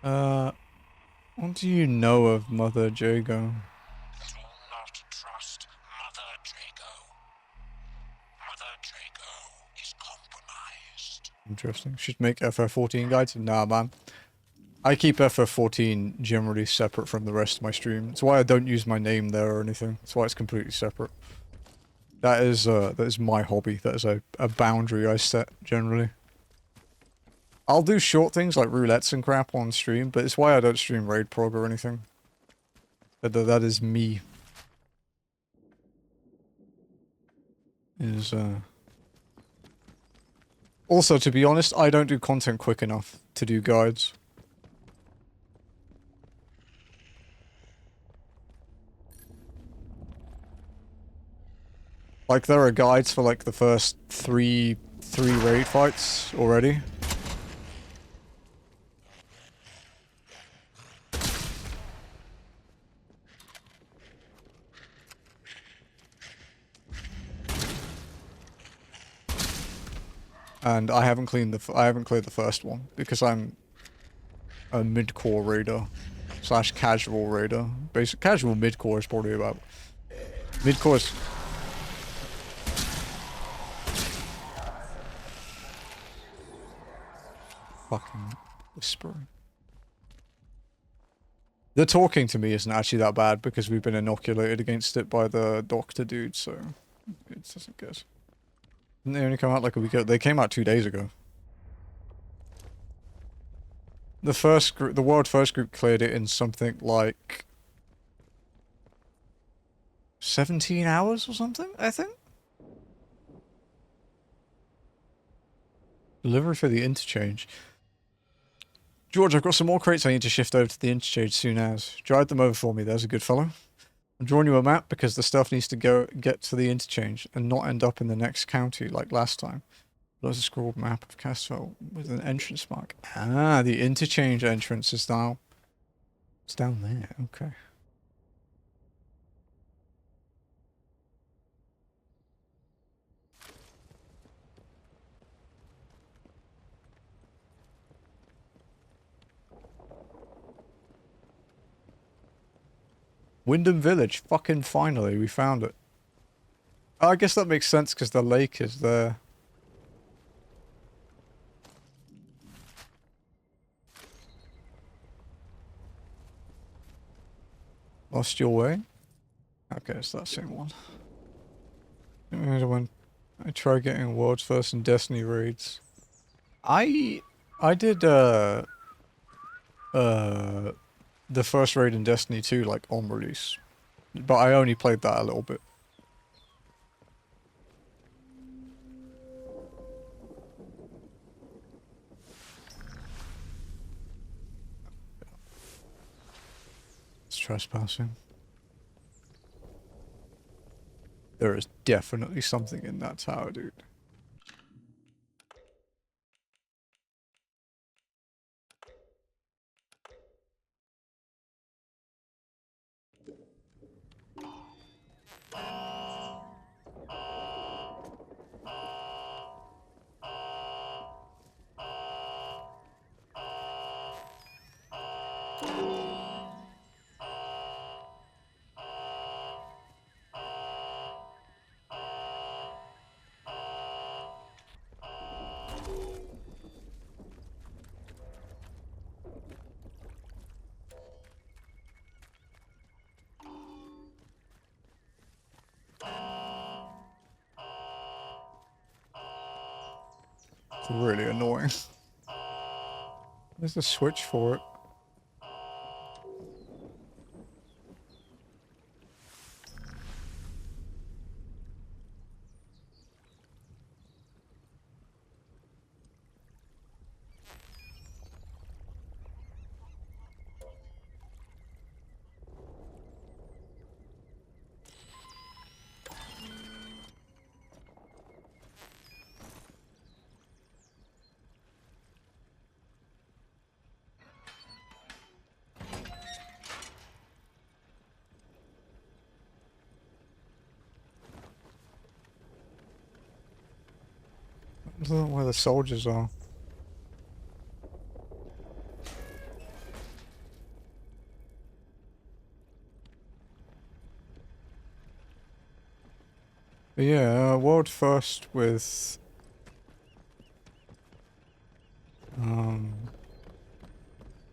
her. What do you know of Mother Jago? Do not trust Mother Jago. Mother Jago is compromised. Interesting. Should make FF14 guides? Nah, man. I keep FF14 generally separate from the rest of my stream. That's why I don't use my name there or anything. That's why it's completely separate. That is my hobby. That is a boundary I set, generally. I'll do short things like roulettes and crap on stream, but it's why I don't stream Raid Prog or anything. That is me. Also, to be honest, I don't do content quick enough to do guides. Like, there are guides for like the first three raid fights already. and I haven't cleaned I haven't cleared the first one because I'm a mid-core raider slash casual raider. Basic casual mid-core is probably about mid-core is fucking whispering. The talking to me isn't actually that bad because we've been inoculated against it by the doctor dude, so it doesn't get. Didn't they only come out like a week ago? They came out 2 days ago. The first group, the world first group cleared it in something like 17 hours or something, I think. Delivery for the interchange. George, I've got some more crates I need to shift over to the interchange soon as. Drive them over for me, there's a good fellow. I'm drawing you a map because the stuff needs to get to the interchange and not end up in the next county like last time. There's a scrolled map of Casterfell with an entrance mark. Ah, the interchange entrance is now... It's down there, okay. Wyndham Village, fucking finally, we found it. Oh, I guess that makes sense because the lake is there. Lost your way? Okay, it's that same one. I try getting world's first in Destiny raids. I did the first raid in Destiny 2 like on release. But I only played that a little bit. It's trespassing. There is definitely something in that tower, dude. It's really annoying. There's a switch for it. I don't know where the soldiers are. But yeah, world first with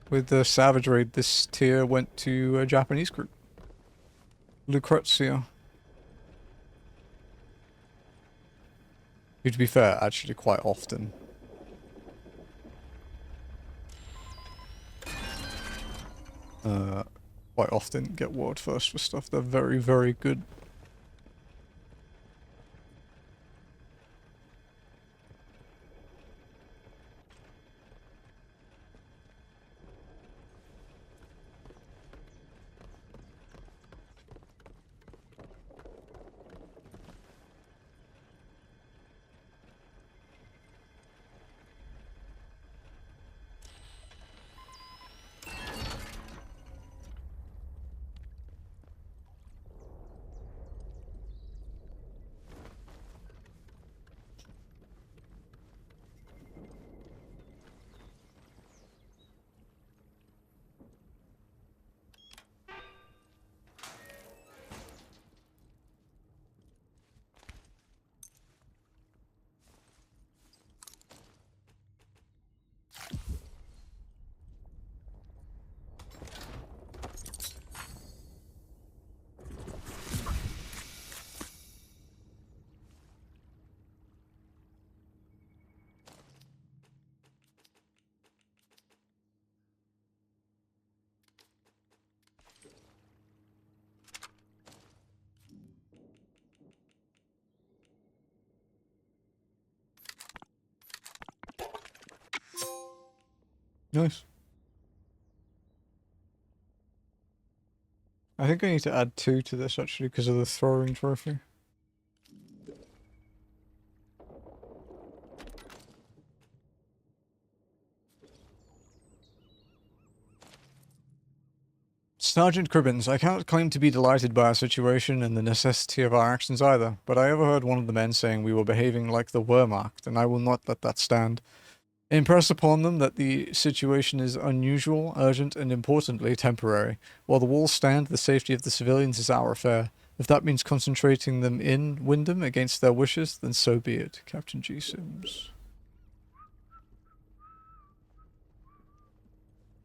the Savage Raid, this tier went to a Japanese group. Lucrezia. Who, to be fair, actually quite often. Quite often get world first for stuff. They're very, very good. Nice. I think I need to add 2 to this actually because of the throwing trophy. Sergeant Cribbins, I cannot claim to be delighted by our situation and the necessity of our actions either, but I overheard one of the men saying we were behaving like the Wehrmacht, and I will not let that stand. Impress upon them that the situation is unusual, urgent, and importantly, temporary. While the walls stand, the safety of the civilians is our affair. If that means concentrating them in Wyndham against their wishes, then so be it. Captain G. Sims.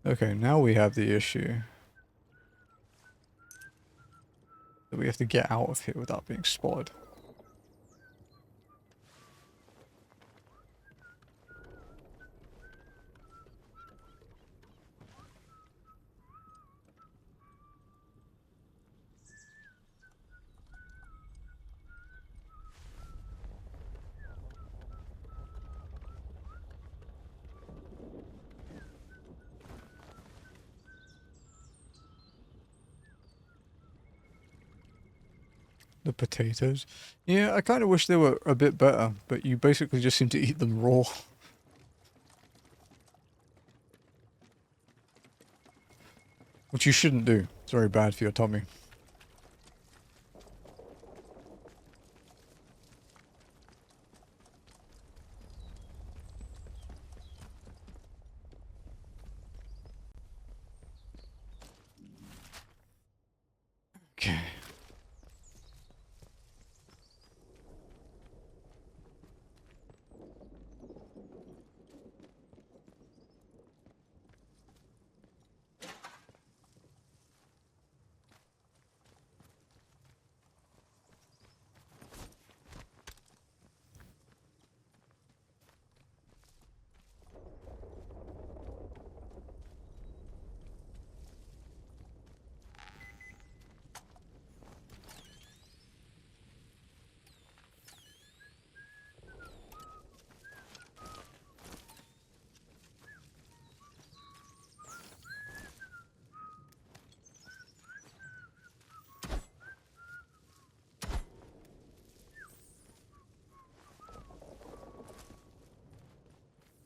Okay, now we have the issue that we have to get out of here without being spotted. The potatoes. Yeah, I kind of wish they were a bit better, but you basically just seem to eat them raw. Which you shouldn't do. It's very bad for your tummy. Okay.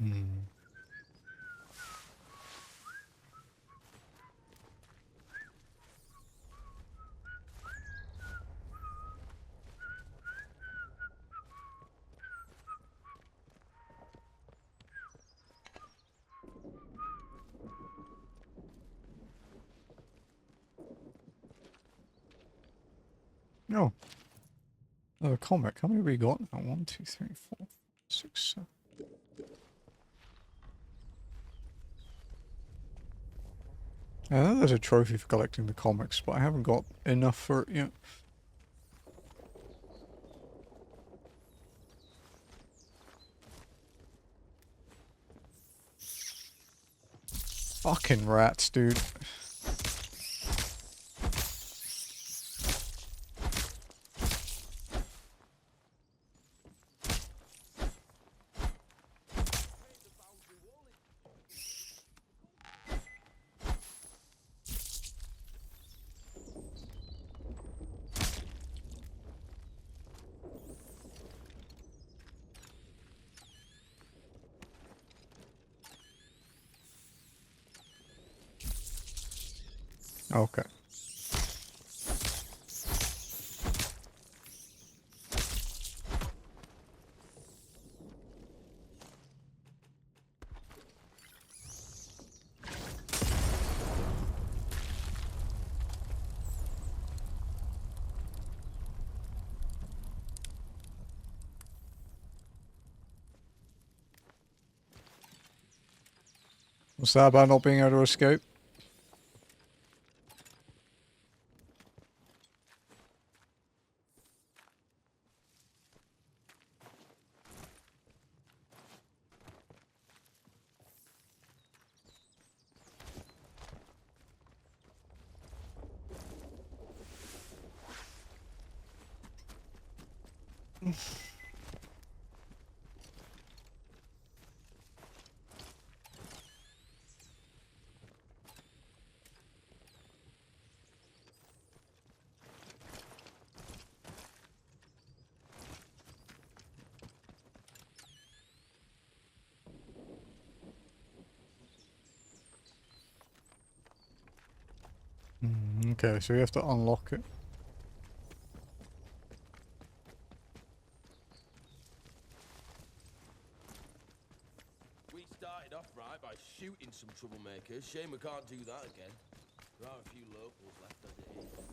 Hmm. No. Oh, comic. How many have we got now? 1, 2, 3, 4, 6, 7. I know there's a trophy for collecting the comics, but I haven't got enough for it yet. Fucking rats, dude. Okay. What's that about not being able to escape? Okay, so we have to unlock it. We started off right by shooting some troublemakers. Shame we can't do that again. There are a few locals left as it is.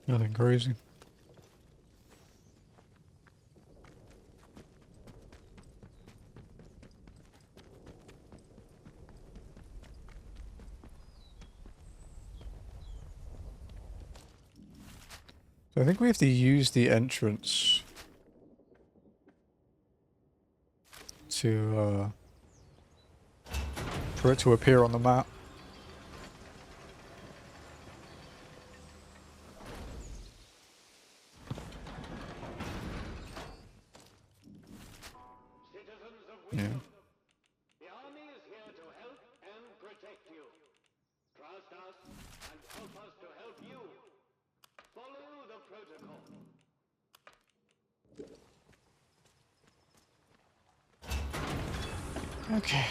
Nothing crazy. So I think we have to use the entrance to for it to appear on the map. Citizens of Yeah. Wisdom, the army is here to help and protect you. Trust us and help us to help you. Follow the protocol. Okay.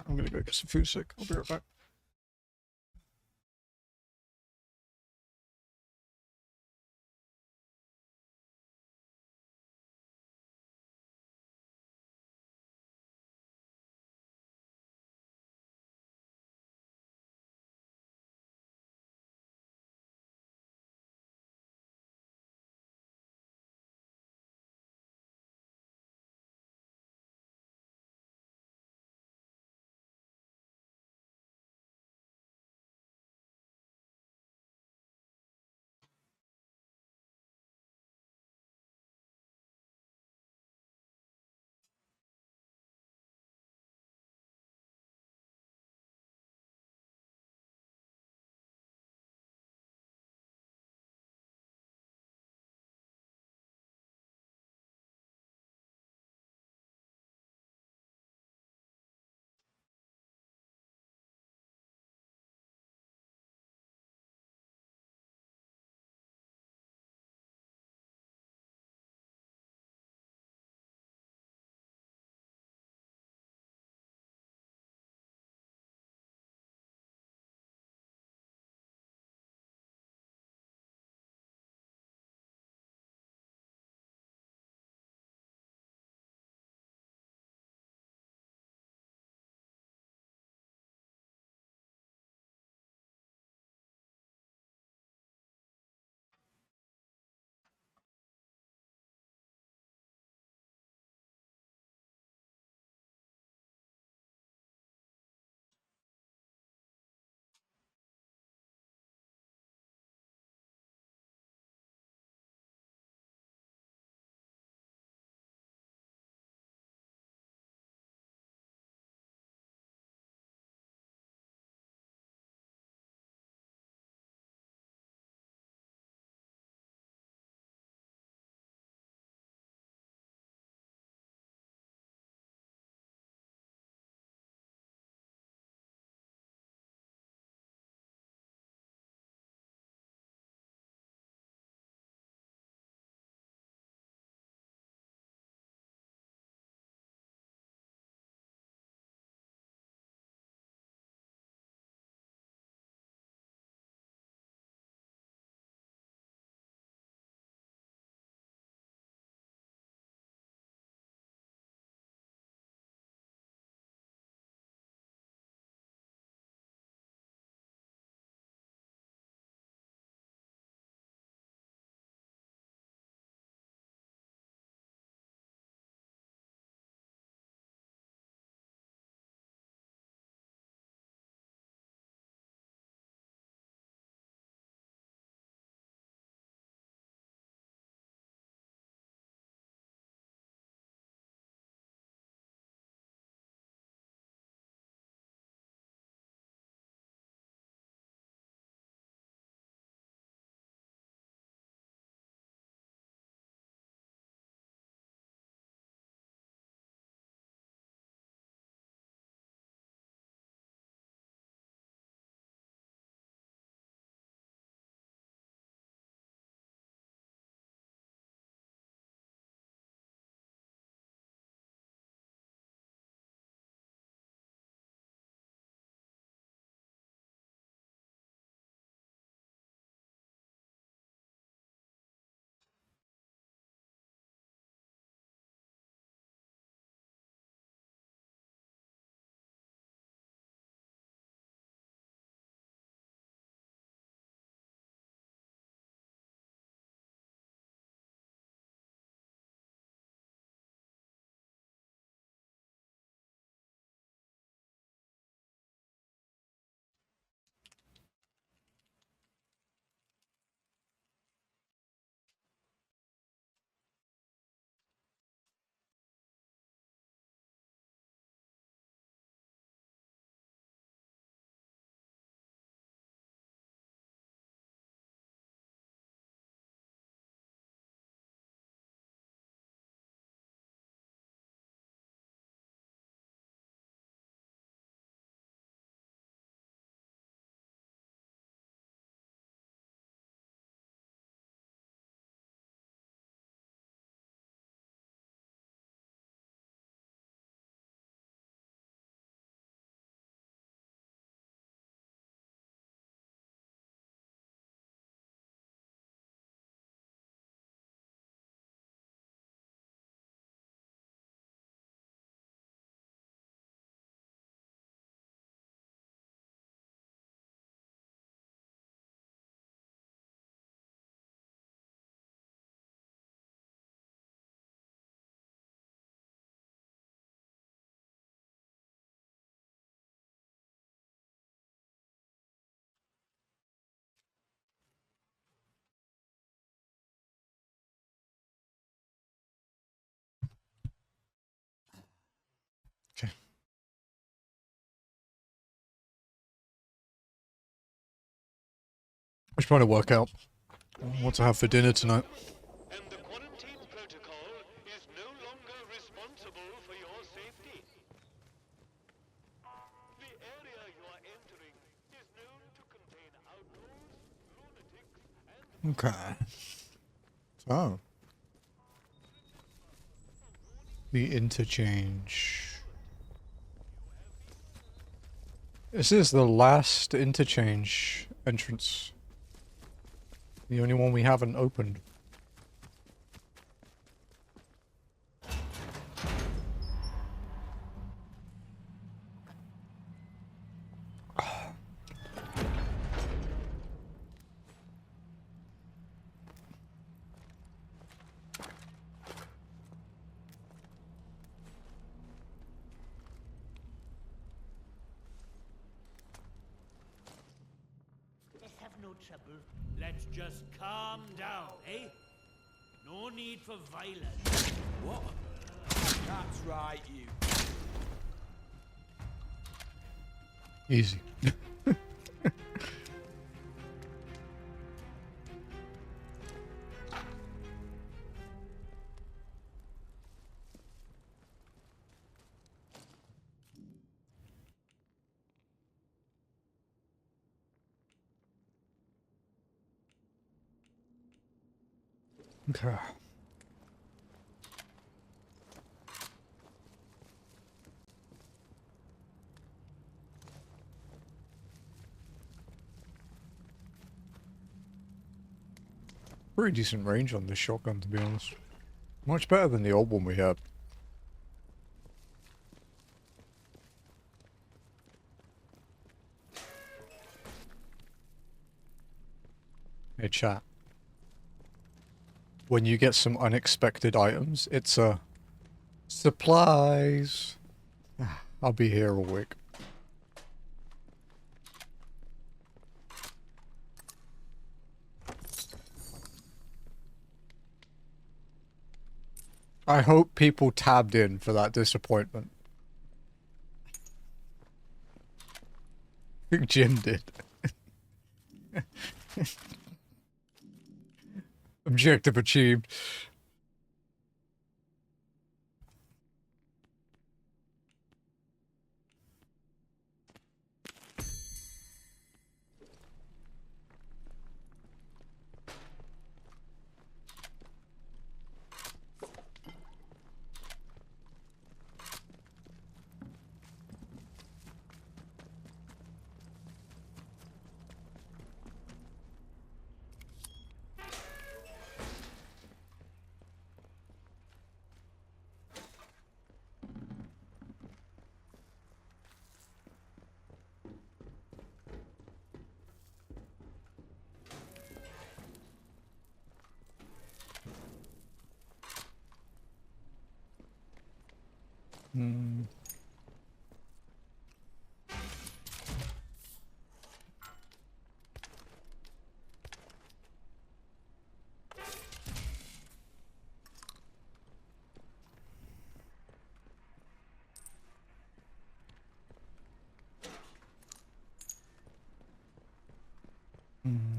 I'm gonna go get some food sick. I'll be right back. just trying to work out what to have for dinner tonight. And the quarantine protocol is no longer responsible for your safety. The area you are entering is known to contain outlaws, lunatics, and... Okay. So. The interchange. This is the last interchange entrance. The only one we haven't opened. No trouble. Let's just calm down, eh? No need for violence. What? That's right, you. Easy. Okay. Pretty decent range on this shotgun, to be honest. Much better than the old one we had. Hey chat. When you get some unexpected items, it's supplies. I'll be here all week. I hope people tabbed in for that disappointment. I think Jim did. Objective achieved.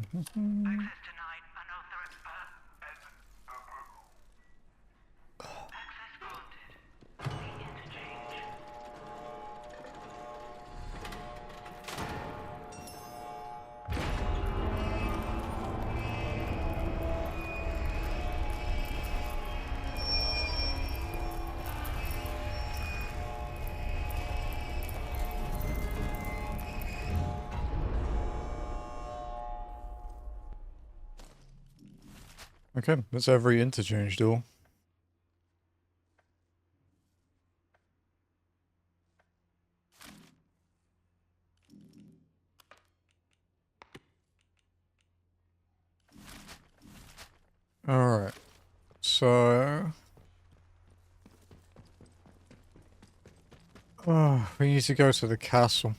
Access denied. Unauthorized. Access granted. The interchange. Okay, that's every interchange door. Alright, so... Oh, we need to go to the castle.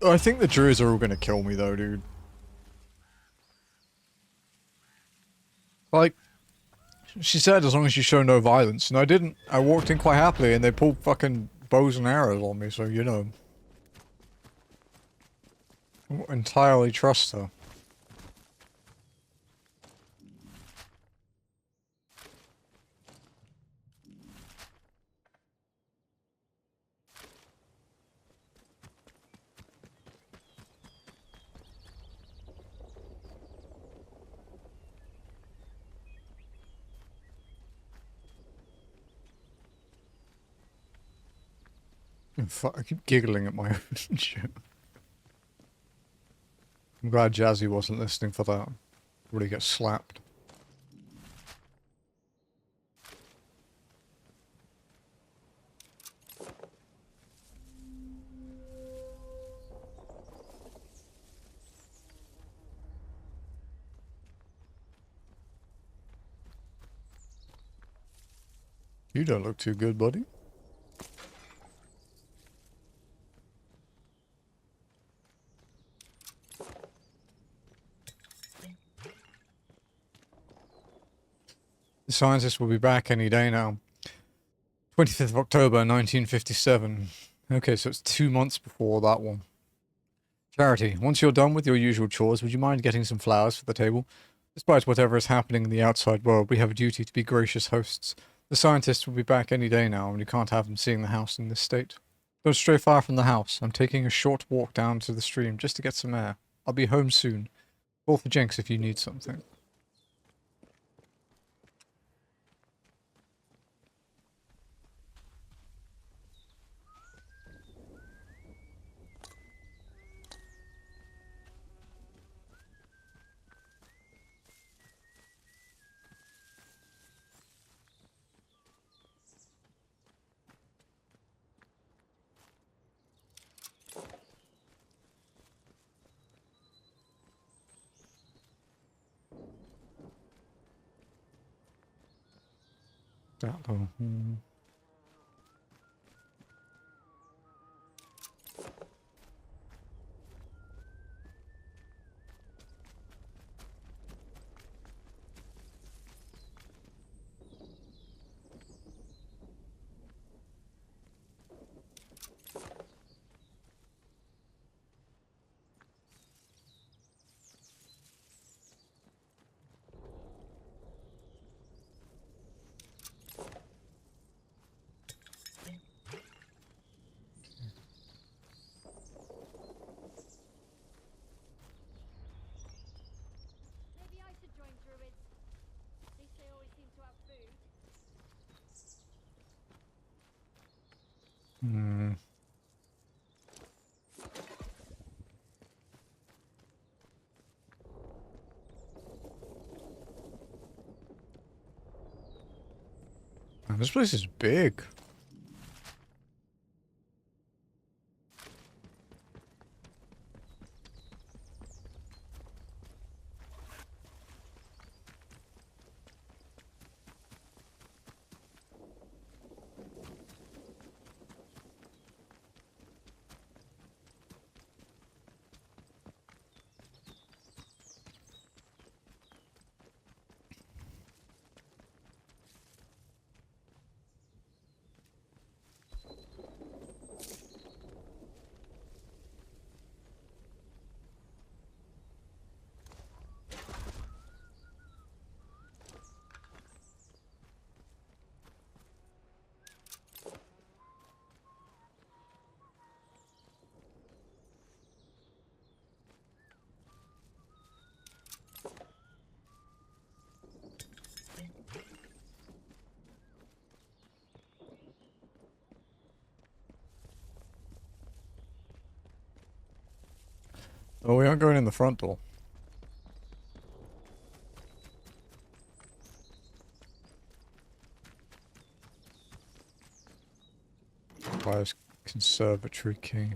I think the Druids are all gonna kill me though, dude. Like, she said as long as you show no violence, and I didn't. I walked in quite happily and they pulled fucking bows and arrows on me, so you know. don't entirely trust her. I keep giggling at my own shit. I'm glad Jazzy wasn't listening for that. Really get slapped. You don't look too good, buddy. The scientists will be back any day now. 25th of October, 1957. Okay, so it's 2 months before that one. Charity, once you're done with your usual chores, would you mind getting some flowers for the table? Despite whatever is happening in the outside world, we have a duty to be gracious hosts. The scientists will be back any day now, and you can't have them seeing the house in this state. Don't stray far from the house. I'm taking a short walk down to the stream just to get some air. I'll be home soon. Call for Jenks if you need something. That though. Maybe I should join Druids. At least they always seem to have food. Hmm. Man, this place is big. Oh, we aren't going in the front door. Requires conservatory key.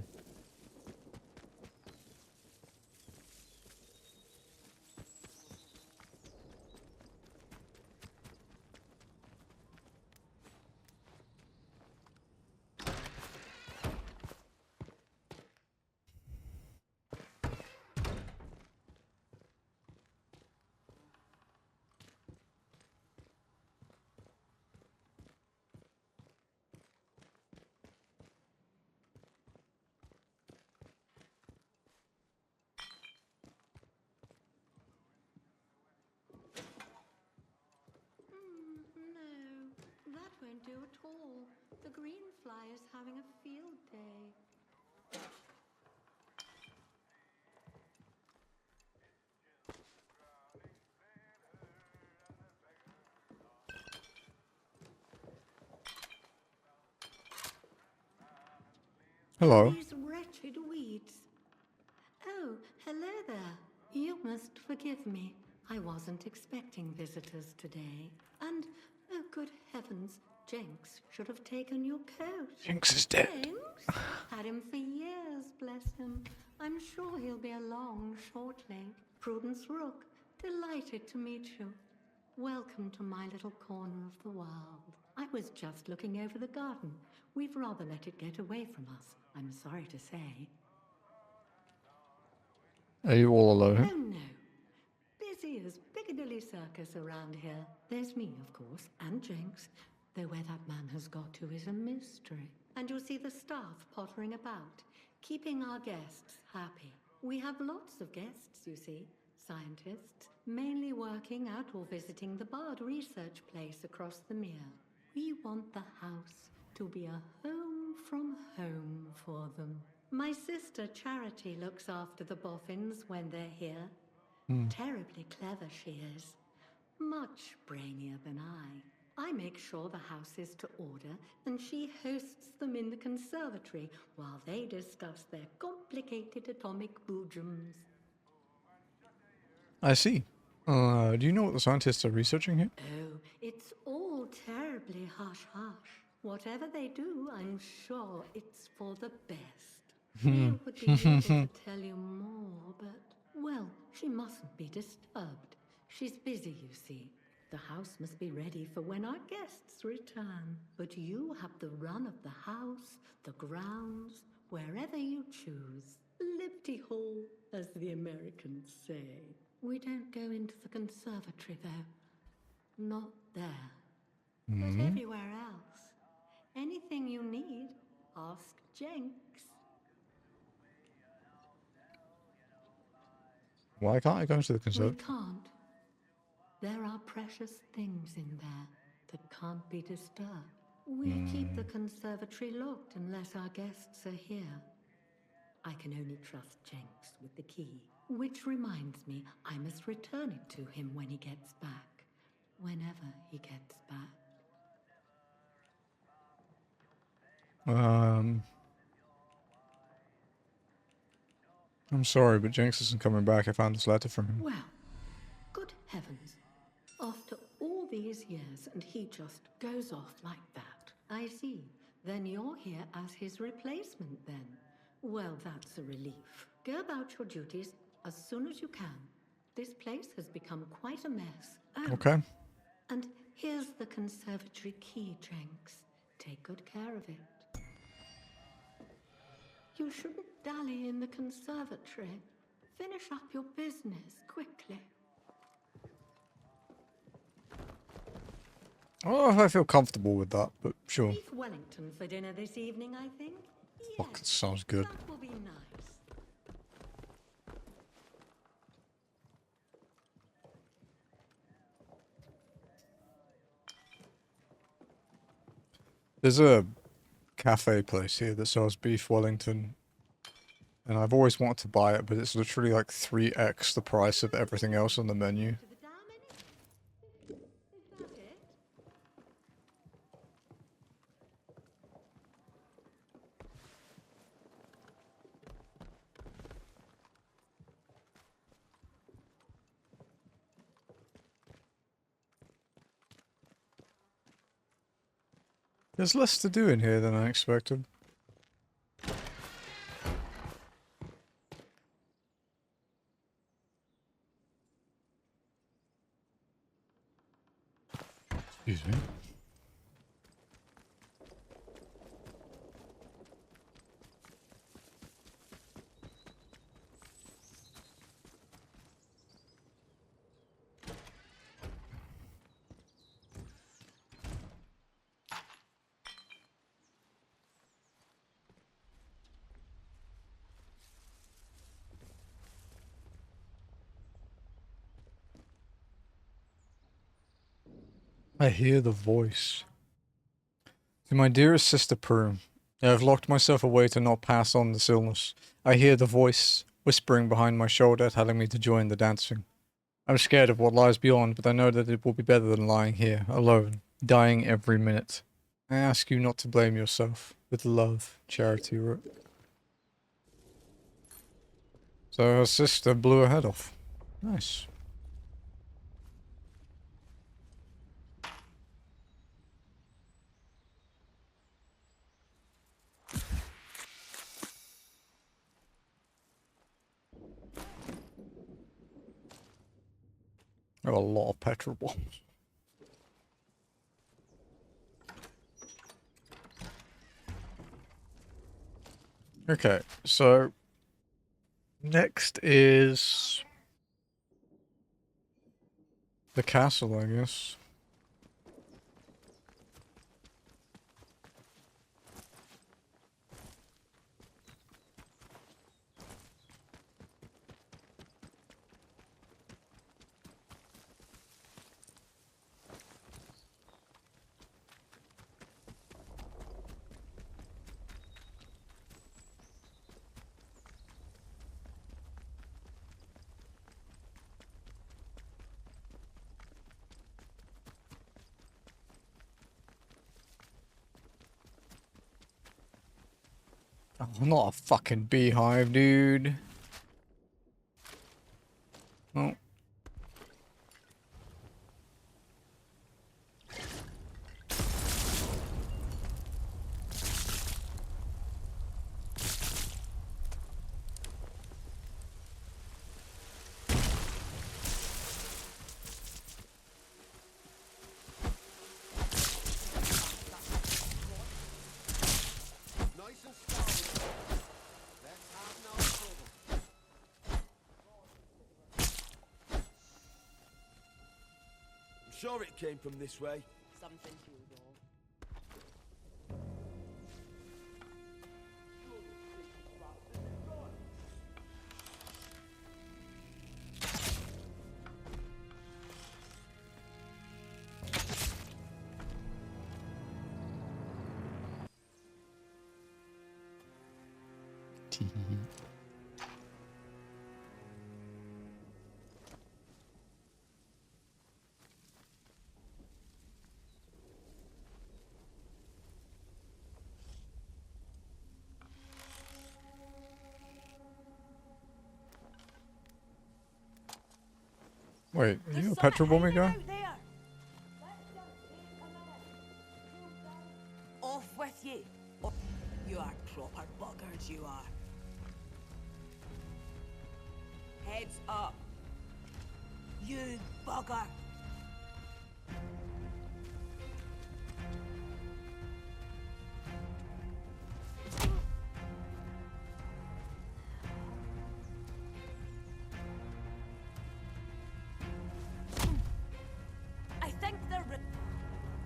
won't do at all. The green fly is having a field day. Hello. These wretched weeds. Oh, hello there. You must forgive me. I wasn't expecting visitors today. And, oh good heavens, Jenks should have taken your coat. Jenks is dead. Jenks? Had him for years, bless him. I'm sure he'll be along shortly. Prudence Rook, delighted to meet you. Welcome to my little corner of the world. I was just looking over the garden. We've rather let it get away from us, I'm sorry to say. Are you all alone? Oh no. Busy as Piccadilly Circus around here. There's me, of course, and Jenks, though where that man has got to is a mystery. And you'll see the staff pottering about, keeping our guests happy. We have lots of guests, you see. Scientists, mainly working out or visiting the Bard research place across the mere. We want the house to be a home from home for them. My sister Charity looks after the boffins when they're here. Terribly clever she is. Much brainier than I make sure the house is to order, and she hosts them in the conservatory while they discuss their complicated atomic boojums. I see. Do you know what the scientists are researching here? Oh, it's all terribly hush-hush. Whatever they do, I'm sure it's for the best. Leah would be able to tell you more, but, well, she mustn't be disturbed. She's busy, you see. The house must be ready for when our guests return. But you have the run of the house, the grounds, wherever you choose. Liberty Hall, as the Americans say. We don't go into the conservatory, though. Not there. But everywhere else. Anything you need, ask Jenks. Why can't I go into the We conservatory? can't. There are precious things in there that can't be disturbed. We keep the conservatory locked unless our guests are here. I can only trust Jenks with the key. Which reminds me, I must return it to him when he gets back. Whenever he gets back. I'm sorry, but Jenks isn't coming back. I found this letter from him. Well, good heavens. After all these years and he just goes off like that. I see. Then you're here as his replacement then. Well, that's a relief. Go about your duties as soon as you can. This place has become quite a mess. Oh, Okay. and here's the conservatory key, Jenks. Take good care of it. You shouldn't dally in the conservatory. Finish up your business quickly. I don't know if I feel comfortable with that, but sure. Beef Wellington for dinner this evening, I think. Fuck, it sounds good. That will be nice. There's a cafe place here that sells beef Wellington. And I've always wanted to buy it, but it's literally like 3x the price of everything else on the menu. To the dam, any? Is that it? There's less to do in here than I expected. Excuse me. I hear the voice. To my dearest sister Prue, I have locked myself away to not pass on this illness. I hear the voice whispering behind my shoulder telling me to join the dancing. I'm scared of what lies beyond, but I know that it will be better than lying here, alone, dying every minute. I ask you not to blame yourself. With love, Charity Rook. So her sister blew her head off. Nice. Oh, a lot of petrol bombs. Okay, so next is the castle, I guess. Oh, not a fucking beehive, dude. Oh. Nice and slow. Let's have no trouble. I'm sure it came from this way. Something to do. Wait, are you a petrol bombing guy? Off with you. Oh, you are proper buggers, you are. Heads up. You bugger. I think they're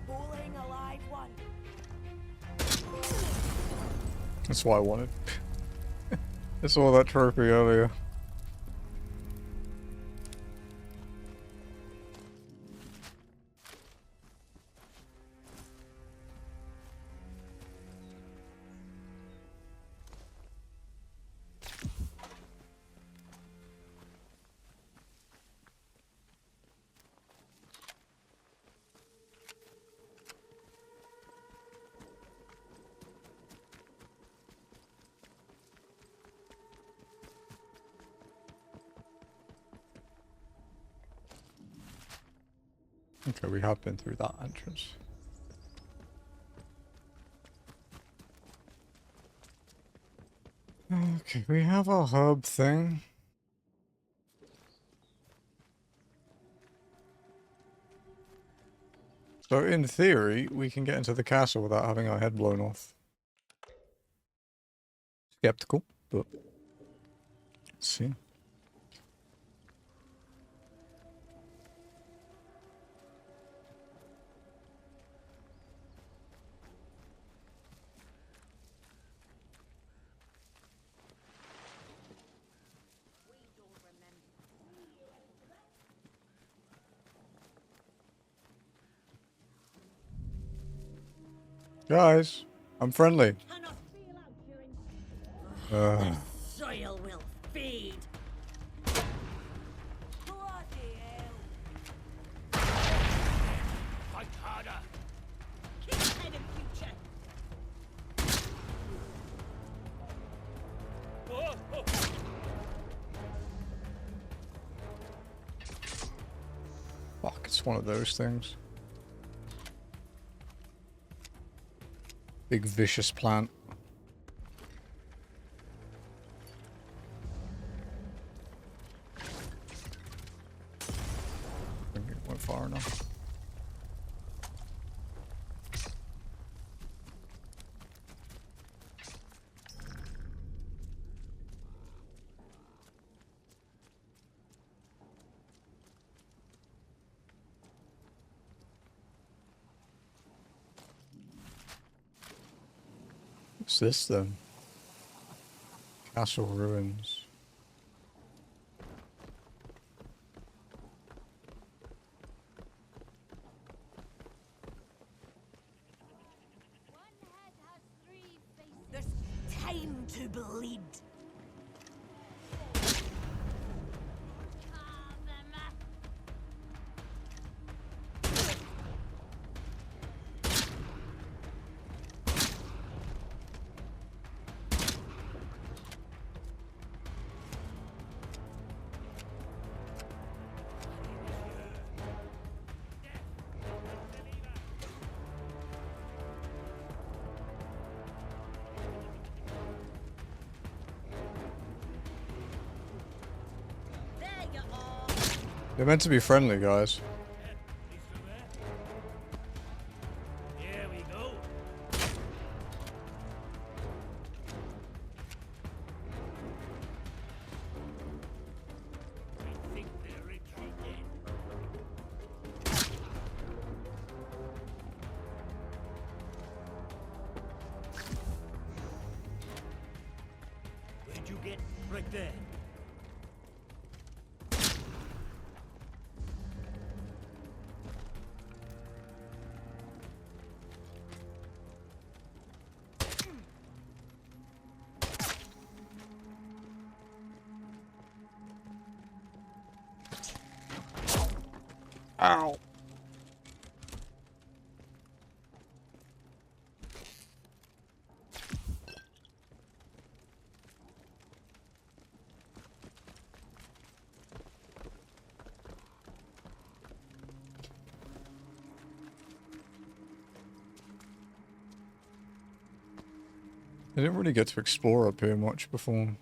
bowling a live one. That's what I wanted. I saw that trophy earlier. Okay, we have been through that entrance. Okay, we have a hub thing. So in theory, we can get into the castle without having our head blown off. Skeptical, but let's see. Guys, I'm friendly. The soil will feed. Bloody hell. Fight harder. Keep ahead in future. Whoa, whoa. Fuck, it's one of those things. Big vicious plant. I think it went far enough. What's this then? Castle ruins. One head has 3 faces. There's time to bleed. Carve them up. There you are. They're meant to be friendly, guys. Here we go. I think they're retreating. Where'd you get? Right there. Ow. I didn't really get to explore up here much before.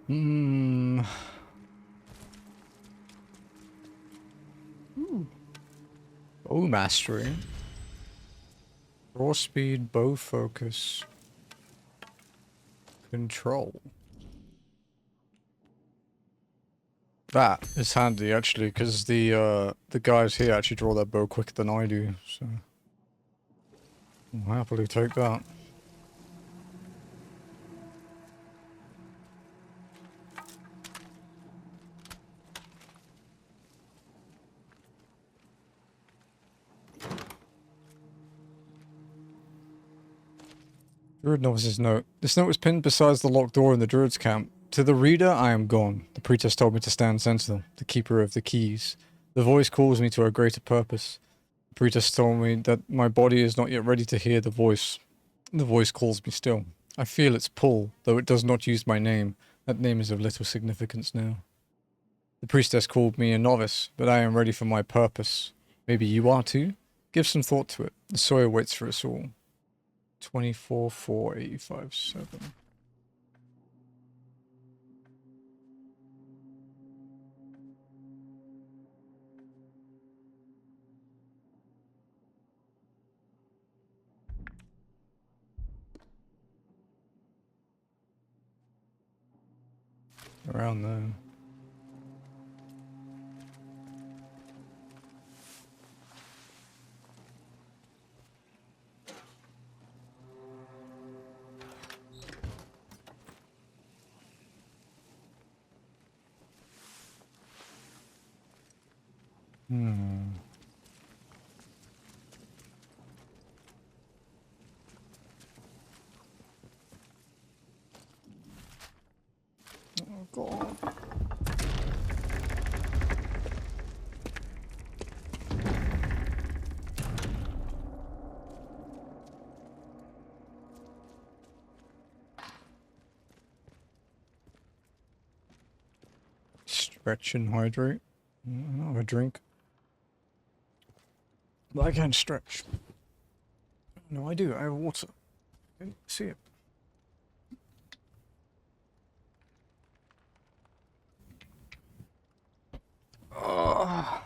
Hmm. Bow mastery. Draw speed, bow focus. Control. That is handy actually, because the guys here actually draw their bow quicker than I do, so I'll happily take that. Druid novice's note. This note was pinned beside the locked door in the Druid's camp. To the reader, I am gone. The priestess told me to stand sentinel, the keeper of the keys. The voice calls me to a greater purpose. The priestess told me that my body is not yet ready to hear the voice. The voice calls me still. I feel its pull, though it does not use my name. That name is of little significance now. The priestess called me a novice, but I am ready for my purpose. Maybe you are too? Give some thought to it. The soil waits for us all. 24,485.7. Around there. Oh god. Stretch and hydrate. I'll have a drink. But I can't stretch. No, I do. I have water. Can you see it? Oh.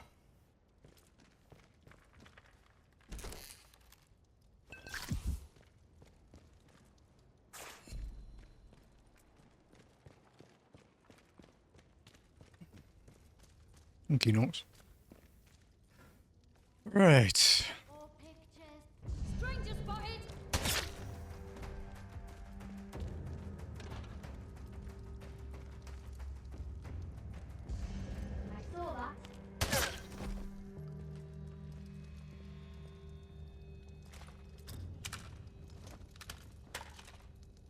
Inky notes. Right. More pictures. Stranger spotted. I saw that.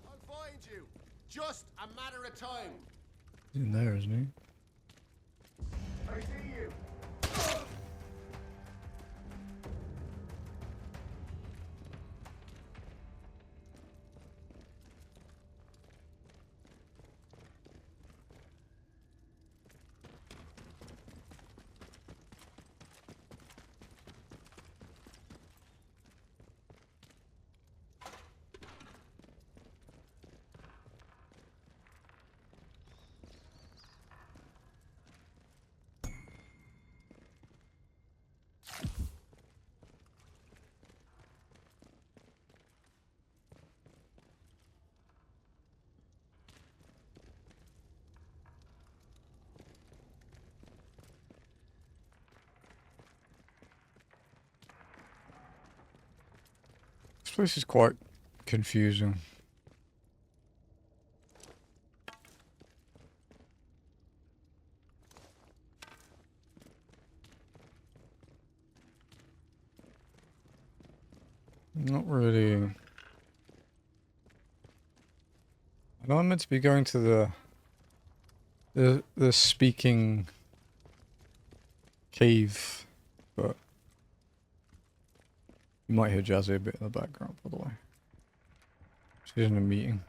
I'll find you. Just a matter of time. He's in there, isn't he? I see you. This place is quite confusing. Not really. I know I'm meant to be going to the speaking cave, but you might hear Jazzy a bit in the background, by the way. She's in a meeting.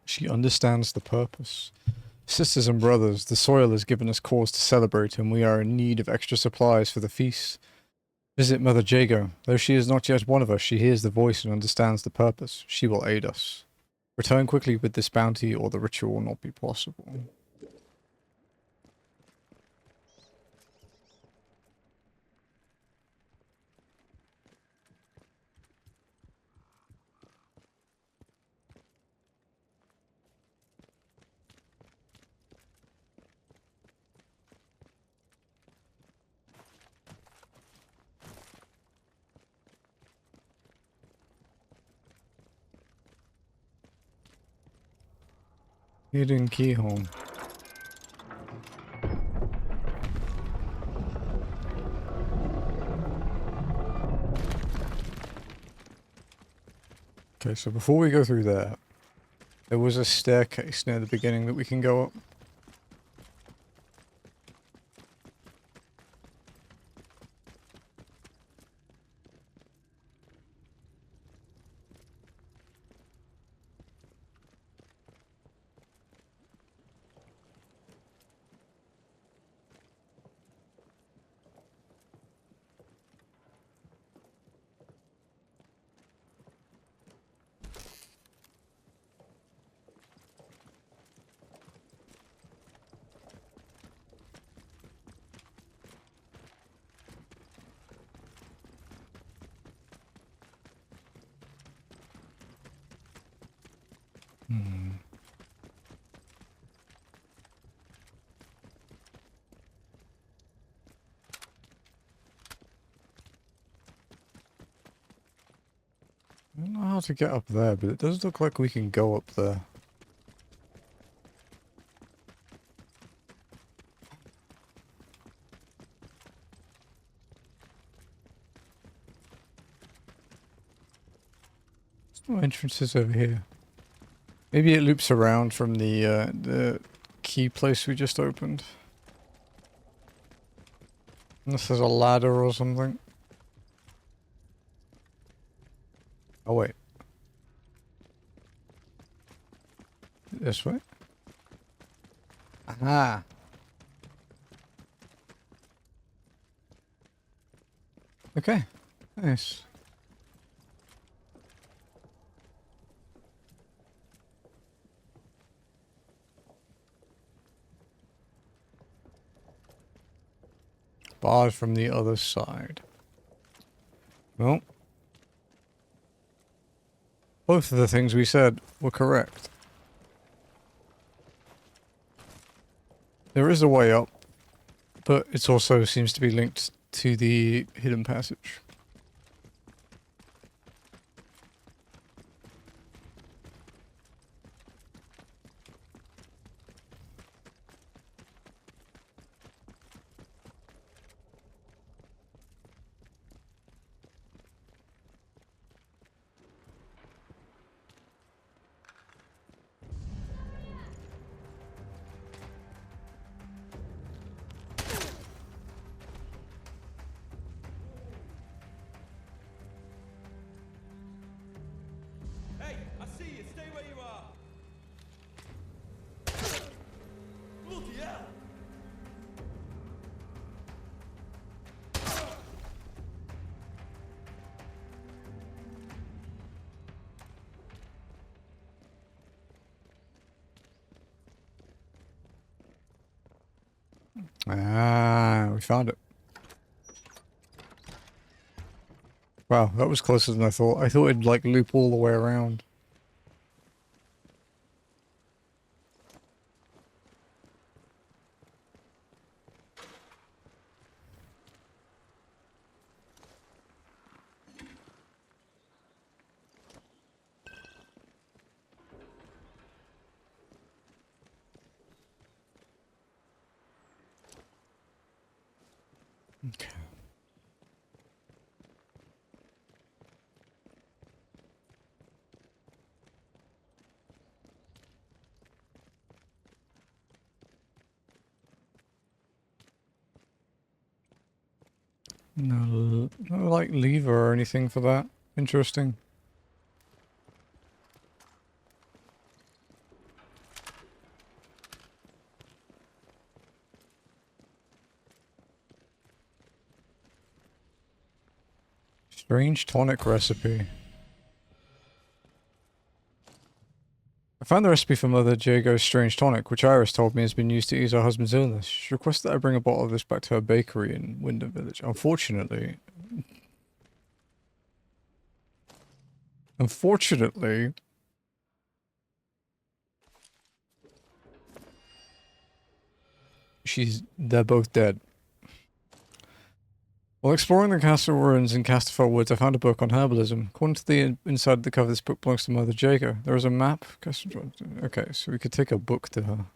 She understands the purpose. Sisters and brothers, the soil has given us cause to celebrate, and we are in need of extra supplies for the feast. Visit Mother Jago. Though she is not yet one of us, she hears the voice and understands the purpose. She will aid us. Return quickly with this bounty, or the ritual will not be possible. Hidden keyhole. Okay, so before we go through there was a staircase near the beginning that we can go up. I don't know how to get up there, but it does look like we can go up there. There's no entrances over here. Maybe it loops around from the key place we just opened. Unless there's a ladder or something. Oh wait. This way? Aha! Okay. Nice. Bars from the other side. Well. Both of the things we said were correct. There is a way up, but it also seems to be linked to the hidden passage. Hey, I see you. Stay where you are. Bloody hell! Ah, we found it. Wow, that was closer than I thought. I thought it'd like loop all the way around. Okay. No, no like lever or anything for that. Interesting. Strange tonic recipe. I found the recipe for Mother Jago's strange tonic, which Iris told me has been used to ease her husband's illness. She requested that I bring a bottle of this back to her bakery in Wyndham Village. Unfortunately, they're both dead. While exploring the castle ruins in Casterfell Woods, I found a book on herbalism. According to the inside of the cover, this book belongs to Mother Jago. There is a map. Okay, so we could take a book to her.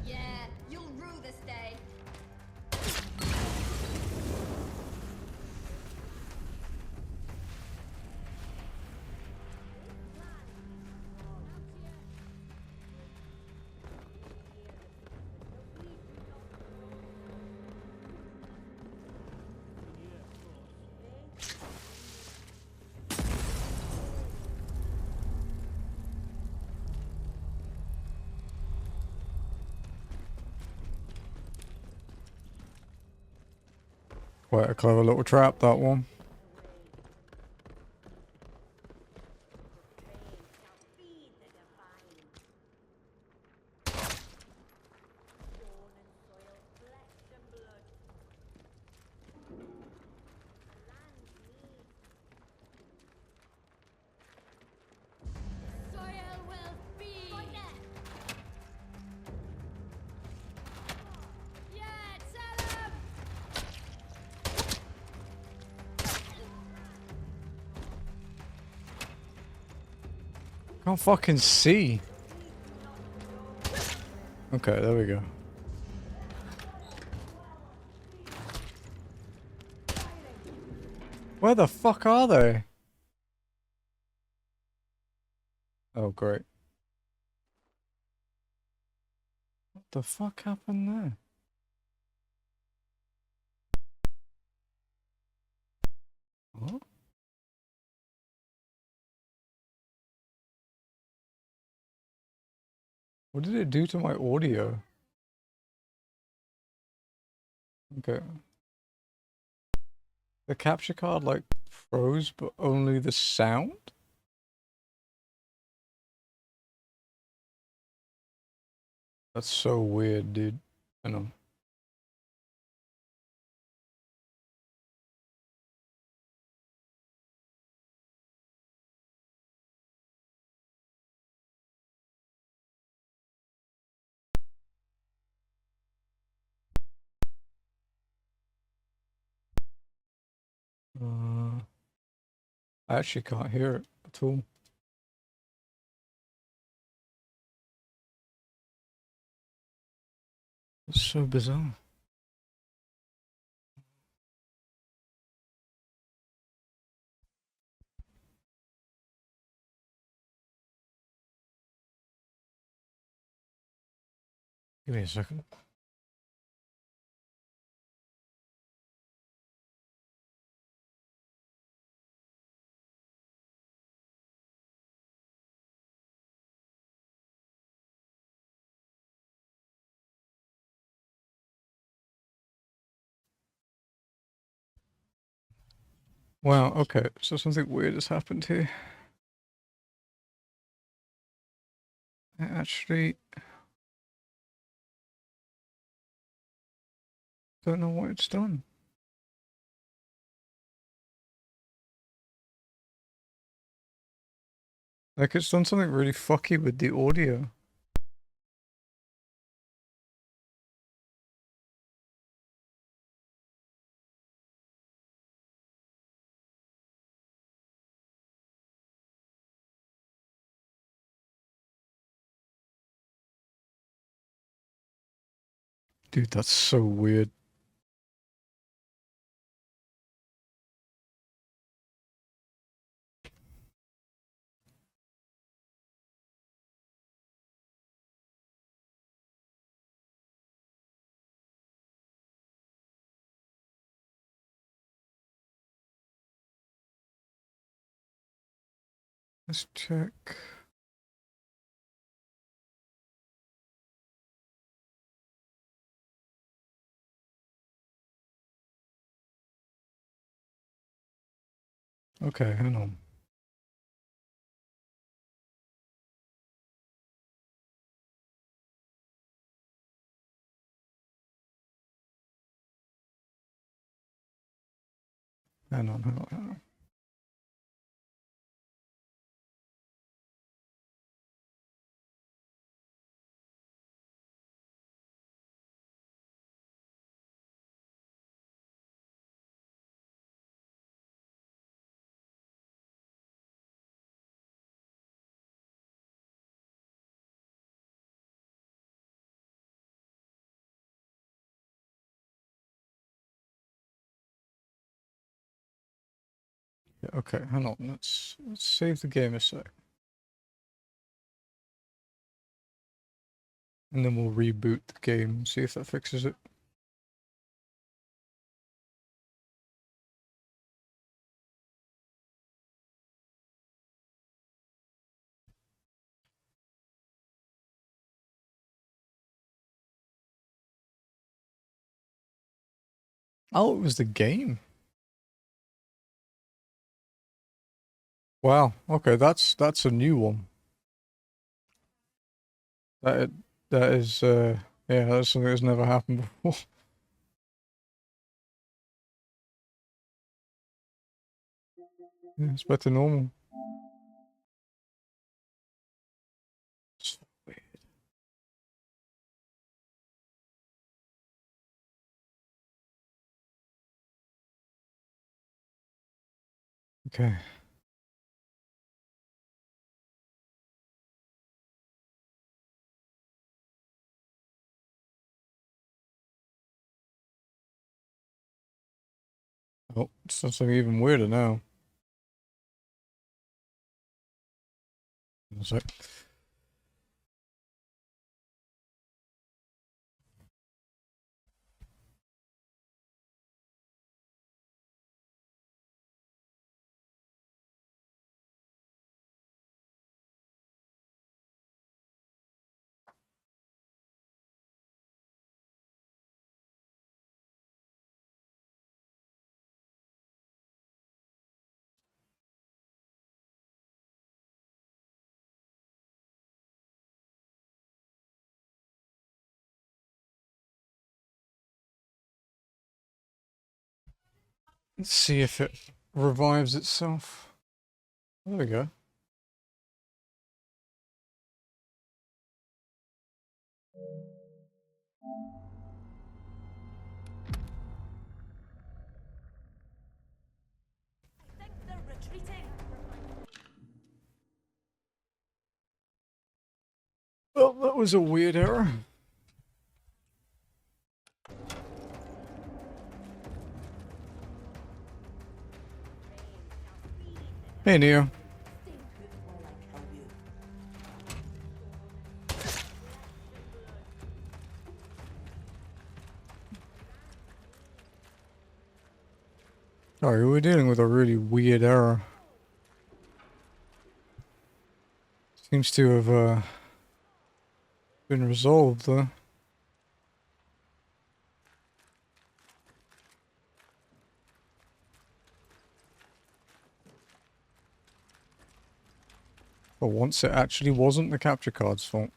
Yeah, you'll rue this day. Quite a clever little trap, that one. Soil will be. Yeah, tell him. Can't fucking see. Okay, there we go. Where the fuck are they? Oh, great. What the fuck happened there? What? What did it do to my audio? Okay. The capture card, like, froze, but only the sound? That's so weird, dude. I know. I actually can't hear it at all. It's so bizarre. Give me a second. Wow, okay, so something weird has happened here. I actually don't know what it's done. Like, it's done something really fucky with the audio. Dude, that's so weird. Let's check. Okay, hang on. Hang on, hang on, hang on. Yeah, okay, hang on. Let's save the game a sec. And then we'll reboot the game and see if that fixes it. Oh, it was the game. Wow. Okay, that's a new one. That is yeah, that's something that's never happened before. Yeah, it's back to normal. So weird. Okay. Oh, it's something even weirder now. One sec. Let's see if it revives itself. There we go. I think they're retreating. Well, that was a weird error. Hey, Neo. Sorry, we're dealing with a really weird error. Seems to have been resolved though. But once it actually wasn't the capture card's fault.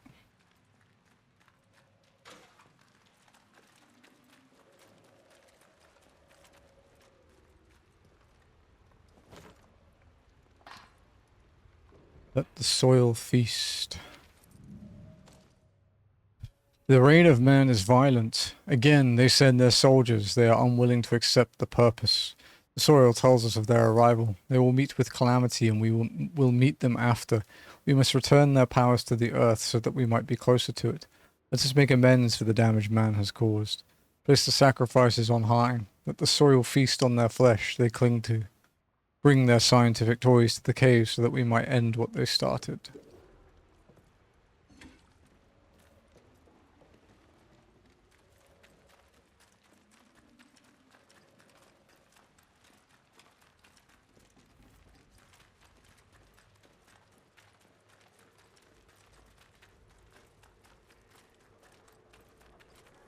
Let the soil feast. The reign of man is violent. Again, they send their soldiers. They are unwilling to accept the purpose. The soil tells us of their arrival. They will meet with calamity, and we will meet them after. We must return their powers to the earth so that we might be closer to it. Let us make amends for the damage man has caused. Place the sacrifices on high. Let the soil feast on their flesh they cling to. Bring their scientific toys to the cave so that we might end what they started.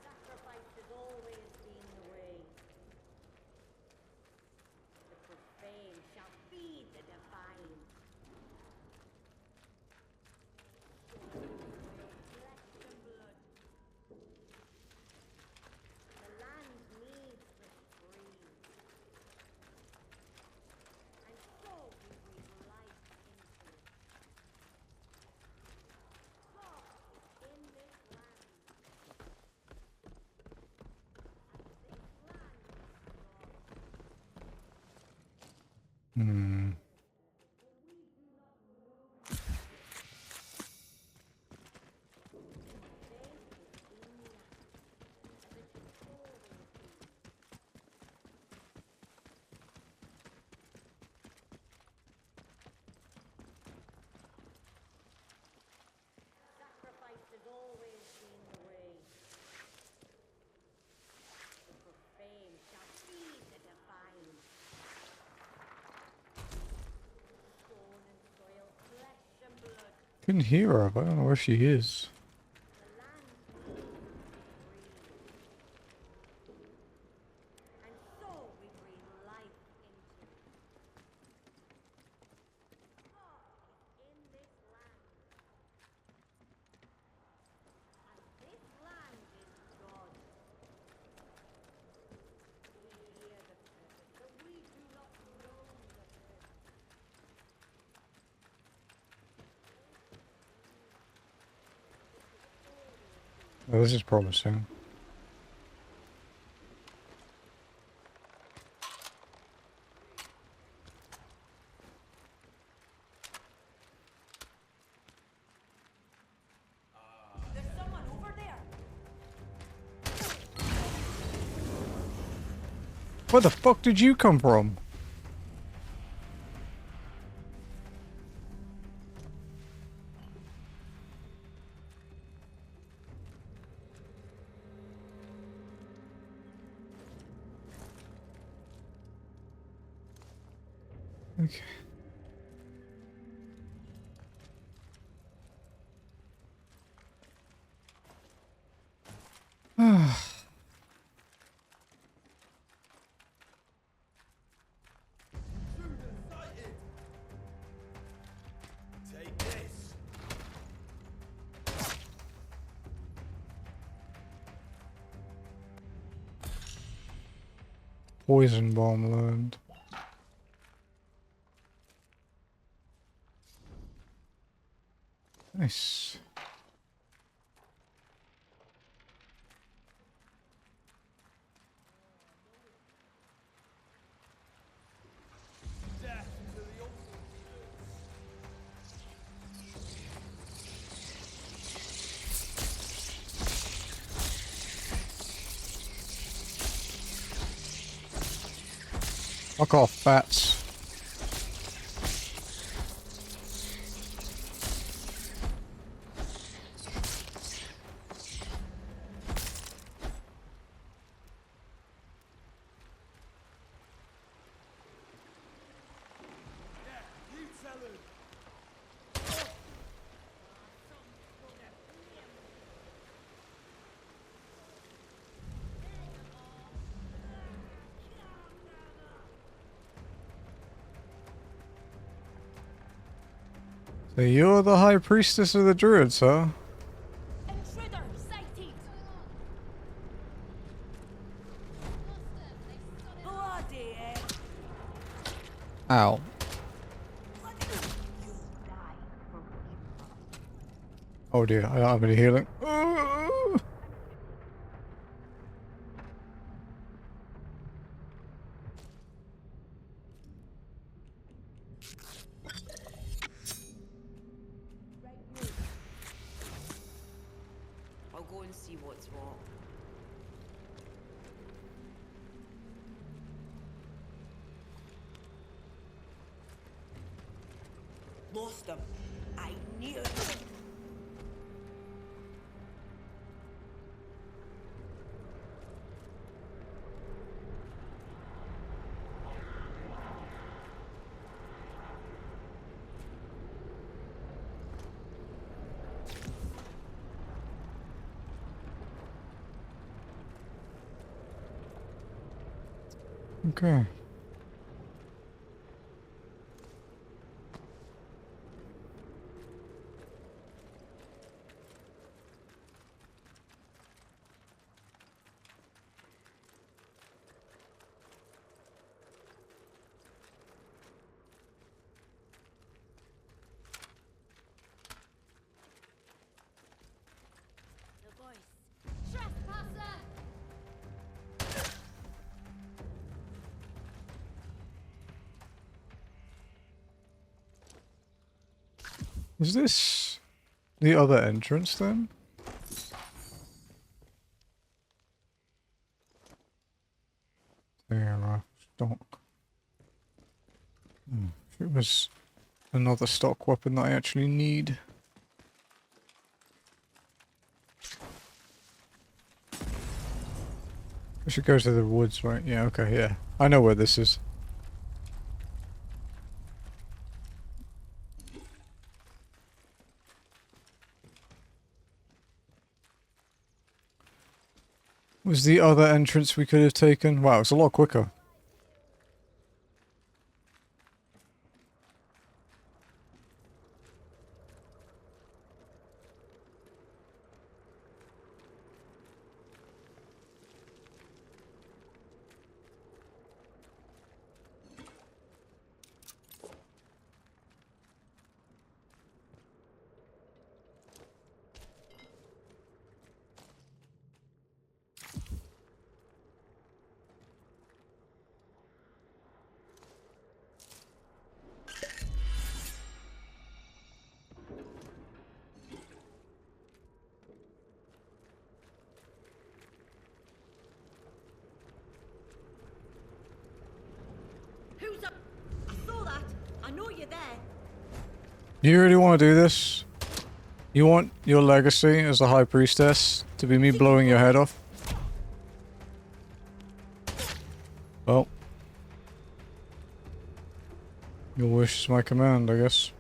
Sacrifice has always been the way. The profane shall feed the divine. Flesh and blood. The land needs the stream. And so we breathe life into it. God is in this land. Hmm. Sacrifice has always been the way. The profane shall feed the divine. Stone and soil, flesh and blood. Couldn't hear her, but I don't know where she is. The land and so we breathe life into it. God is in this land. And this land is God. We hear the purpose, but we do not know the purpose. Oh, this is promising. There's someone over there. Where the fuck did you come from? Okay. Take this. Poison bomb learned. Nice. Death to the ultimate demons. Fuck off, bats. You tell him. So you're the High Priestess of the Druids, huh? Intruder sighted. Bloody hell. Ow. Oh dear, I don't have any healing. I'll go and see what's what. Lost him. I knew it. Okay. The voice. Trespasser. Is this the other entrance then? There, stock. If it was another stock weapon that I actually need. I should go to the woods, right? Yeah, okay, yeah. I know where this is. Was the other entrance we could have taken? Wow, it's a lot quicker. Who's up? I saw that. I know you're there. You really want to do this? You want your legacy as the High Priestess to be me blowing your head off? Well. Your wish is my command, I guess.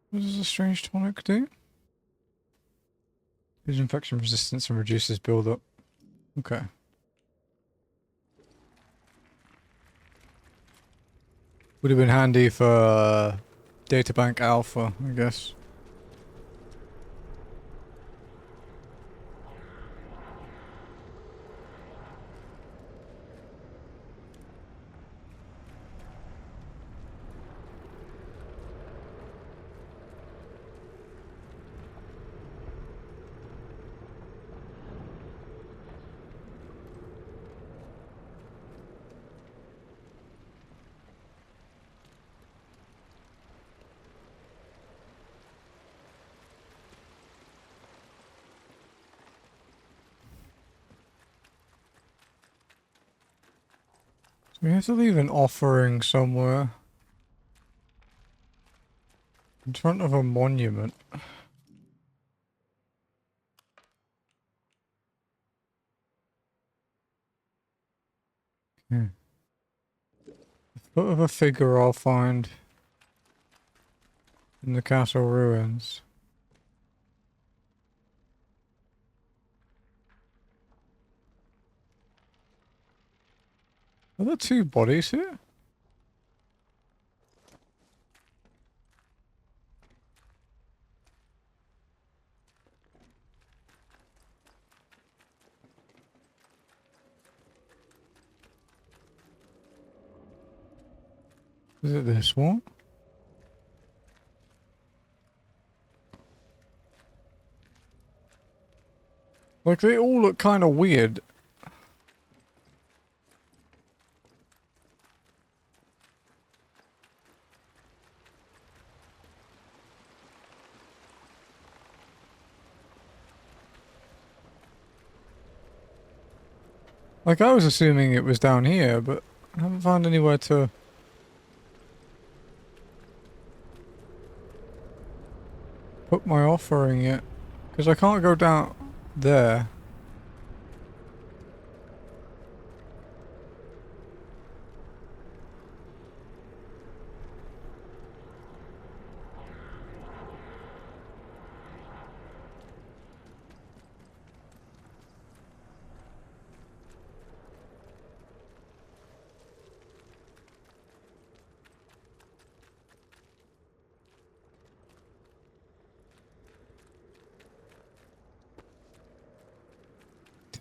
What does a strange tonic do? Gives infection resistance and reduces build-up. Okay. Would have been handy for Databank Alpha, I guess. We have to leave an offering somewhere. In front of a monument. The foot of a figure I'll find in the castle ruins. Are there two bodies here? Is it this one? Like, they all look kind of weird. Like, I was assuming it was down here, but I haven't found anywhere to... put my offering yet. Because I can't go down there.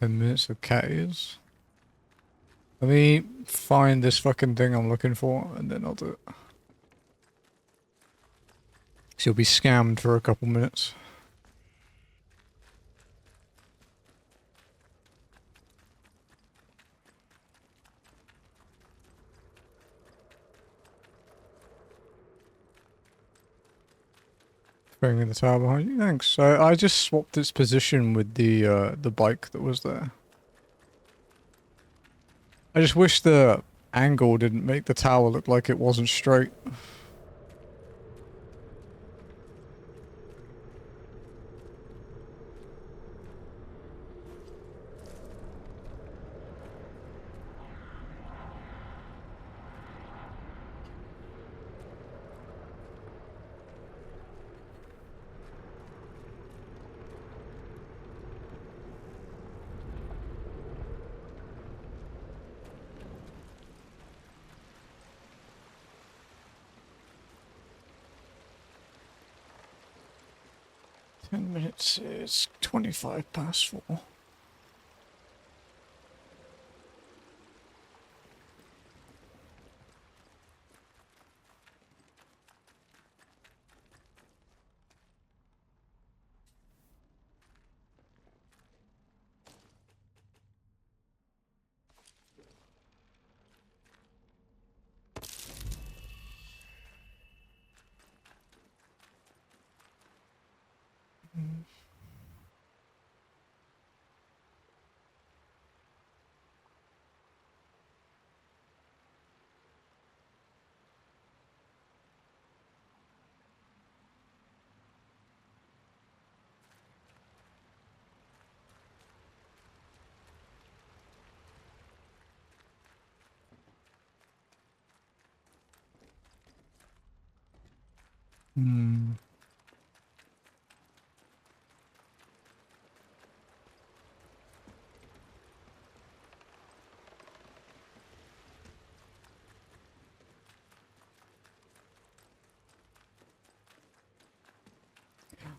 Minutes of cat ears. Let me find this fucking thing I'm looking for, and then I'll do it. So you'll be scammed for a couple minutes. Bringing the tower behind you, thanks. So I just swapped its position with the bike that was there. I just wish the angle didn't make the tower look like it wasn't straight. It's 4:25.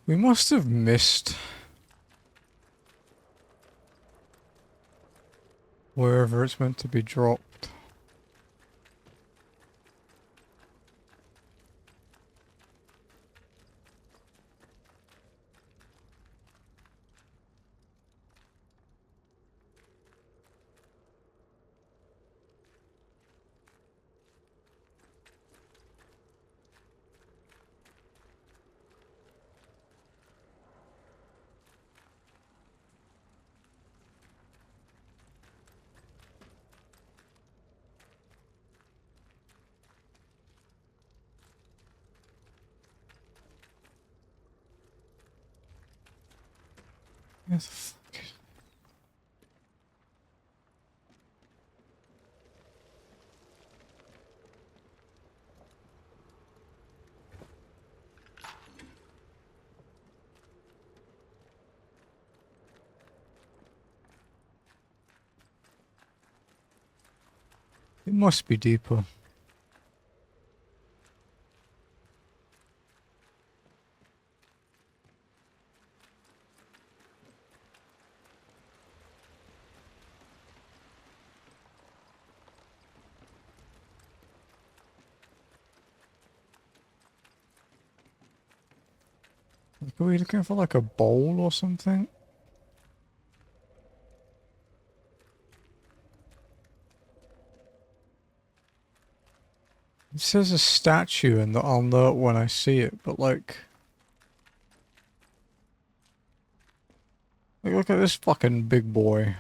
We must have missed wherever it's meant to be dropped. Yes, fuck. It must be deeper. Are we looking for like a bowl or something? It says a statue and that I'll know it when I see it, but like look at this fucking big boy.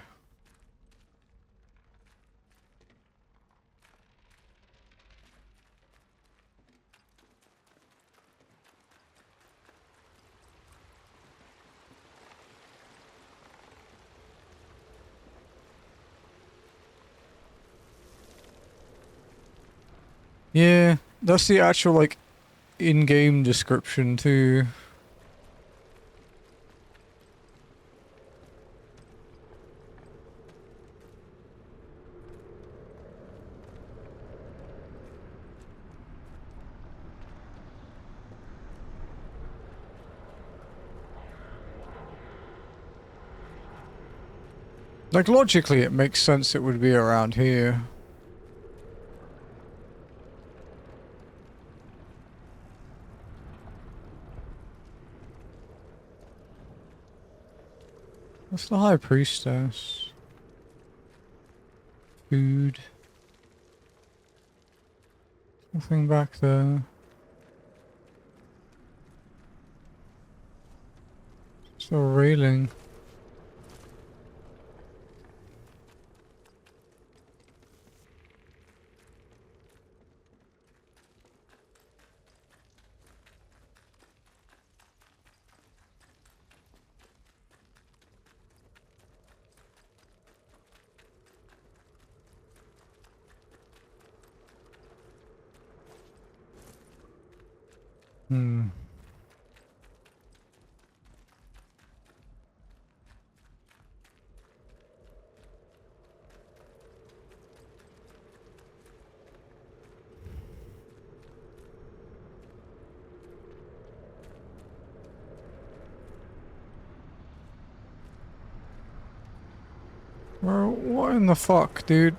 Yeah, that's the actual like in-game description too. Like logically it makes sense it would be around here. That's the High Priestess. Food. Nothing back there. Still railing. Hmm. Bro, what in the fuck, dude?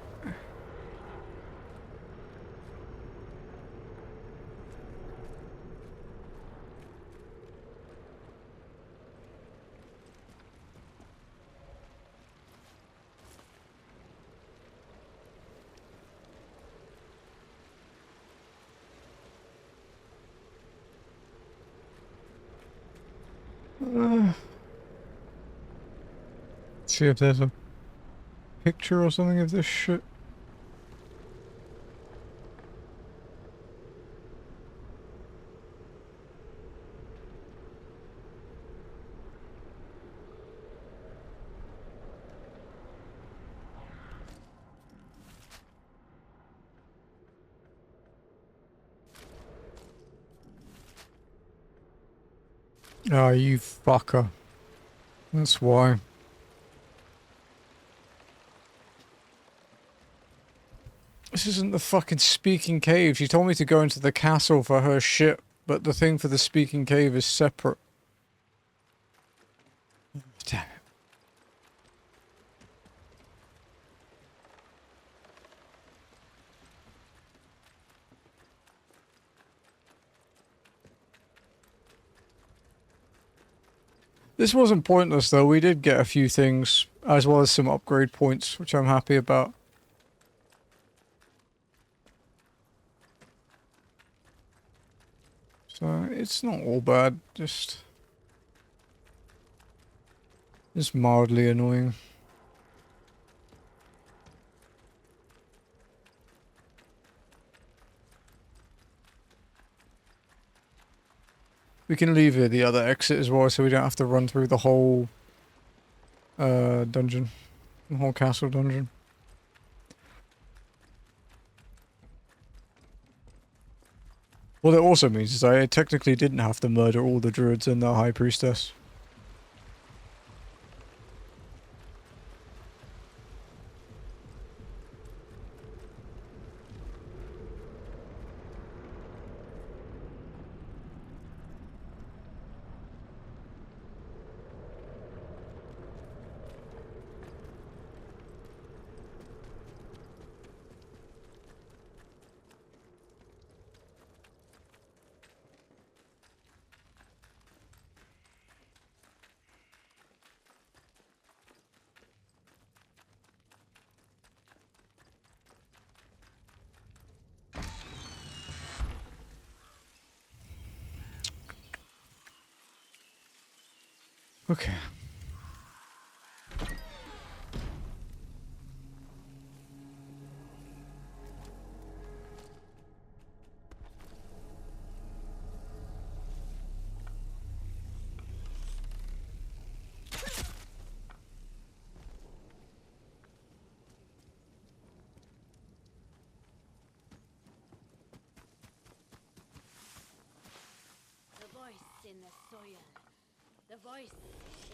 See if there's a picture or something of this shit. Ah, you fucker. That's why. This isn't the fucking speaking cave. She told me to go into the castle for her shit, but the thing for the speaking cave is separate. Damn it. This wasn't pointless though. We did get a few things, as well as some upgrade points, which I'm happy about. So it's not all bad, just mildly annoying. We can leave here the other exit as well, so we don't have to run through the whole dungeon. The whole castle dungeon. What it also means is I technically didn't have to murder all the druids and the high priestess. Okay. The voice in the soil. The voice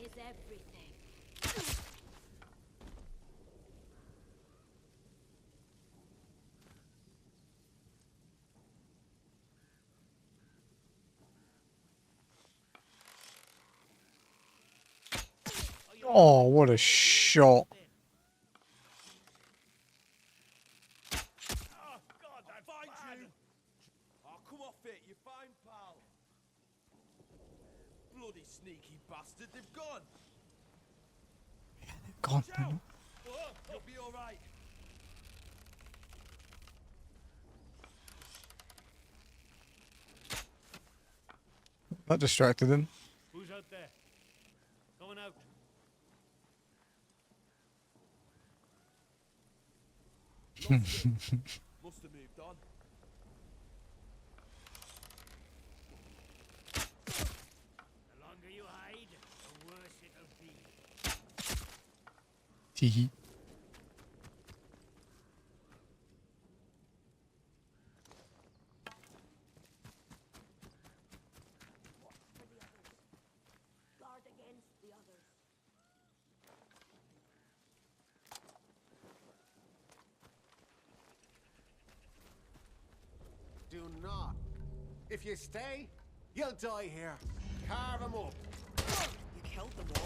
is everything. Oh, what a shot. Oh, God, I find you! Oh, come off it, you're fine, pal. Bloody sneaky bastard, they've gone! God, Watch out! Oh, you'll be alright. that distracted him. Who's out there? Going out. Must have moved on. The longer you hide, the worse it'll be. Teehee. Guard against the others. Do not. If you stay, you'll die here. Carve them up. You killed them all.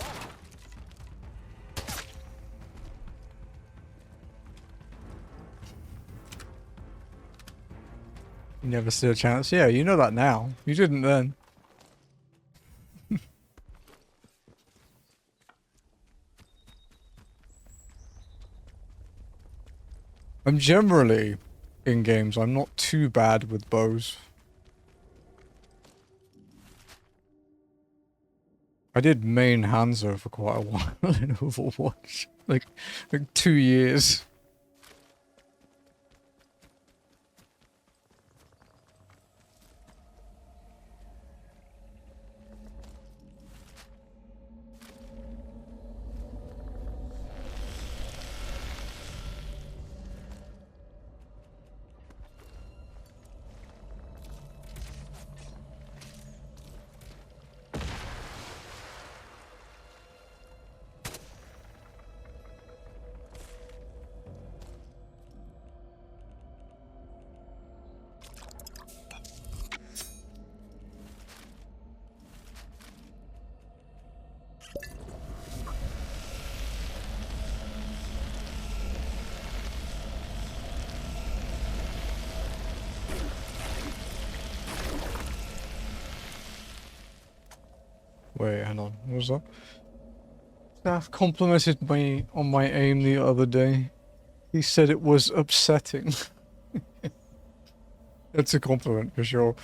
You never stood a chance. Yeah, you know that now. You didn't then. I'm generally, in games, I'm not too bad with bows. I did main Hanzo for quite a while in Overwatch. Like 2 years. Wait, hang on. What was that? Staff complimented me on my aim the other day. He said it was upsetting. That's a compliment for sure.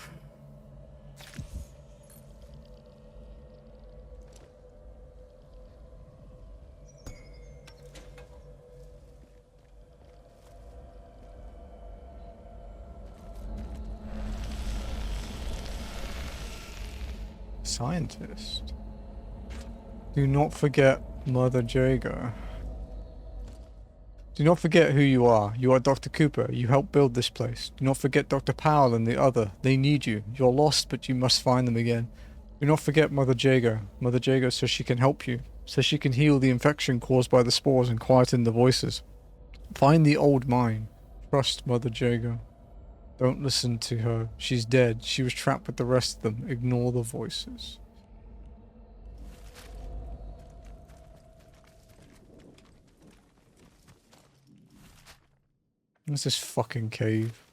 Scientist. Do not forget Mother Jago. Do not forget who you are. You are Dr. Cooper. You helped build this place. Do not forget Dr. Powell and the other. They need you. You're lost, but you must find them again. Do not forget Mother Jago. Mother Jago says she can help you. Says she can heal the infection caused by the spores and quieten the voices. Find the old mine. Trust Mother Jago. Don't listen to her. She's dead. She was trapped with the rest of them. Ignore the voices. What's this fucking cave?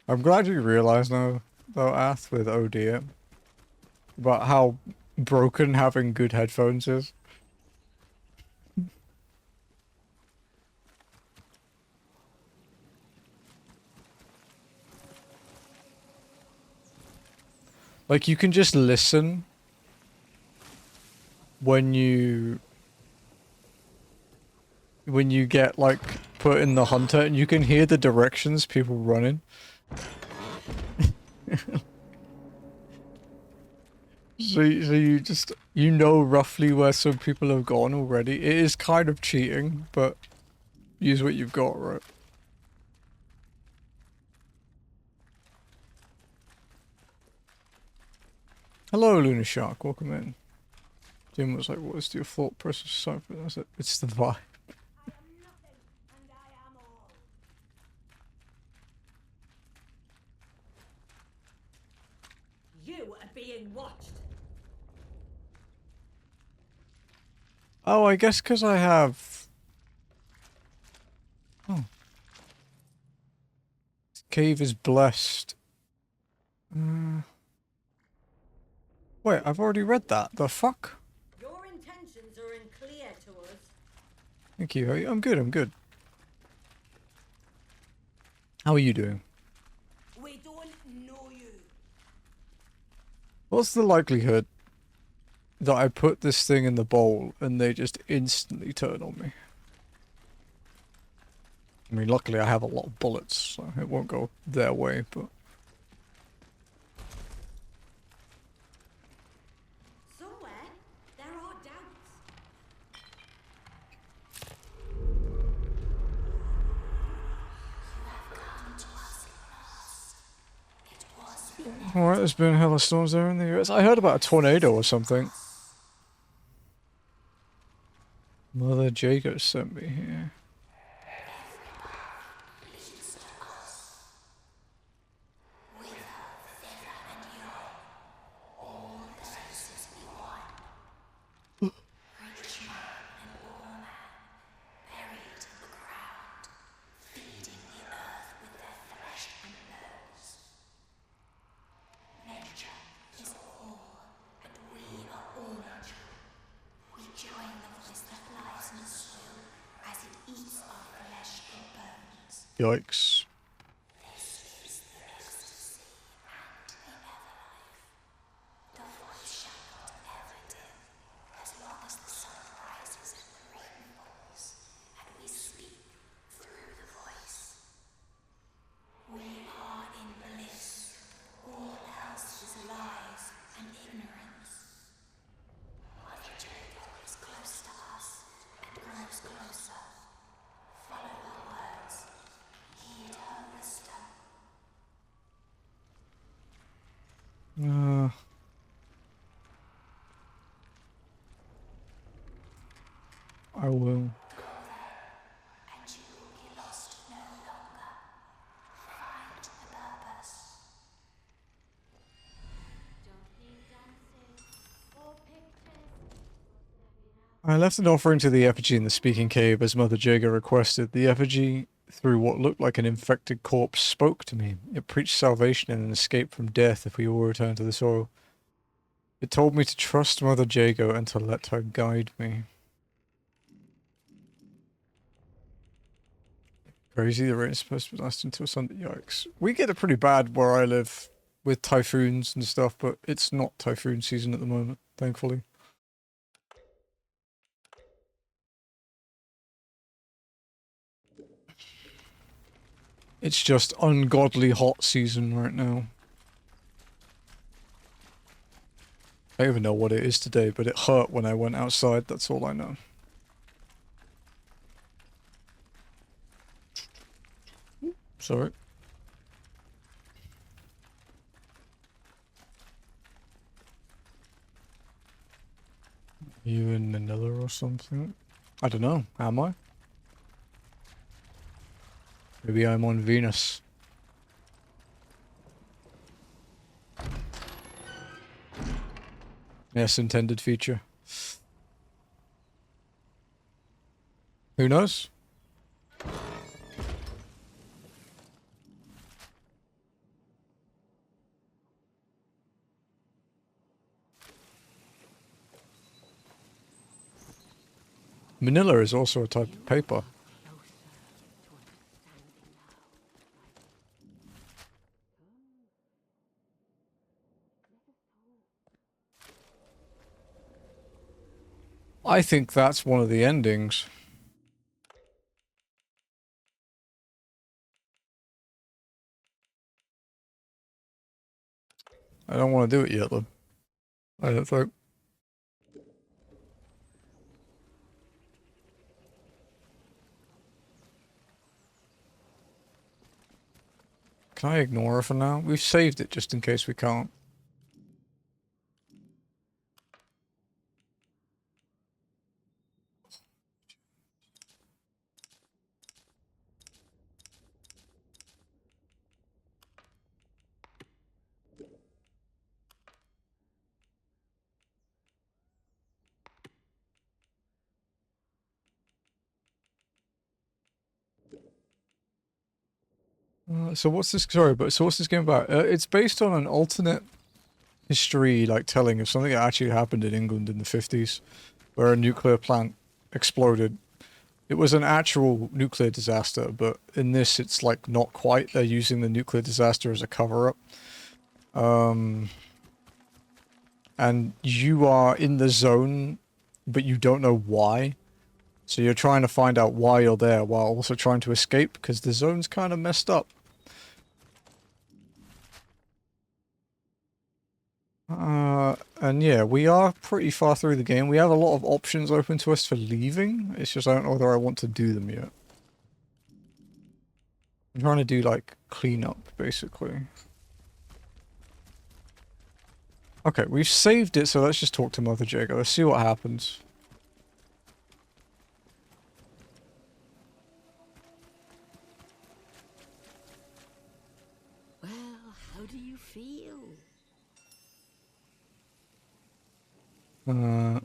I'm glad you realise now, though, Ath, with OD, about how broken having good headphones is. Like, you can just listen when you get, like, put in the hunter, and you can hear the directions people running. So you just, you know roughly where some people have gone already. It is kind of cheating, but use what you've got, right? Hello, Luna Shark. Welcome in. Jim was like, what is your thought process? So I said, it's the vibe. You are being watched. Oh, I guess because I have... Oh. This cave is blessed. Wait, I've already read that. The fuck? Your intentions are unclear to us. Thank you. I'm good, I'm good. How are you doing? We don't know you. What's the likelihood that I put this thing in the bowl and they just instantly turn on me? I mean, luckily I have a lot of bullets, so it won't go their way, but... Somewhere there are doubts. Alright, there's been hella storms there in the US. I heard about a tornado or something. Mother Jago sent me here. Yikes. I will. I left an offering to the effigy in the speaking cave as Mother Jago requested. The effigy through what looked like an infected corpse spoke to me. It preached salvation and an escape from death if we all return to the soil. It told me to trust Mother Jago and to let her guide me. Crazy, the rain is supposed to last until Sunday. Yikes. We get it pretty bad where I live with typhoons and stuff, but it's not typhoon season at the moment, thankfully. It's just ungodly hot season right now. I don't even know what it is today, but it hurt when I went outside, that's all I know. Sorry. You in Manila or something? I don't know, am I? Maybe I'm on Venus. Yes, intended feature. Who knows? Manila is also a type of paper. I think that's one of the endings. I don't want to do it yet, though. I don't think. Can I ignore her for now? We've saved it just in case we can't. So what's this? Sorry, but so what's this game about? It's based on an alternate history, like telling of something that actually happened in England in the 50s, where a nuclear plant exploded. It was an actual nuclear disaster, but in this, it's like not quite. They're using the nuclear disaster as a cover-up. And you are in the zone, but you don't know why. So you're trying to find out why you're there while also trying to escape, because the zone's kind of messed up. And yeah, we are pretty far through the game. We have a lot of options open to us for leaving. It's just I don't know whether I want to do them yet. I'm trying to do, like, cleanup, basically. Okay, we've saved it, so let's just talk to Mother Jago. Let's see what happens. Well, how do you feel? I'm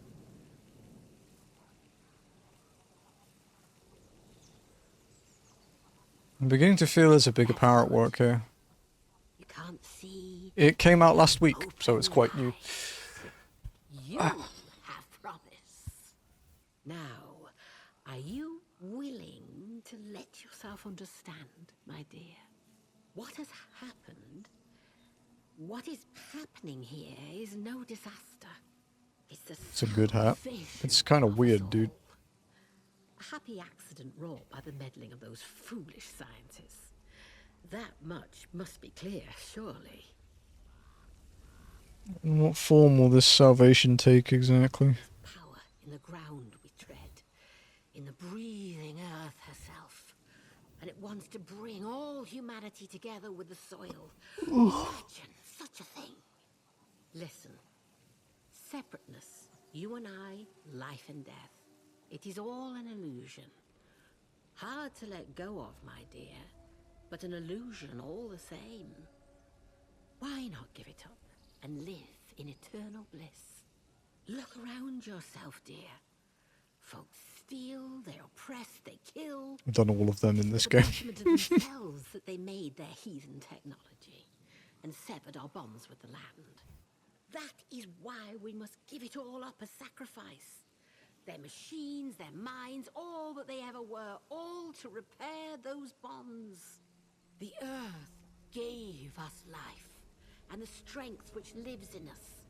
beginning to feel there's a big apparent work here. You can't see. It came out last week, so it's quite new. You have promise. Now, are you willing to let yourself understand, my dear? What has happened? What is happening here is no disaster. It's a good hat. It's kind of weird, dude. A happy accident wrought by the meddling of those foolish scientists. That much must be clear, surely. What form will this salvation take exactly? Power in the ground we tread, in the breathing earth herself. And it wants to bring all humanity together with the soil. Imagine such a thing. Listen. Separateness, you and I, life and death. It is all an illusion. Hard to let go of, my dear, but an illusion all the same. Why not give it up and live in eternal bliss? Look around yourself, dear. Folks steal, they oppress, they kill. I've done all of them in this The game. detriment of themselves that they made their heathen technology and severed our bonds with the land. That is why we must give it all up as sacrifice. Their machines, their minds, all that they ever were, all to repair those bonds. The earth gave us life and the strength which lives in us.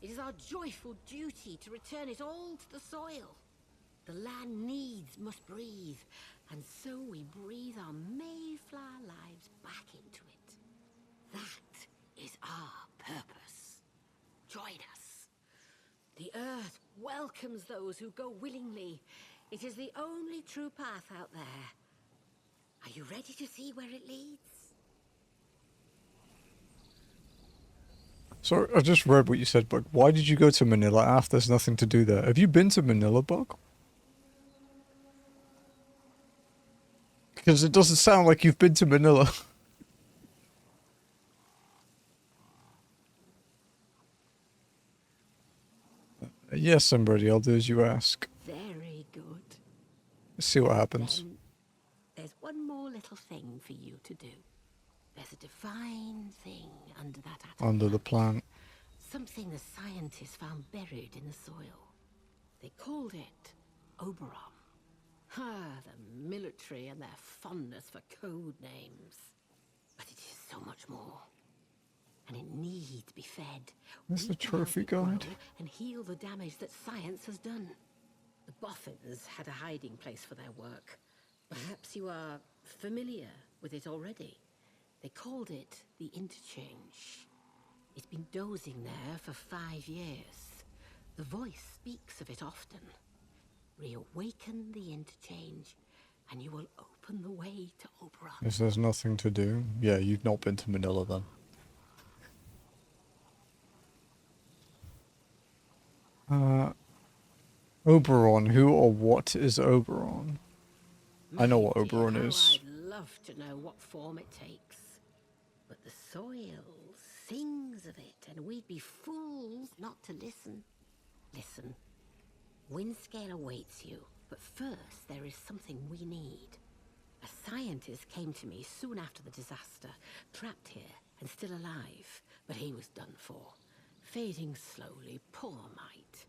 It is our joyful duty to return it all to the soil. The land needs must breathe, and so we breathe our Mayflower lives back into it. That is our purpose. Join us. The earth welcomes those who go willingly. It is the only true path out there. Are you ready to see where it leads? So I just read what you said, Bug. Why did you go to Manila after there's nothing to do there? Have you been to Manila, Bug? Because it doesn't sound like you've been to Manila. Yes, somebody, I'll do as you ask. Very good. Let's see what happens. Then there's one more little thing for you to do. There's a divine thing under that atom. Under the plant. Something the scientists found buried in the soil. They called it Oberon. Ah, the military and their fondness for code names. But it is so much more. And it needs to be fed. Where's the trophy guide? And heal the damage that science has done. The Boffins had a hiding place for their work. Perhaps you are familiar with it already. They called it the Interchange. It's been dozing there for 5 years. The voice speaks of it often. Reawaken the Interchange, and you will open the way to Oberon. If there's nothing to do, yeah, you've not been to Manila then. Oberon. Who or what is Oberon? I know what Oberon is. I'd love to know what form it takes. But the soil sings of it, and we'd be fools not to listen. Listen. Windscale awaits you, but first there is something we need. A scientist came to me soon after the disaster, trapped here and still alive, but he was done for. Fading slowly, poor mite.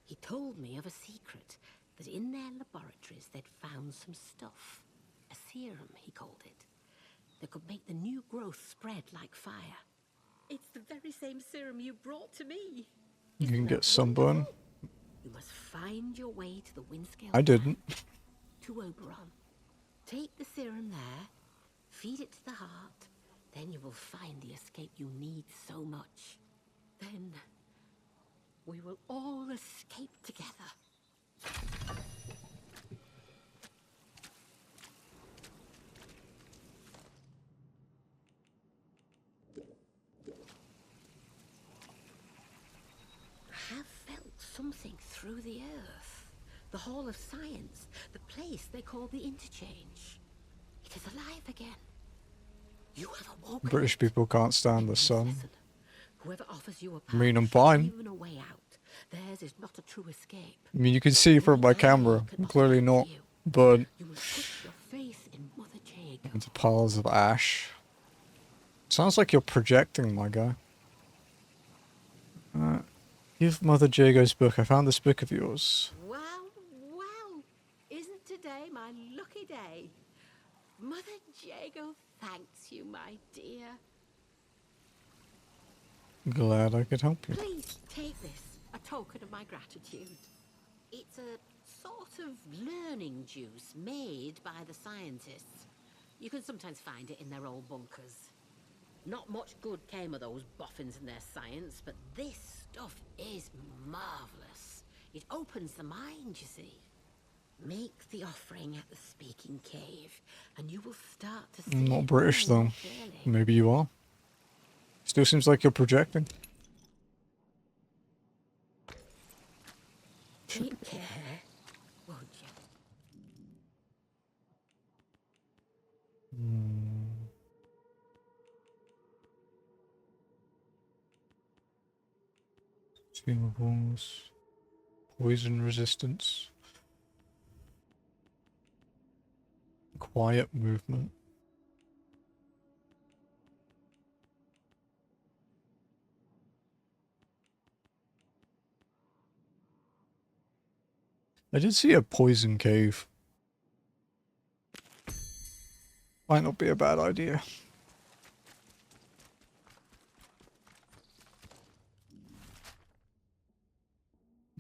He told me of a secret, that in their laboratories they'd found some stuff. A serum, he called it, that could make the new growth spread like fire. It's the very same serum you brought to me. You can get sunburn. You must find your way to the Windscale. I didn't. To Oberon. Take the serum there, feed it to the heart, then you will find the escape you need so much. Then we will all escape together. I have felt something through the earth. The Hall of Science, the place they call the Interchange. It is alive again. You have awoken. British people can't stand the sun. Whoever offers you a I mean, I'm path, fine. even a way out, theirs is not a true escape. I mean, you can see from my camera. I'm clearly not. But You must put your faith in Mother Jago. into piles of ash. Sounds like you're projecting, my guy. Give Mother Jago's book. I found this book of yours. Well, well, isn't today my lucky day? Mother Jago thanks you, my dear. Glad I could help you. Please take this, a token of my gratitude. It's a sort of learning juice made by the scientists. You can sometimes find it in their old bunkers. Not much good came of those boffins and their science, but this stuff is marvelous. It opens the mind, you see. Make the offering at the speaking cave, and you will start to see. I'm not British, though. clearly. Maybe you are. Still seems like you're projecting. Take care, won't you? Consumables. Poison resistance. quiet movement. I did see a poison cave. Might not be a bad idea.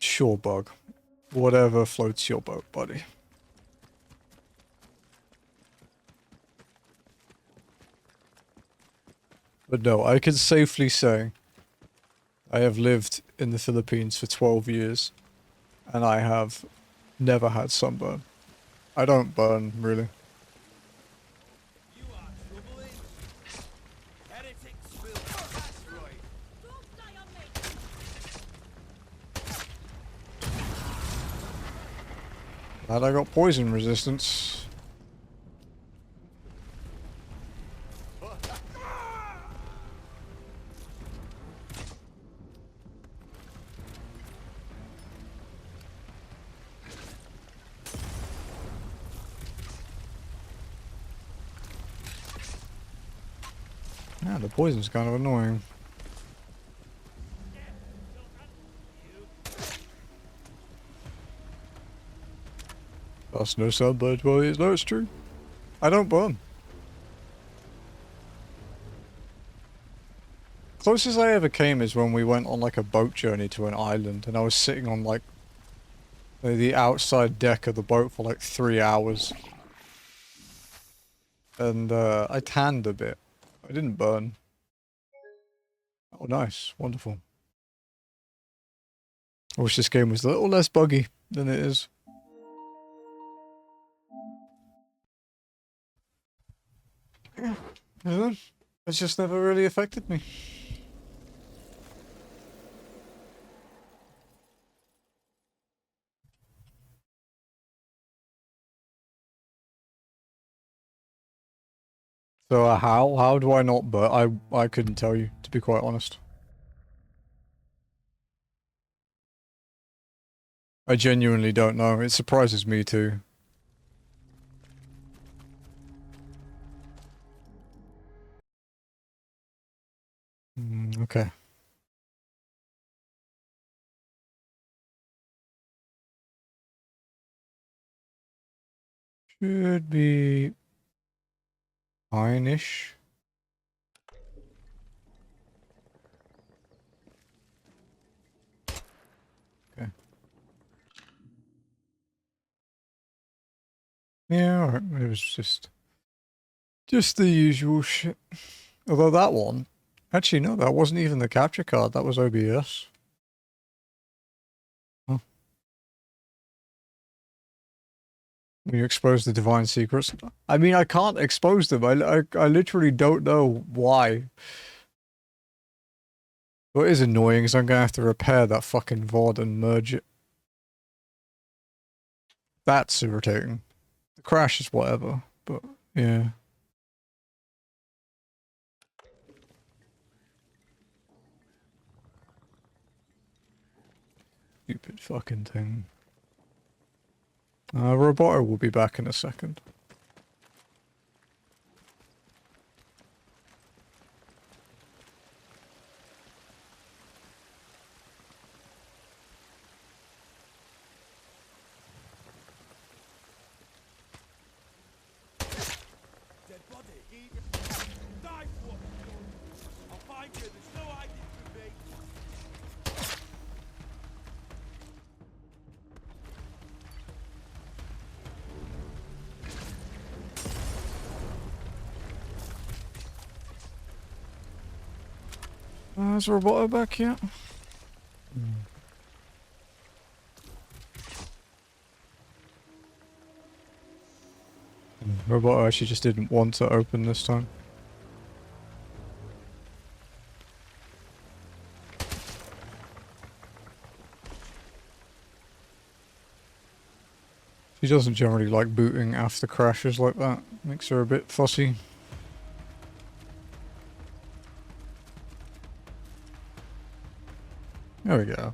Sure, bug. Whatever floats your boat, buddy. But no, I can safely say I have lived in the Philippines for 12 years and I have never had sunburn. I don't burn, really. You are troubling. Heretics will pass right. Don't die on me! Glad I got poison resistance. Yeah, the poison's kind of annoying. That's no sunburn, well, no, it's true. I don't burn. Closest I ever came is when we went on like a boat journey to an island and I was sitting on like the outside deck of the boat for like 3 hours. And I tanned a bit. I didn't burn. Oh, nice. Wonderful. I wish this game was a little less buggy than it is. Yeah. It's just never really affected me. So how do I not burn? I couldn't tell you, to be quite honest. I genuinely don't know. It surprises me too. Okay. Should be fine-ish. Okay. Yeah, alright. It was just the usual shit. Although that one, actually no, that wasn't even the capture card. That was OBS. Huh. When you expose the divine secrets. I mean, I can't expose them. I literally don't know why. What is annoying is I'm gonna have to repair that fucking VOD and merge it. That's irritating. The crash is whatever, but yeah. Stupid fucking thing. Roboto will be back in a second. Dead body. Die for what you've done. I'll find you. There's no hiding from me. Is Roboto back yet? Roboto actually just didn't want to open this time. She doesn't generally like booting after crashes like that. Makes her a bit fussy. There we go.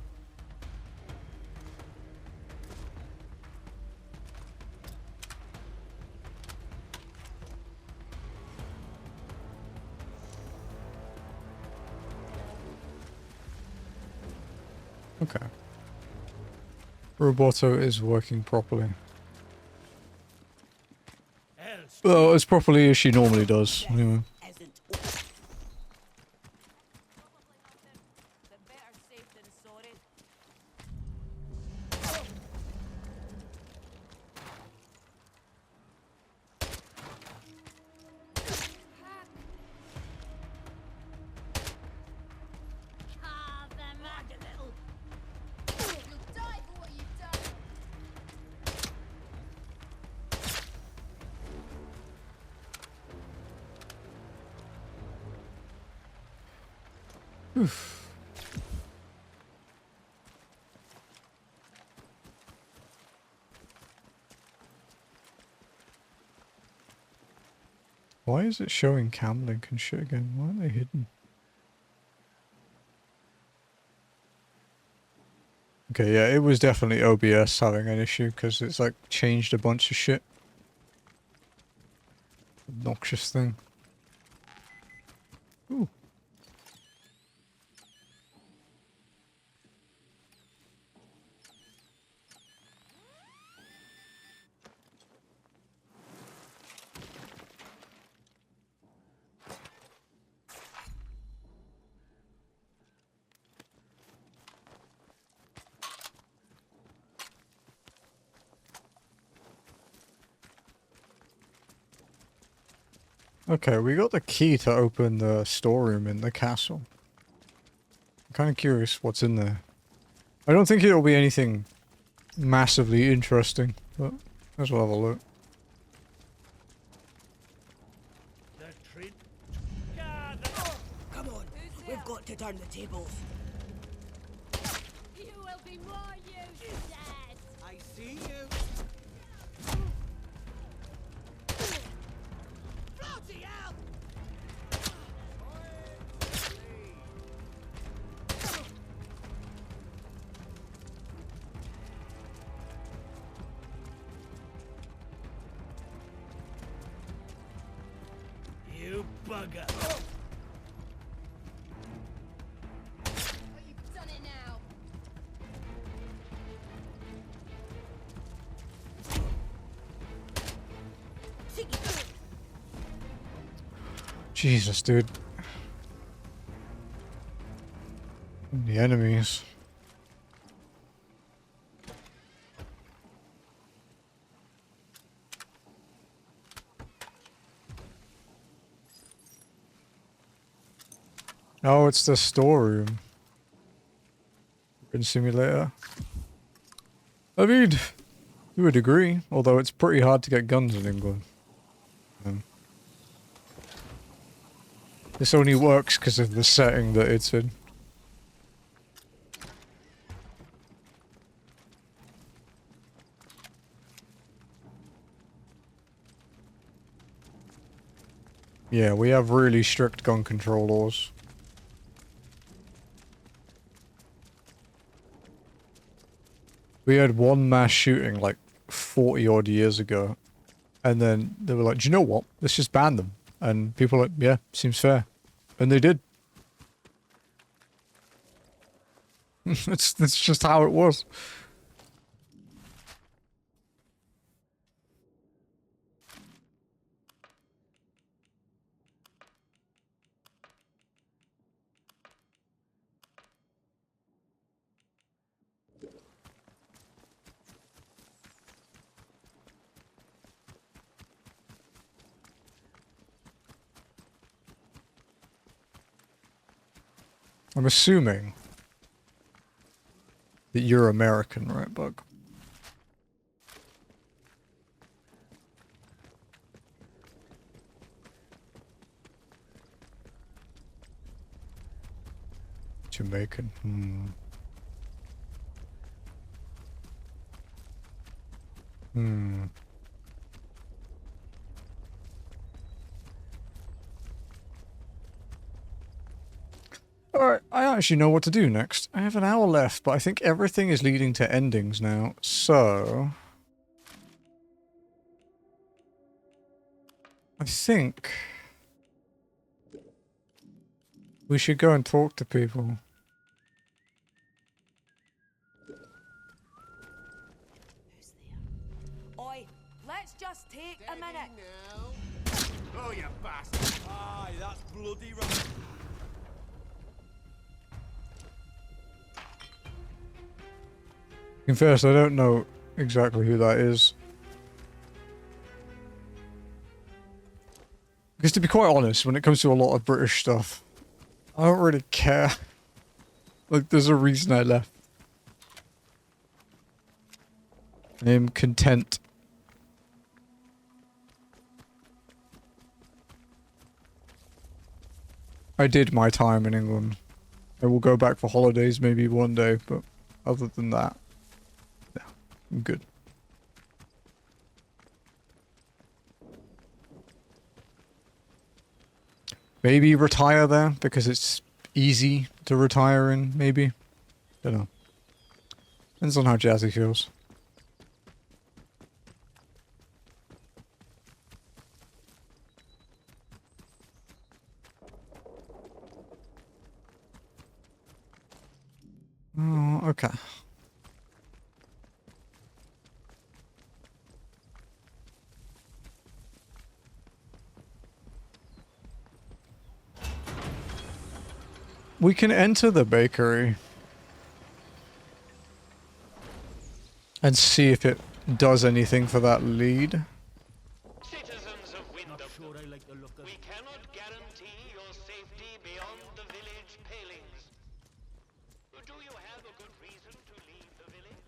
Okay. Roboto is working properly. Well, as properly as she normally does, anyway. Oof. Why is it showing cam link and shit again? Why are they hidden? Okay, yeah, it was definitely OBS having an issue because it's like changed a bunch of shit. Obnoxious thing. Ooh. Okay, we got the key to open the storeroom in the castle. I'm kind of curious what's in there. I don't think it'll be anything massively interesting, but let's well have a look. Come on, we've got to turn the tables. You will be more use dead. I see you. Bloody hell! You bugger. You've done it now. Jesus, dude. The enemies. Oh, it's the storeroom. In simulator. I mean, to a degree, although it's pretty hard to get guns in England. This only works because of the setting that it's in. Yeah, we have really strict gun control laws. We had one mass shooting like 40 odd years ago. And then they were like, do you know what? Let's just ban them. And people were like, yeah, seems fair. And they did. That's just how it was. I'm assuming that you're American, right, Bug? Jamaican. Alright, I actually know what to do next. I have an hour left, but I think everything is leading to endings now, so... I think... we should go and talk to people. a minute. Oh, you bastard! Aye, that's bloody right. Confess, I don't know exactly who that is. Because to be quite honest, when it comes to a lot of British stuff, I don't really care. Like, there's a reason I left. I'm content. I did my time in England. I will go back for holidays maybe one day, but other than that, yeah, I'm good. Maybe retire there because it's easy to retire in, maybe. Don't know. Depends on how Jazzy feels. Oh, okay. We can enter the bakery and see if it does anything for that lead. Citizens of Windham, we cannot guarantee your safety beyond the village palings. Do you have a good reason to leave the village?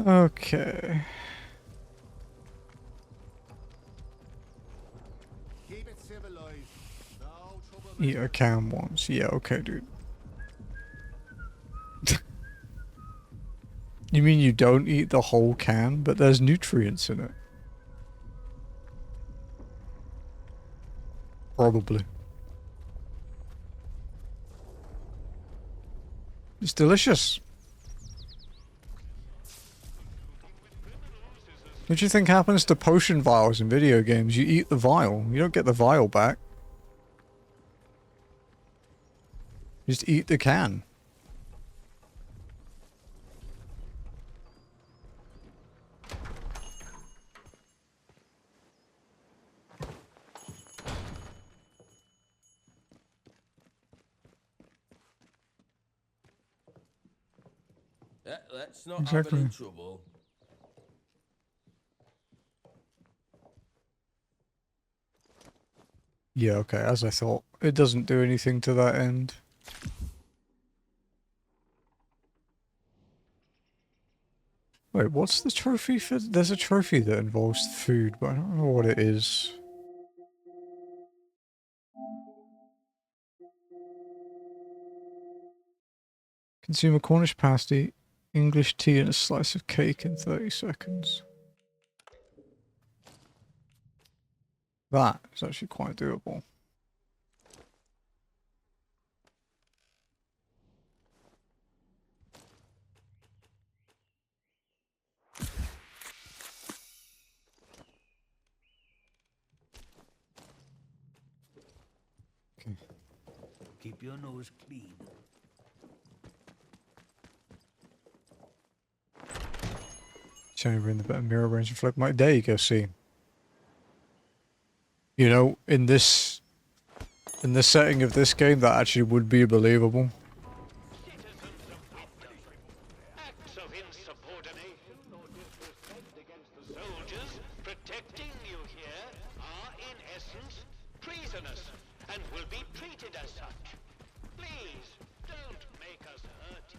Okay. Keep it civilized. No trouble. Eat a can once. Yeah, okay, dude. You mean you don't eat the whole can, but there's nutrients in it? Probably. It's delicious. What do you think happens to potion vials in video games? You eat the vial. You don't get the vial back. Just eat the can. Let's not Exactly. have any trouble. Yeah, okay, as I thought. It doesn't do anything to that end. Wait, what's the trophy for? There's a trophy that involves food, but I don't know what it is. Consume a Cornish pasty, English tea, and a slice of cake in 30 seconds. That is actually quite doable. Okay. Keep your nose clean. Chamber in the better mirror range reflect my. There you go, see. You know, in this setting of this game, that actually would be believable. Acts of insubordination or disrespect against the soldiers protecting you here are, in essence, treasonous and will be treated as such. Please, don't make us hurt you.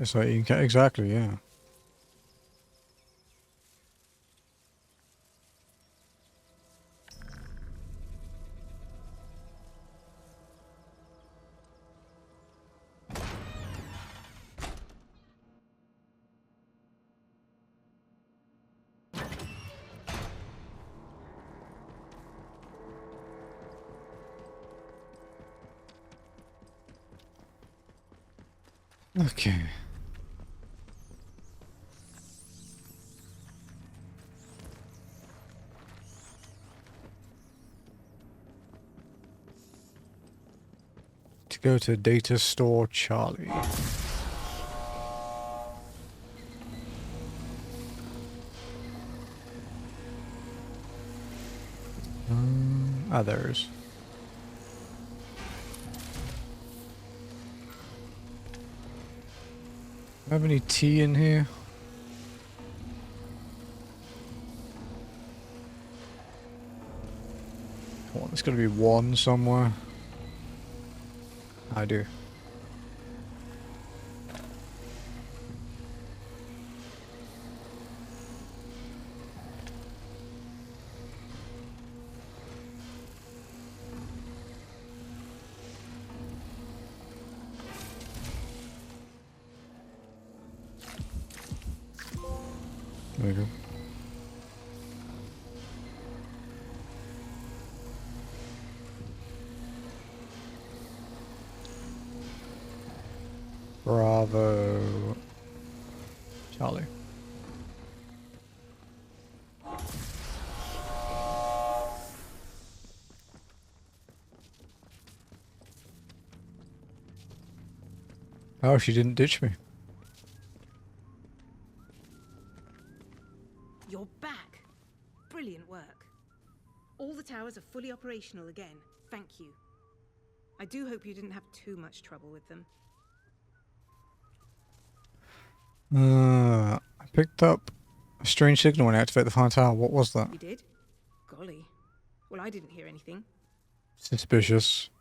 It's like you can exactly, yeah. Okay. To go to data store Charlie. Others. Have any tea in here? Come on, there's gotta be one somewhere. I do. There we go. Bravo. Charlie. Oh, she didn't ditch me. You're back. Brilliant work. All the towers are fully operational again. Thank you. I do hope you didn't have too much trouble with them. I picked up a strange signal when I activated the fire tower. What was that? You did? Golly. Well, I didn't hear anything. Suspicious.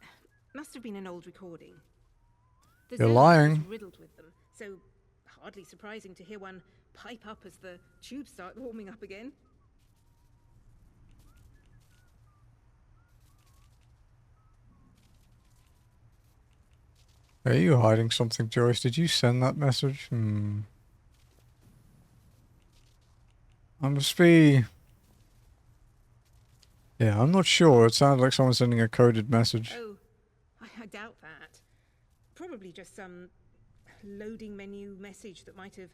Must have been an old recording. The You're zone lying. was riddled with them, so hardly surprising to hear one pipe up as the tubes start warming up again. Are you hiding something, Joyce? Did you send that message? I must be... Yeah, I'm not sure. It sounded like someone sending a coded message. Oh, I doubt that. Probably just some loading menu message that might have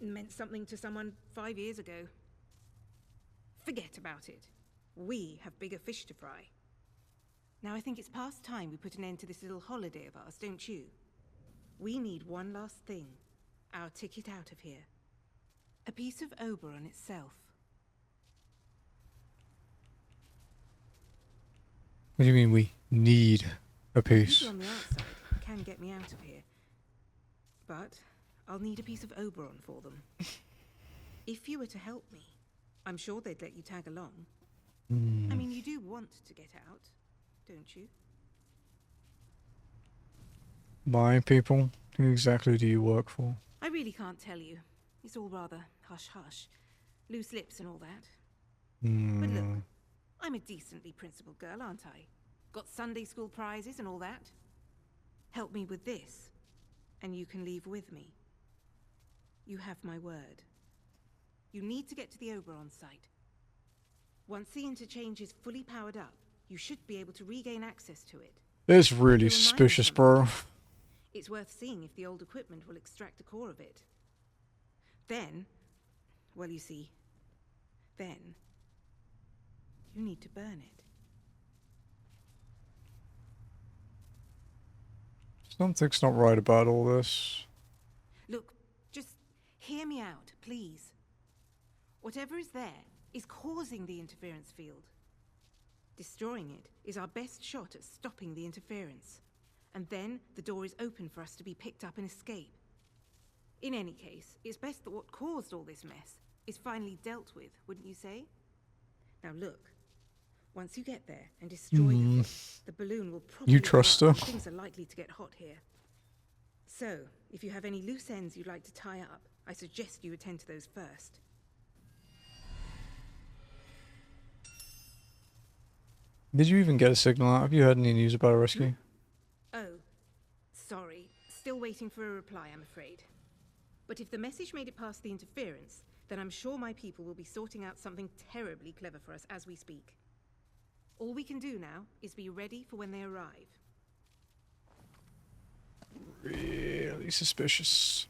meant something to someone 5 years ago. Forget about it. We have bigger fish to fry. Now I think it's past time we put an end to this little holiday of ours, don't you? We need one last thing. Our ticket out of here. A piece of Oberon itself. What do you mean we need a piece? People on the outside can get me out of here. But I'll need a piece of Oberon for them. If you were to help me, I'm sure they'd let you tag along. I mean, you do want to get out, don't you? My people? Who exactly do you work for? I really can't tell you. It's all rather hush-hush. Loose lips and all that. But look, I'm a decently principled girl, aren't I? Got Sunday school prizes and all that. Help me with this, and you can leave with me. You have my word. You need to get to the Oberon site. Once the interchange is fully powered up, you should be able to regain access to it. It's really suspicious, bro. It's worth seeing if the old equipment will extract a core of it. Then, well, you see, then you need to burn it. Something's not right about all this. Look, just hear me out, please. Whatever is there is causing the interference field. Destroying it is our best shot at stopping the interference. And then the door is open for us to be picked up and escape. In any case, it's best that what caused all this mess is finally dealt with, wouldn't you say? Now look, once you get there and destroy the balloon will probably... You trust her? Things are likely to get hot here. So, if you have any loose ends you'd like to tie up, I suggest you attend to those first. Did you even get a signal out? Have you heard any news about a rescue? Oh, sorry. Still waiting for a reply, I'm afraid. But if the message made it past the interference, then I'm sure my people will be sorting out something terribly clever for us as we speak. All we can do now is be ready for when they arrive. Really suspicious.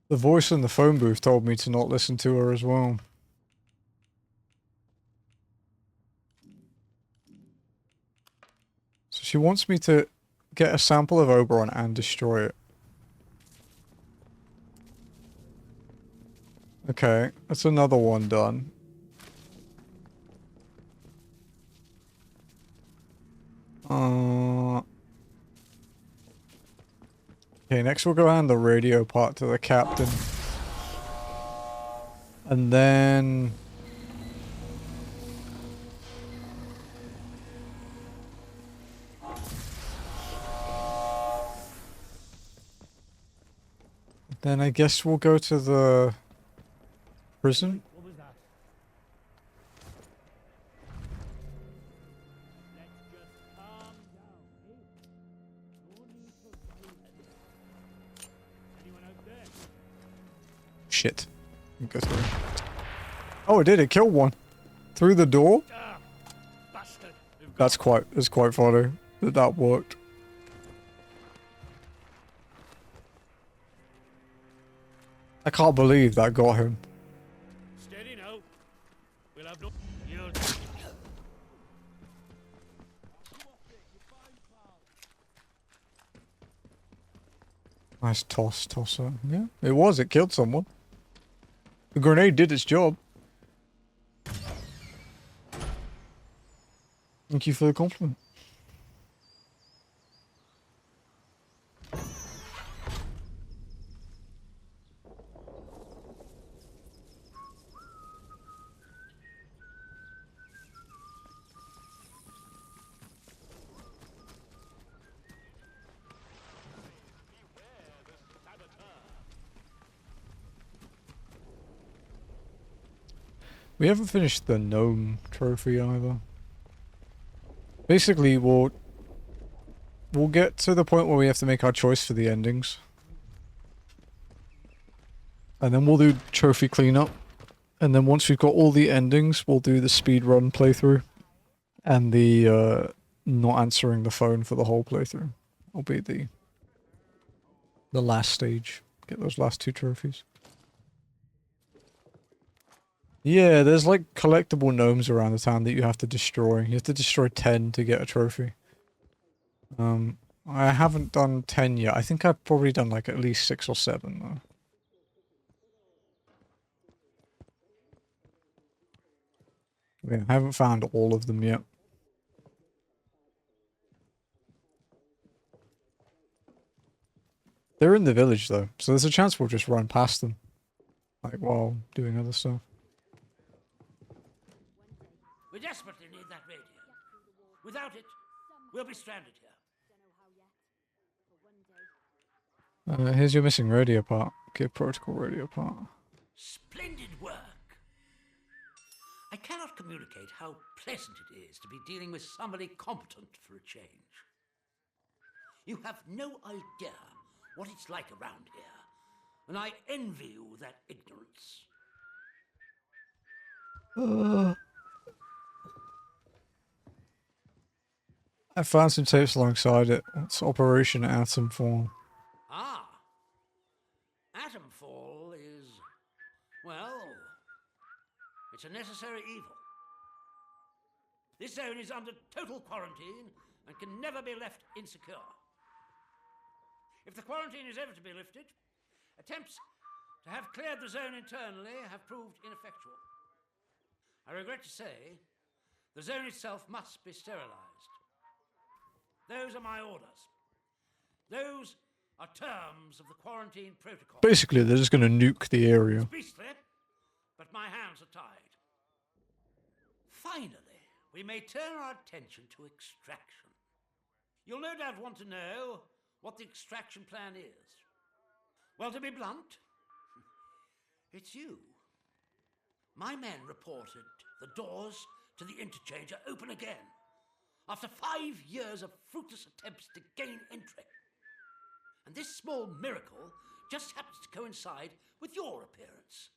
The voice in the phone booth told me to not listen to her as well. So she wants me to get a sample of Oberon and destroy it. Okay, that's another one done. Okay, next we'll go hand the radio part to the captain. And then... Then I guess we'll go to the prison. What was that? Let's just calm down, eh? No need for violence. Anyone out there? Shit. Go through. Oh, it did. It killed one. Through the door? Ah, bastard. That's quite funny that worked. I can't believe that got him. Steady now. We'll have no... You'll... Nice tosser. Yeah, it was. It killed someone. The grenade did its job. Thank you for the compliment. We haven't finished the gnome trophy either. Basically, we'll get to the point where we have to make our choice for the endings. And then we'll do trophy cleanup. And then once we've got all the endings, we'll do the speedrun playthrough. And the not answering the phone for the whole playthrough. Will be the last stage. Get those last 2 trophies. Yeah, there's like collectible gnomes around the town that you have to destroy. You have to destroy 10 to get a trophy. I haven't done 10 yet. I think I've probably done like at least 6 or 7 though. Yeah, I haven't found all of them yet. They're in the village though, so there's a chance we'll just run past them. Like while doing other stuff. We desperately need that radio. Without it, we'll be stranded here. Here's your missing radio part. Give protocol radio part. Splendid work. I cannot communicate how pleasant it is to be dealing with somebody competent for a change. You have no idea what it's like around here, and I envy you that ignorance. I found some tapes alongside it. It's Operation Atomfall. Ah. Atomfall is, well, it's a necessary evil. This zone is under total quarantine and can never be left insecure. If the quarantine is ever to be lifted, attempts to have cleared the zone internally have proved ineffectual. I regret to say, the zone itself must be sterilized. Those are my orders. Those are terms of the quarantine protocol. Basically, they're just going to nuke the area. It's beastly, but my hands are tied. Finally, we may turn our attention to extraction. You'll no doubt want to know what the extraction plan is. Well, to be blunt, it's you. My men reported the doors to the interchange are open again, after 5 years of fruitless attempts to gain entry. And this small miracle just happens to coincide with your appearance,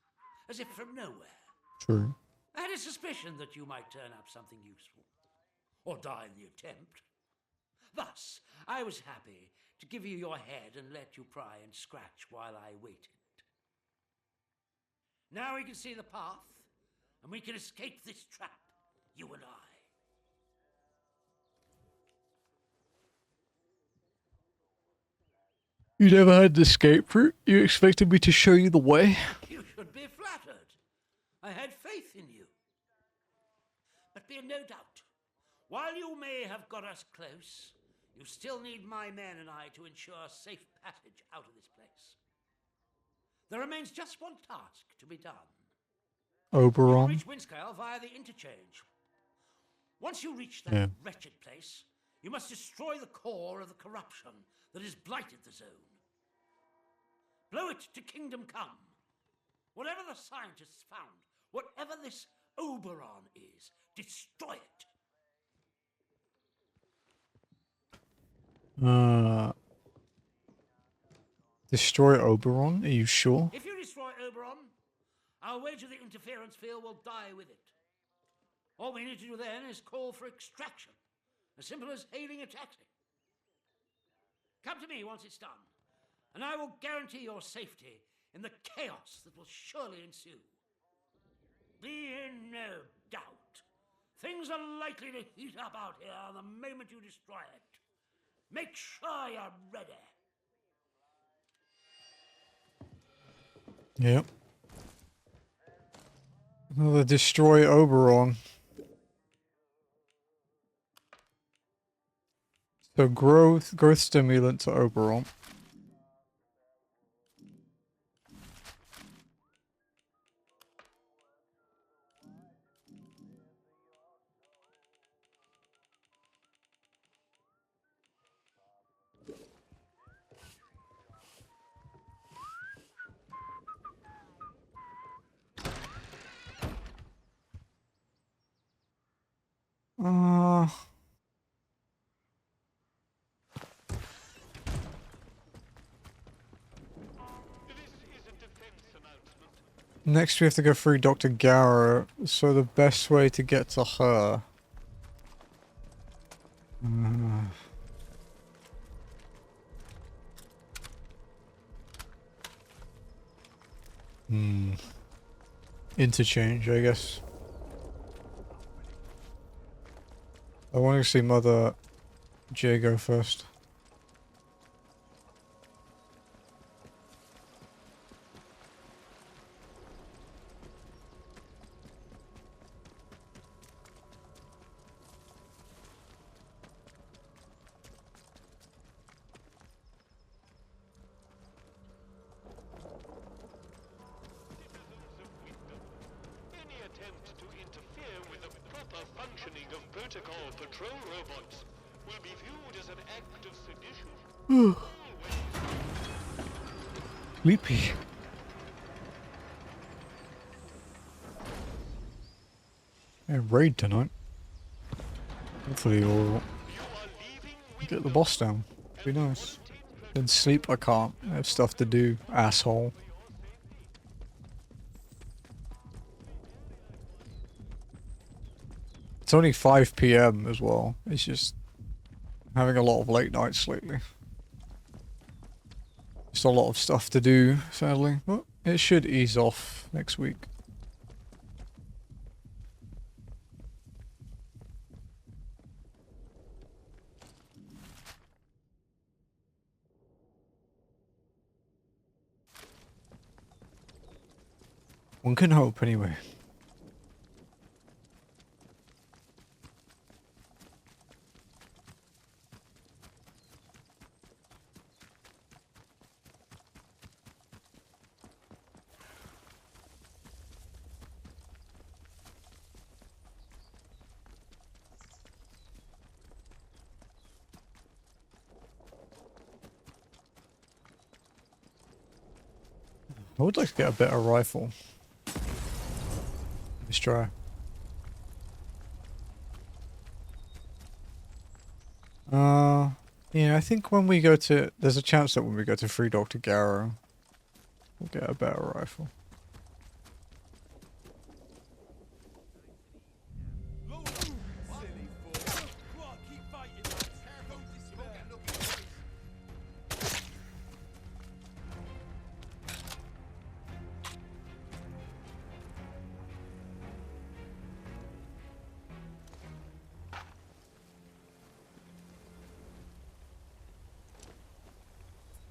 as if from nowhere. True. I had a suspicion that you might turn up something useful, or die in the attempt. Thus, I was happy to give you your head and let you pry and scratch while I waited. Now we can see the path, and we can escape this trap, you and I. You never had the escape route? You expected me to show you the way? You should be flattered. I had faith in you. But be in no doubt, while you may have got us close, you still need my men and I to ensure safe passage out of this place. There remains just one task to be done. Oberon. You reach Windscale via the interchange. Once you reach that wretched place, you must destroy the core of the corruption that has blighted the zone. Blow it to kingdom come. Whatever the scientists found, whatever this Oberon is, destroy it. Destroy Oberon? Are you sure? If you destroy Oberon, I'll wager the interference field will die with it. All we need to do then is call for extraction. As simple as hailing a taxi. Come to me once it's done, and I will guarantee your safety in the chaos that will surely ensue. Be in no doubt. Things are likely to heat up out here the moment you destroy it. Make sure you're ready. Yep. Another destroy Oberon. So growth stimulant to Oberon. Next we have to go through Dr. Garrow, so the best way to get to her... Interchange, I guess. I want to see Mother Jago first. Sleepy. Yeah, raid tonight. Hopefully we'll get the boss down. Be nice. Then sleep I can't. I have stuff to do, asshole. It's only 5 PM as well. It's just having a lot of late nights lately. Just a lot of stuff to do, sadly. But it should ease off next week. One can hope, anyway. I would like to get a better rifle. Let's try. Yeah, I think when we go to... There's a chance that when we go to free Dr. Garrow, We'll get a better rifle.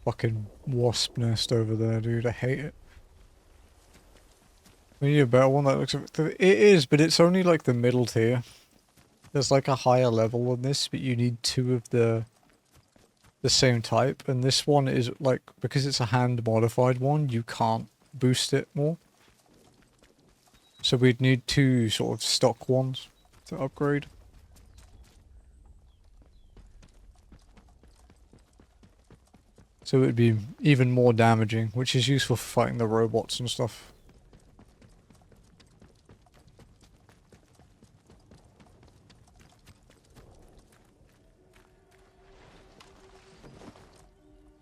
Fucking wasp nest over there, dude. I hate it. We need a better one that looks... It is, but it's only like the middle tier. There's like a higher level than this, but you need 2 of the same type. And this one is like, because it's a hand modified one, you can't boost it more. So we'd need 2 sort of stock ones to upgrade. So it would be even more damaging, which is useful for fighting the robots and stuff.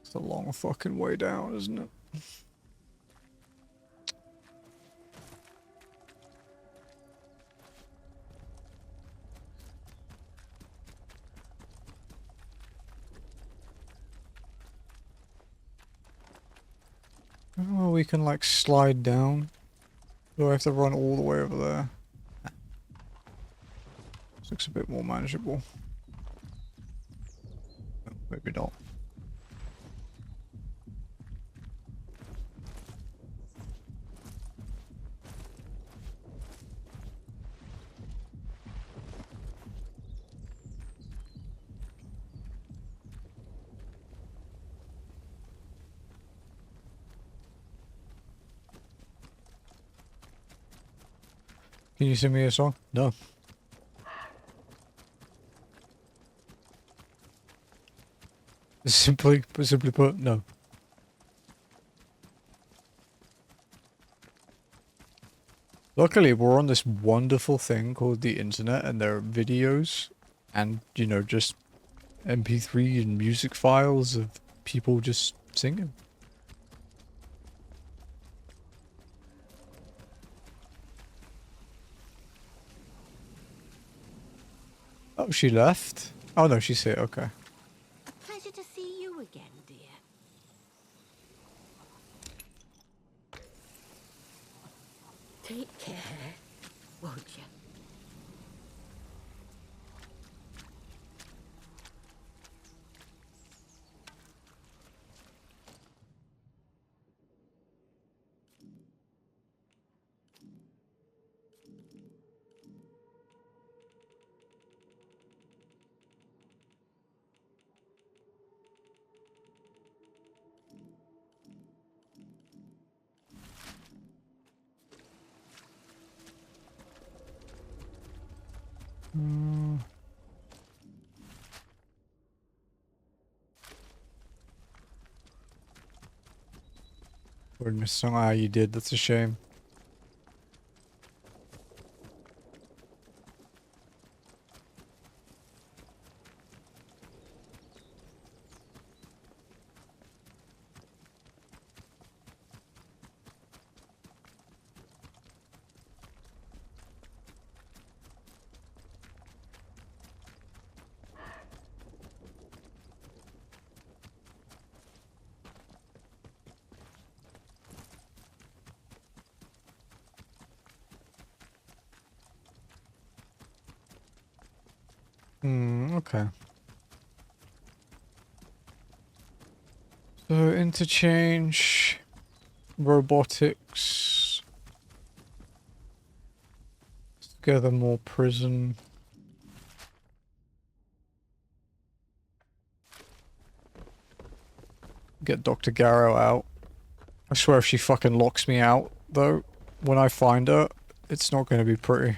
It's a long fucking way down, isn't it? Oh, we can like slide down. Do I have to run all the way over there? This looks a bit more manageable. No, maybe not. Can you sing me a song? No. Simply put, no. Luckily, we're on this wonderful thing called the internet, and there are videos and, you know, just MP3 and music files of people just singing. Oh, she left? Oh no, she's here, okay. Pleasure to see you again, dear. Take care, won't you? Word Miss Song, ah, you did, that's a shame. Okay. So, interchange, robotics, together more prison. Get Dr. Garrow out. I swear if she fucking locks me out, though, when I find her, it's not going to be pretty.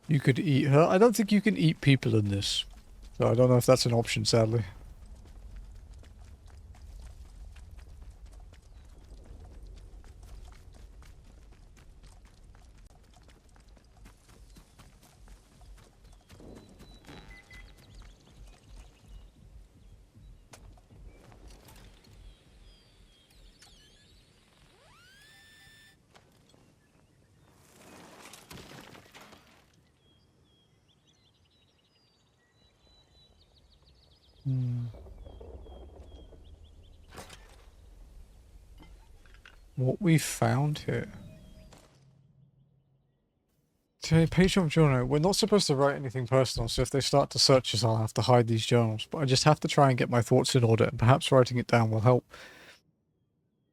You could eat her. I don't think you can eat people in this. So I don't know if that's an option, sadly. what we found here. Okay, page of journal. We're not supposed to write anything personal, so if they start to search us, I'll have to hide these journals. But I just have to try and get my thoughts in order, and perhaps writing it down will help.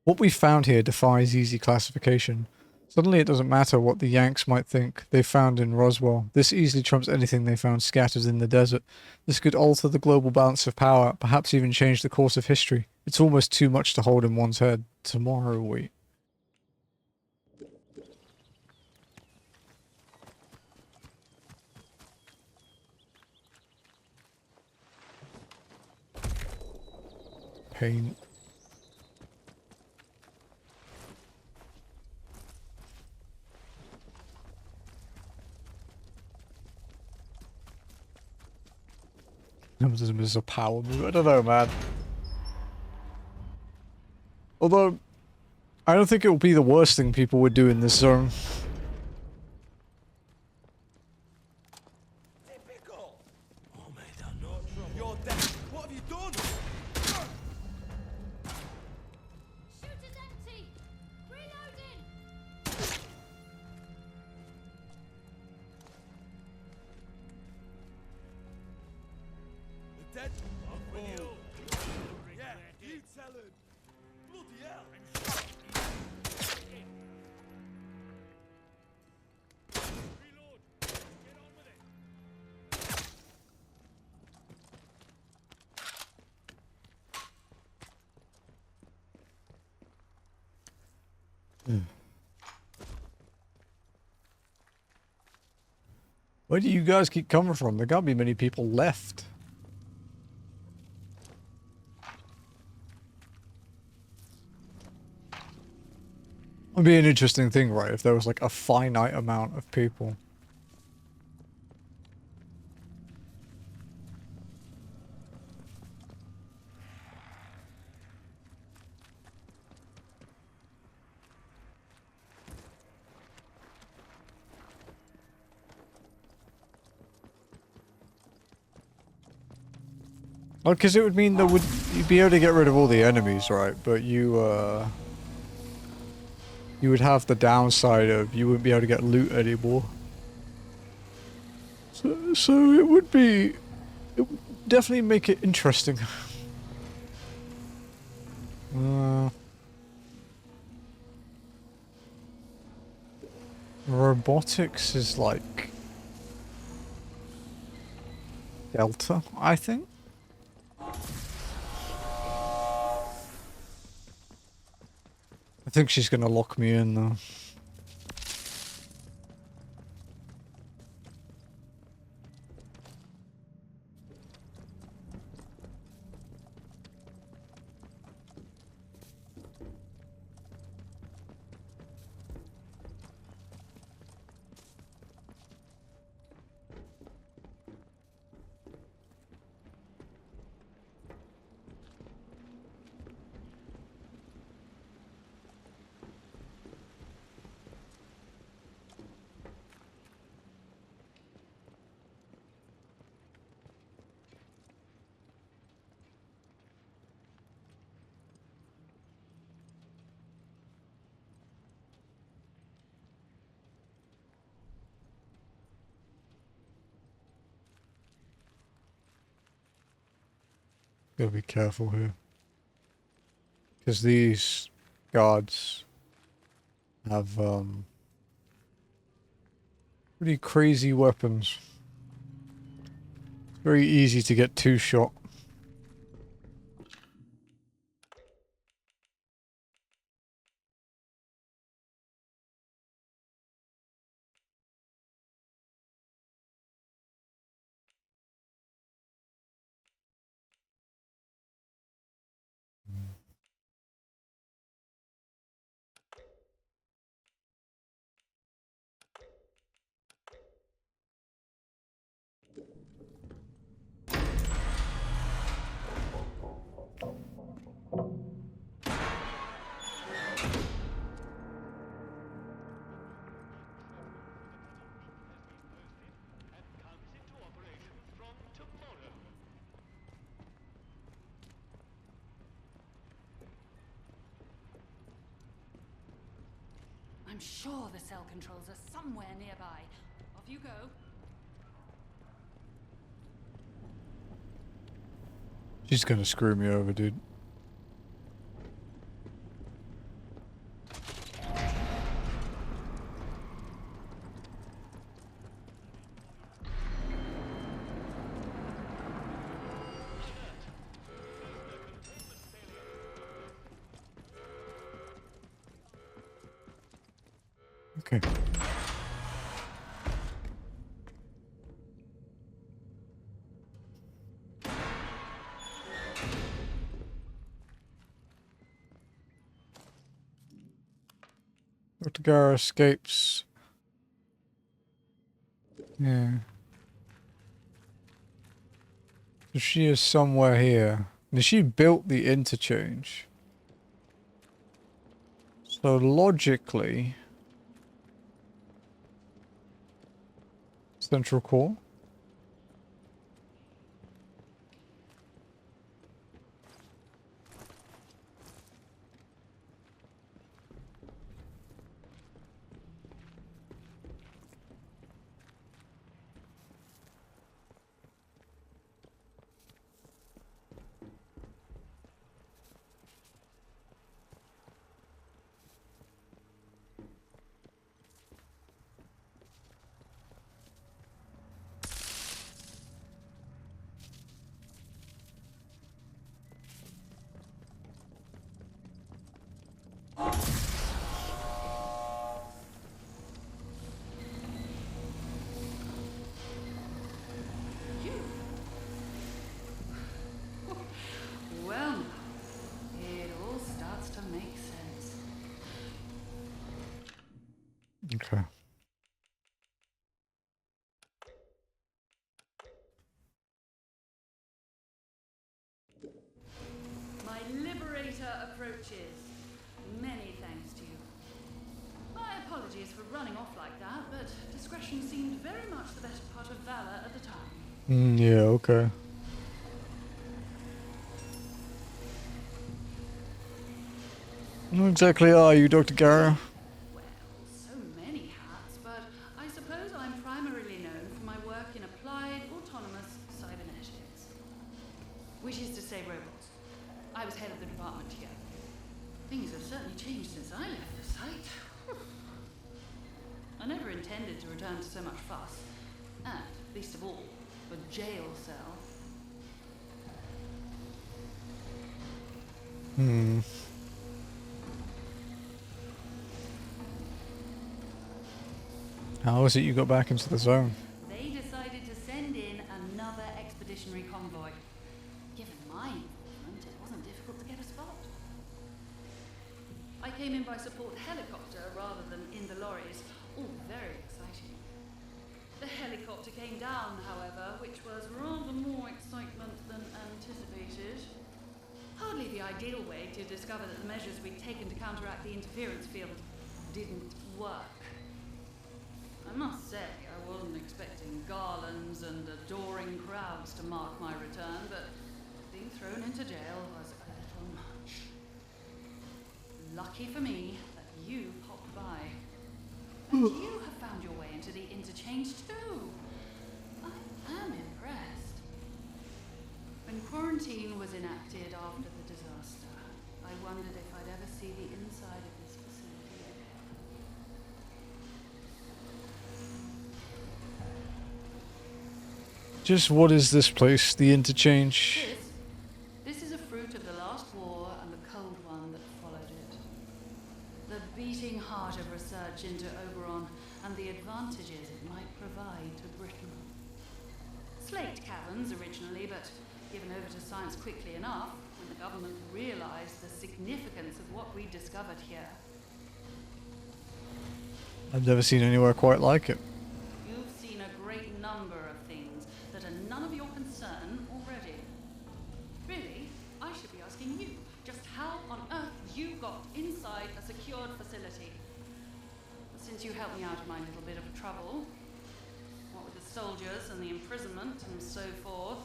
What we found here defies easy classification. Suddenly it doesn't matter what the Yanks might think they found in Roswell. This easily trumps anything they found scattered in the desert. This could alter the global balance of power, perhaps even change the course of history. It's almost too much to hold in one's head. Tomorrow we... Paint. This is a power move. I don't know, man. Although, I don't think it will be the worst thing people would do in this zone. You're dead. What have you done? Shooter's empty! Reloading! We're dead. Off with you. Yeah, you tell him. Bloody hell. Reload. Get on with it. Where do you guys keep coming from? There can't be many people left. Would be an interesting thing, right? If there was like a finite amount of people. Well, because it would mean that you'd be able to get rid of all the enemies, right? But you would have the downside of you wouldn't be able to get loot anymore. So it would definitely make it interesting. Robotics is like Delta, I think. I think she's gonna lock me in though. Gotta be careful here. Because these guards have pretty crazy weapons. It's very easy to get two-shot. I'm sure the cell controls are somewhere nearby. Off you go. She's gonna screw me over, dude. Okay. Dr. Gara escapes. Yeah. So she is somewhere here. Now she built the interchange. So logically... Central core? Well, it all starts to make sense. Okay. My liberator approaches. Many thanks to you. My apologies for running off like that, but discretion seemed very much the better part of valor at the time. Yeah, okay. What exactly are you, Dr. Gara? Well, so many hats, but I suppose I'm primarily known for my work in applied autonomous cybernetics. Which is to say robots. I was head of the department here. Things have certainly changed since I left the site. I never intended to return to so much fuss. And, least of all, a jail cell. How is it you got back into the zone? They decided to send in another expeditionary convoy. Given my involvement, it wasn't difficult to get a spot. I came in by support helicopter rather than in the lorries. All very exciting. The helicopter came down, however, which was rather more excitement than anticipated. Hardly the ideal way to discover that the measures we'd taken to counteract the interference field didn't work. I must say, I wasn't expecting garlands and adoring crowds to mark my return, but being thrown into jail was a little much. Lucky for me that you popped by. And you have found your way into the interchange too. I am impressed. When quarantine was enacted after the disaster, I wondered if I'd ever see the inside of this facility again. Just what is this place? The interchange? This is a fruit of the last war and the cold one that followed it. The beating heart of research into Oberon and the advantages it might provide to Britain. Slate caverns originally, but given over to science quickly enough when the government realized the significance of what we discovered here. I've never seen anywhere quite like it. You've seen a great number of things that are none of your concern already. Really, I should be asking you just how on earth you got inside a secured facility. But since you helped me out of my little bit of trouble, what with the soldiers and the imprisonment and so forth,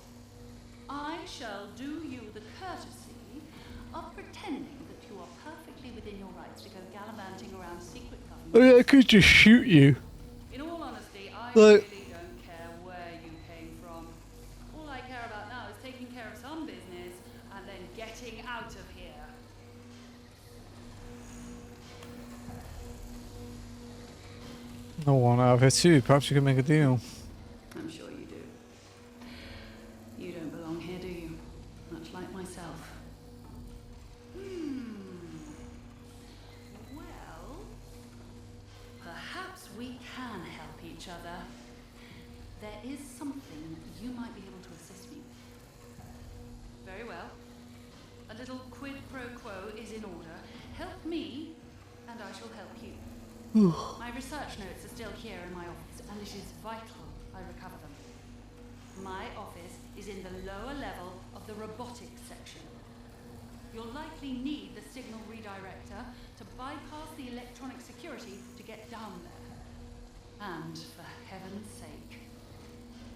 I shall do you the courtesy of pretending that you are perfectly within your rights to go gallivanting around secret government I mean, I could just shoot you. In all honesty, I Like- really don't care where you came from. All I care about now is taking care of some business and then getting out of here. I want out of here too. Perhaps we could make a deal. I'm sure you do. You don't belong here, do you? Much like myself. Well, perhaps we can help each other. There is something you might be able to assist me with. Very well. A little quid pro quo is in order. Help me, and I shall help you. My research notes are still here in my office, and it is vital I recover them. My office is in the lower level of the robotics section. You'll likely need the signal redirector to bypass the electronic security to get down there. And for heaven's sake,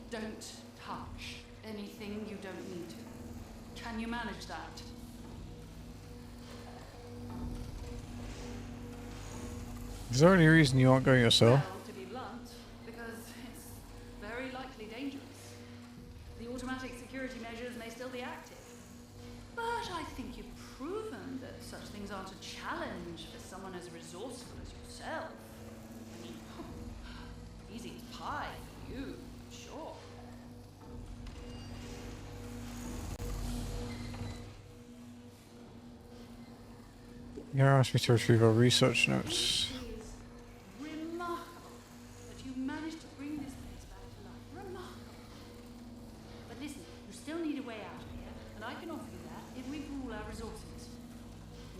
don't touch anything you don't need to. Can you manage that? Is there any reason you aren't going yourself? Well, to be blunt, because it's very likely dangerous. The automatic security measures may still be active. But I think you've proven that such things aren't a challenge for someone as resourceful as yourself. I mean, easy as pie for you, sure. You asked me to retrieve our research notes. Remarkable that you managed to bring this place back to life. Remarkable. But listen, you still need a way out of here, and I can offer you that if we pool our resources.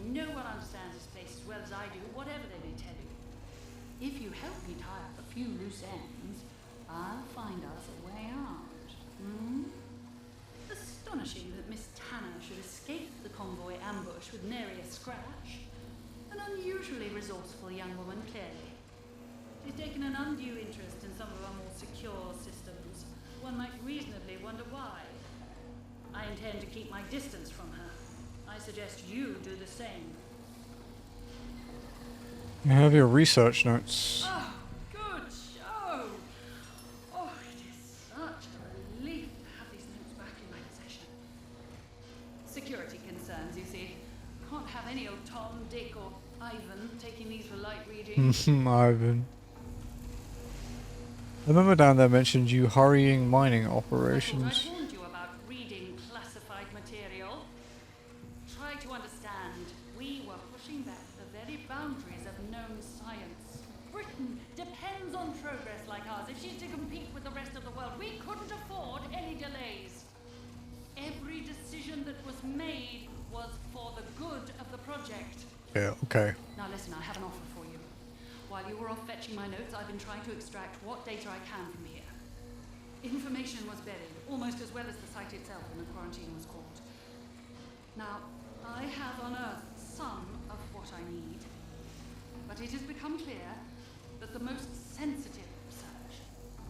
No one understands this place as well as I do, whatever they may tell you. If you help me tie up a few loose ends, I'll find us a way out. Astonishing that Miss Tanner should escape the convoy ambush with nary a scratch. An unusually resourceful young woman, clearly. She's taken an undue interest in some of our more secure systems. One might reasonably wonder why. I intend to keep my distance from her. I suggest you do the same. You have your research notes. Oh, good show! Oh, it is such a relief to have these notes back in my possession. Security concerns, you see. Can't have any old Tom, Dick, or Ivan taking these for light reading. Ivan. I remember down there mentioned you hurrying mining I operations. warned you about reading classified material. Try to understand. We were pushing back the very boundaries of known science. Britain depends on progress like ours. If she's to compete with the rest of the world, we couldn't afford any delays. Every decision that was made was for the good of the project. Yeah, okay. Now listen, I have an offer for you. While you were off fetching my notes, I've been trying to extract what data I can from here. Information was buried, almost as well as the site itself when the quarantine was called. Now, I have unearthed some of what I need, but it has become clear that the most sensitive research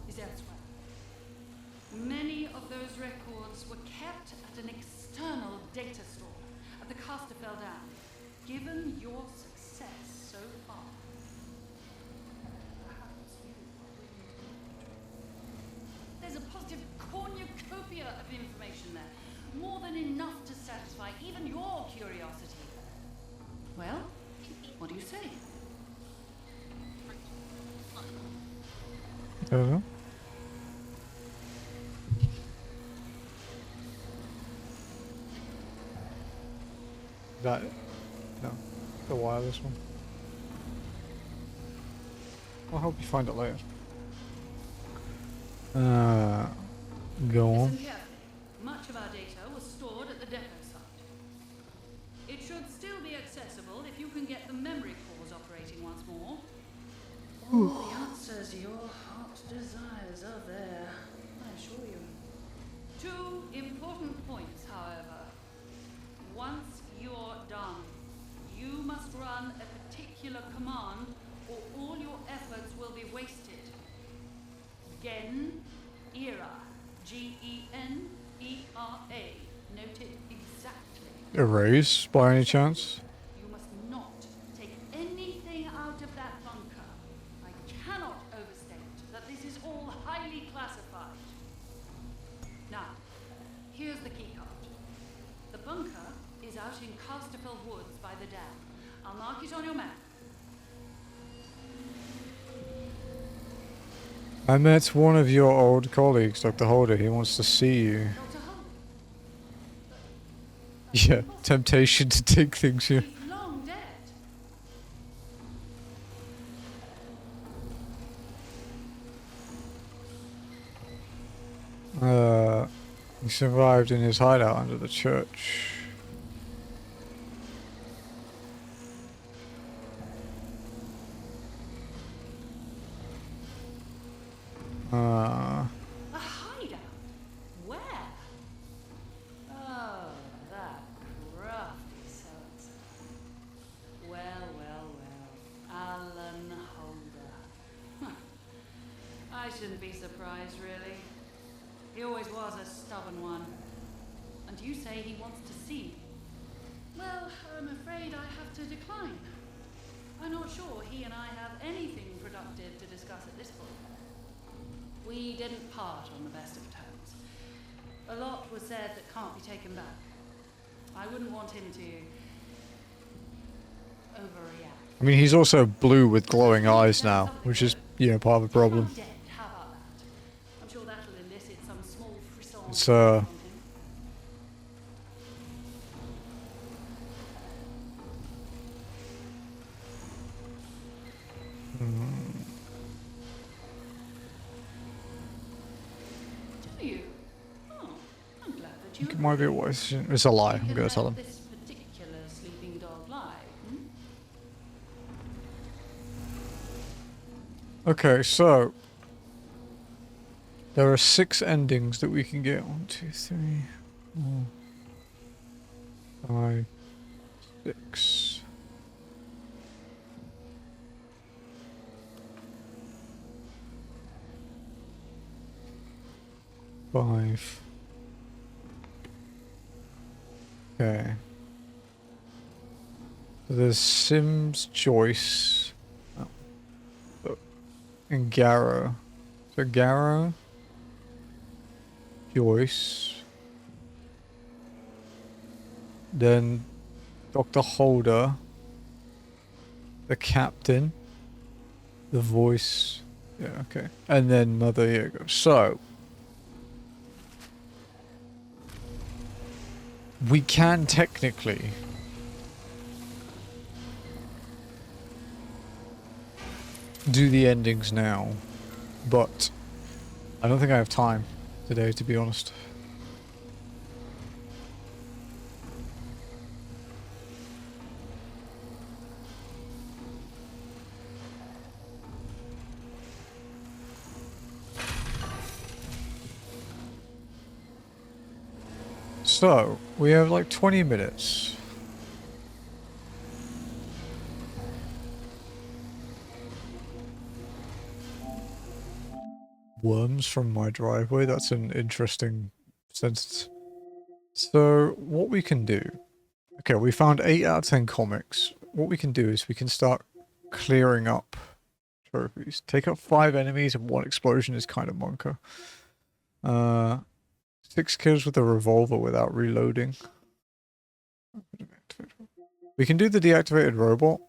is elsewhere. Many of those records were kept at an external data store at the Casterfell Dam. Given your success so far, perhaps you are willing to. There's a positive cornucopia of information there, more than enough to satisfy even your curiosity. Well, what do you say? I don't know. That it? No. The wireless one. I'll help you find it later. Go on. Listen carefully. Much of our data was stored at the depot site. It should still be accessible if you can get the memory cores operating once more. All the answers your heart desires are there, I assure you. Two important points, however. Once you're done, you must run a particular command or all your efforts will be wasted. Gen-era. Genera. Note it exactly. Erase by any chance? You must not take anything out of that bunker. cannot overstate that this is all highly classified. Now, here's the key card. The bunker is out in Casterfell Woods by the dam. I'll mark it on your map. I met one of your old colleagues, Dr. Holder. He wants to see you. Yeah, temptation to take things here. He's long dead. He survived in his hideout under the church. A hideout? Where? Oh, that crafty so-and-so. Well, well, well. Alan Holder. Huh. I shouldn't be surprised, really. He always was a stubborn one. And you say he wants to see me. Well, I'm afraid I have to decline. I'm not sure he and I have anything productive to discuss at this point. We didn't part on the best of terms. A lot was said that can't be taken back. I wouldn't want him to overreact. I mean, he's also blue with glowing eyes now, which is, you know, part of the problem. Dead. How about that? I'm sure that'll elicit some small frisson. It's, from him. Do you? Oh, I'm glad that you. It might be a voice. It's a lie. I'm gonna tell him. This particular sleeping dog lie. Okay, so there are 6 endings that we can get. 1, 2, 3, 4, 5, 6. Five. Okay. So there's Sims, Joyce, and Garrow. So Garrow, Joyce, then Dr. Holder, the Captain, the Voice, yeah, okay, and then Mother Yago. So we can technically do the endings now, but I don't think I have time today, to be honest. So, we have like 20 minutes. Worms from my driveway, that's an interesting sentence. So, what we can do... Okay, we found 8 out of 10 comics. What we can do is we can start clearing up trophies. Take out 5 enemies and 1 explosion is kind of monka. 6 kills with a revolver without reloading. We can do the deactivated robot.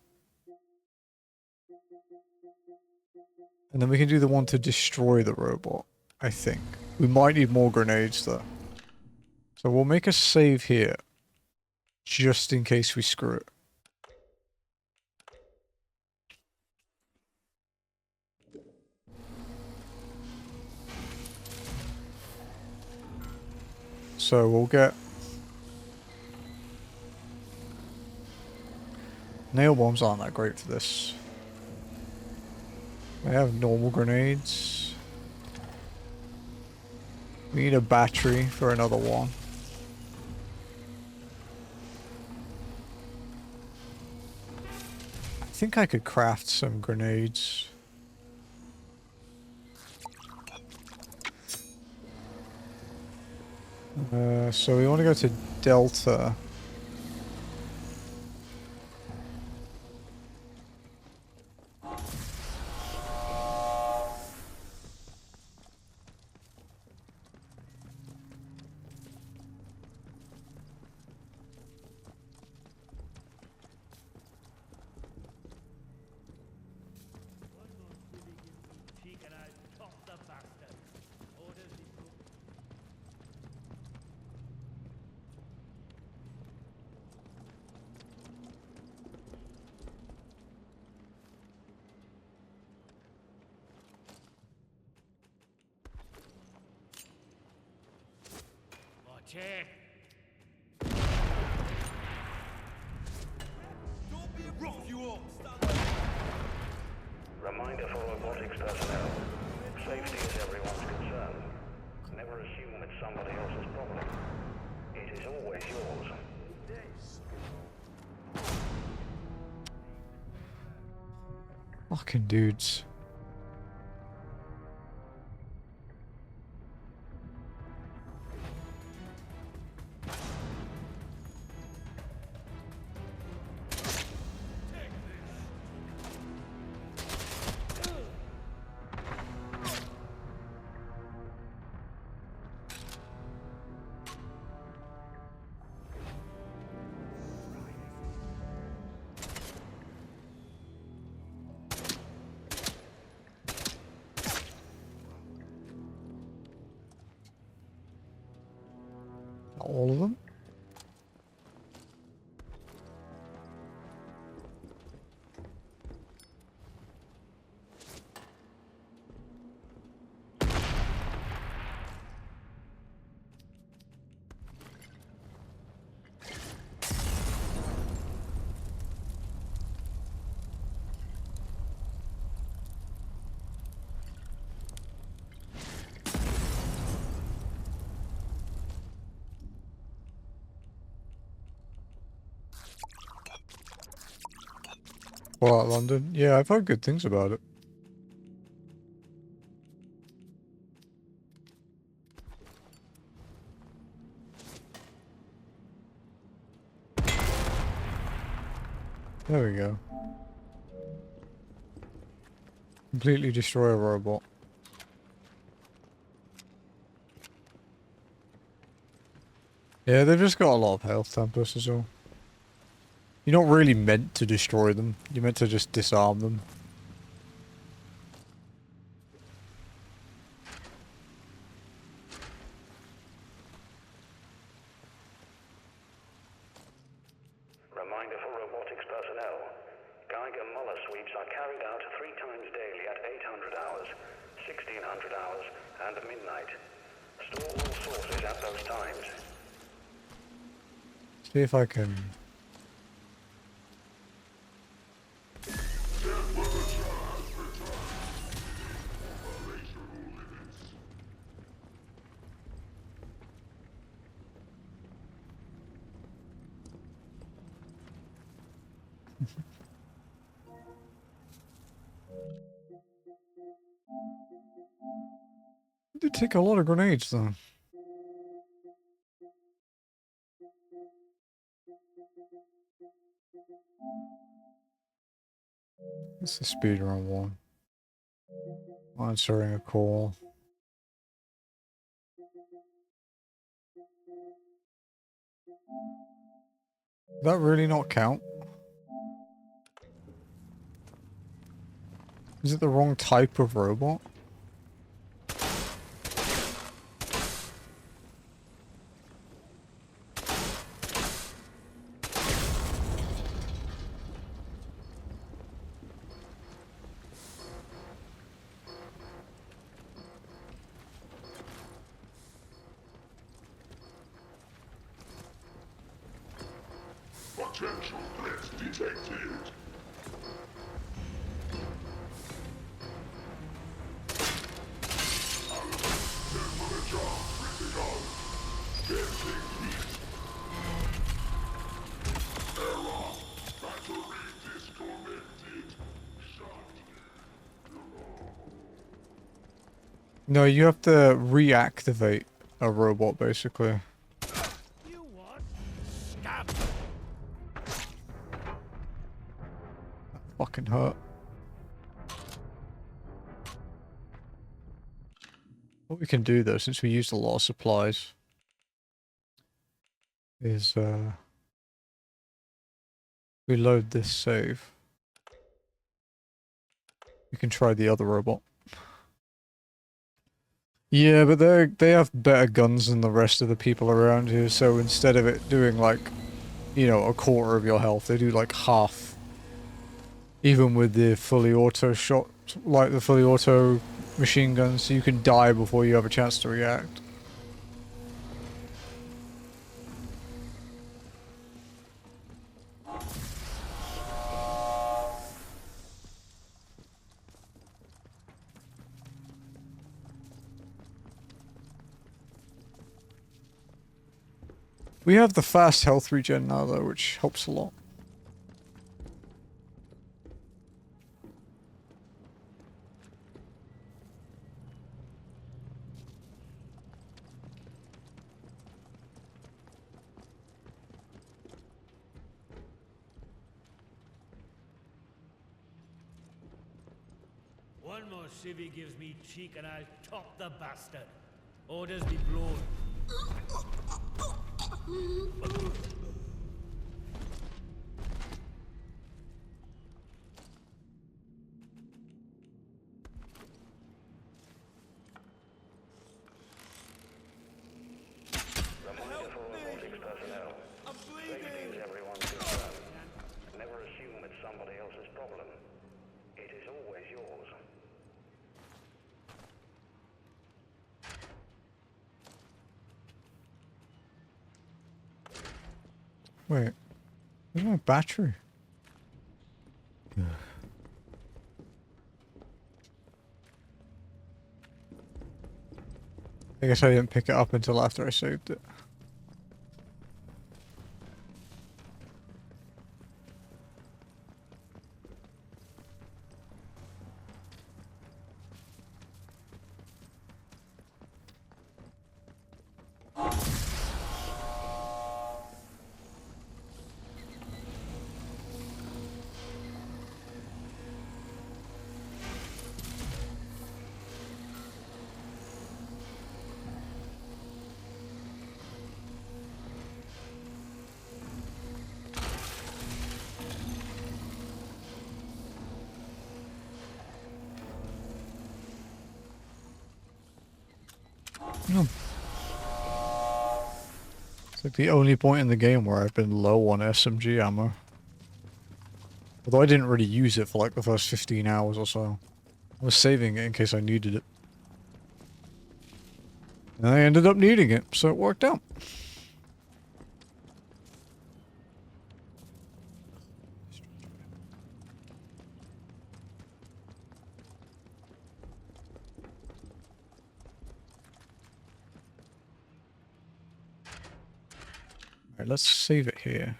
And then we can do the one to destroy the robot, I think. We might need more grenades though. So we'll make a save here. Just in case we screw it. So we'll get nail bombs aren't that great for this. We have normal grenades. We need a battery for another one. I think I could craft some grenades. So we want to go to Delta. Take. Don't be a rough, you all. Stand Reminder for robotics personnel. Safety is everyone's concern. Never assume it's somebody else's problem. It is always yours. Fucking dudes. All of them? What, London? Yeah, I've heard good things about it. There we go. Completely destroy a robot. Yeah, they've just got a lot of health, Tempest, as well. You're not really meant to destroy them. You're meant to just disarm them. Reminder for robotics personnel. Geiger Muller sweeps are carried out 3 times daily at 800 hours, 1600 hours, and midnight. Store all sources at those times. See if I can... Did take a lot of grenades though. It's the speedrun one. Answering a call. Did that really not count? Is it the wrong type of robot? Potential threats detected. Temperature critical. Getting heat. Error. Battery disconnected. No, you have to reactivate a robot basically. You what? Scab! Fucking hurt. What we can do though, since we used a lot of supplies, is reload this save. We can try the other robot. Yeah, but they have better guns than the rest of the people around here, so instead of it doing like, you know, a quarter of your health, they do like half. Even with the fully auto shot, like the fully auto machine guns, so you can die before you have a chance to react. We have the fast health regen now though, which helps a lot. One more civvy gives me cheek and I'll top the bastard. Orders be blown. Reminder for robotics personnel. Safety is everyone's concern. Never assume it's somebody else's problem. It is always yours. Wait, where's my battery? I guess I didn't pick it up until after I saved it. No. It's like the only point in the game where I've been low on SMG ammo. Although I didn't really use it for like the first 15 hours or so. I was saving it in case I needed it. And I ended up needing it, so it worked out. Alright, let's save it here.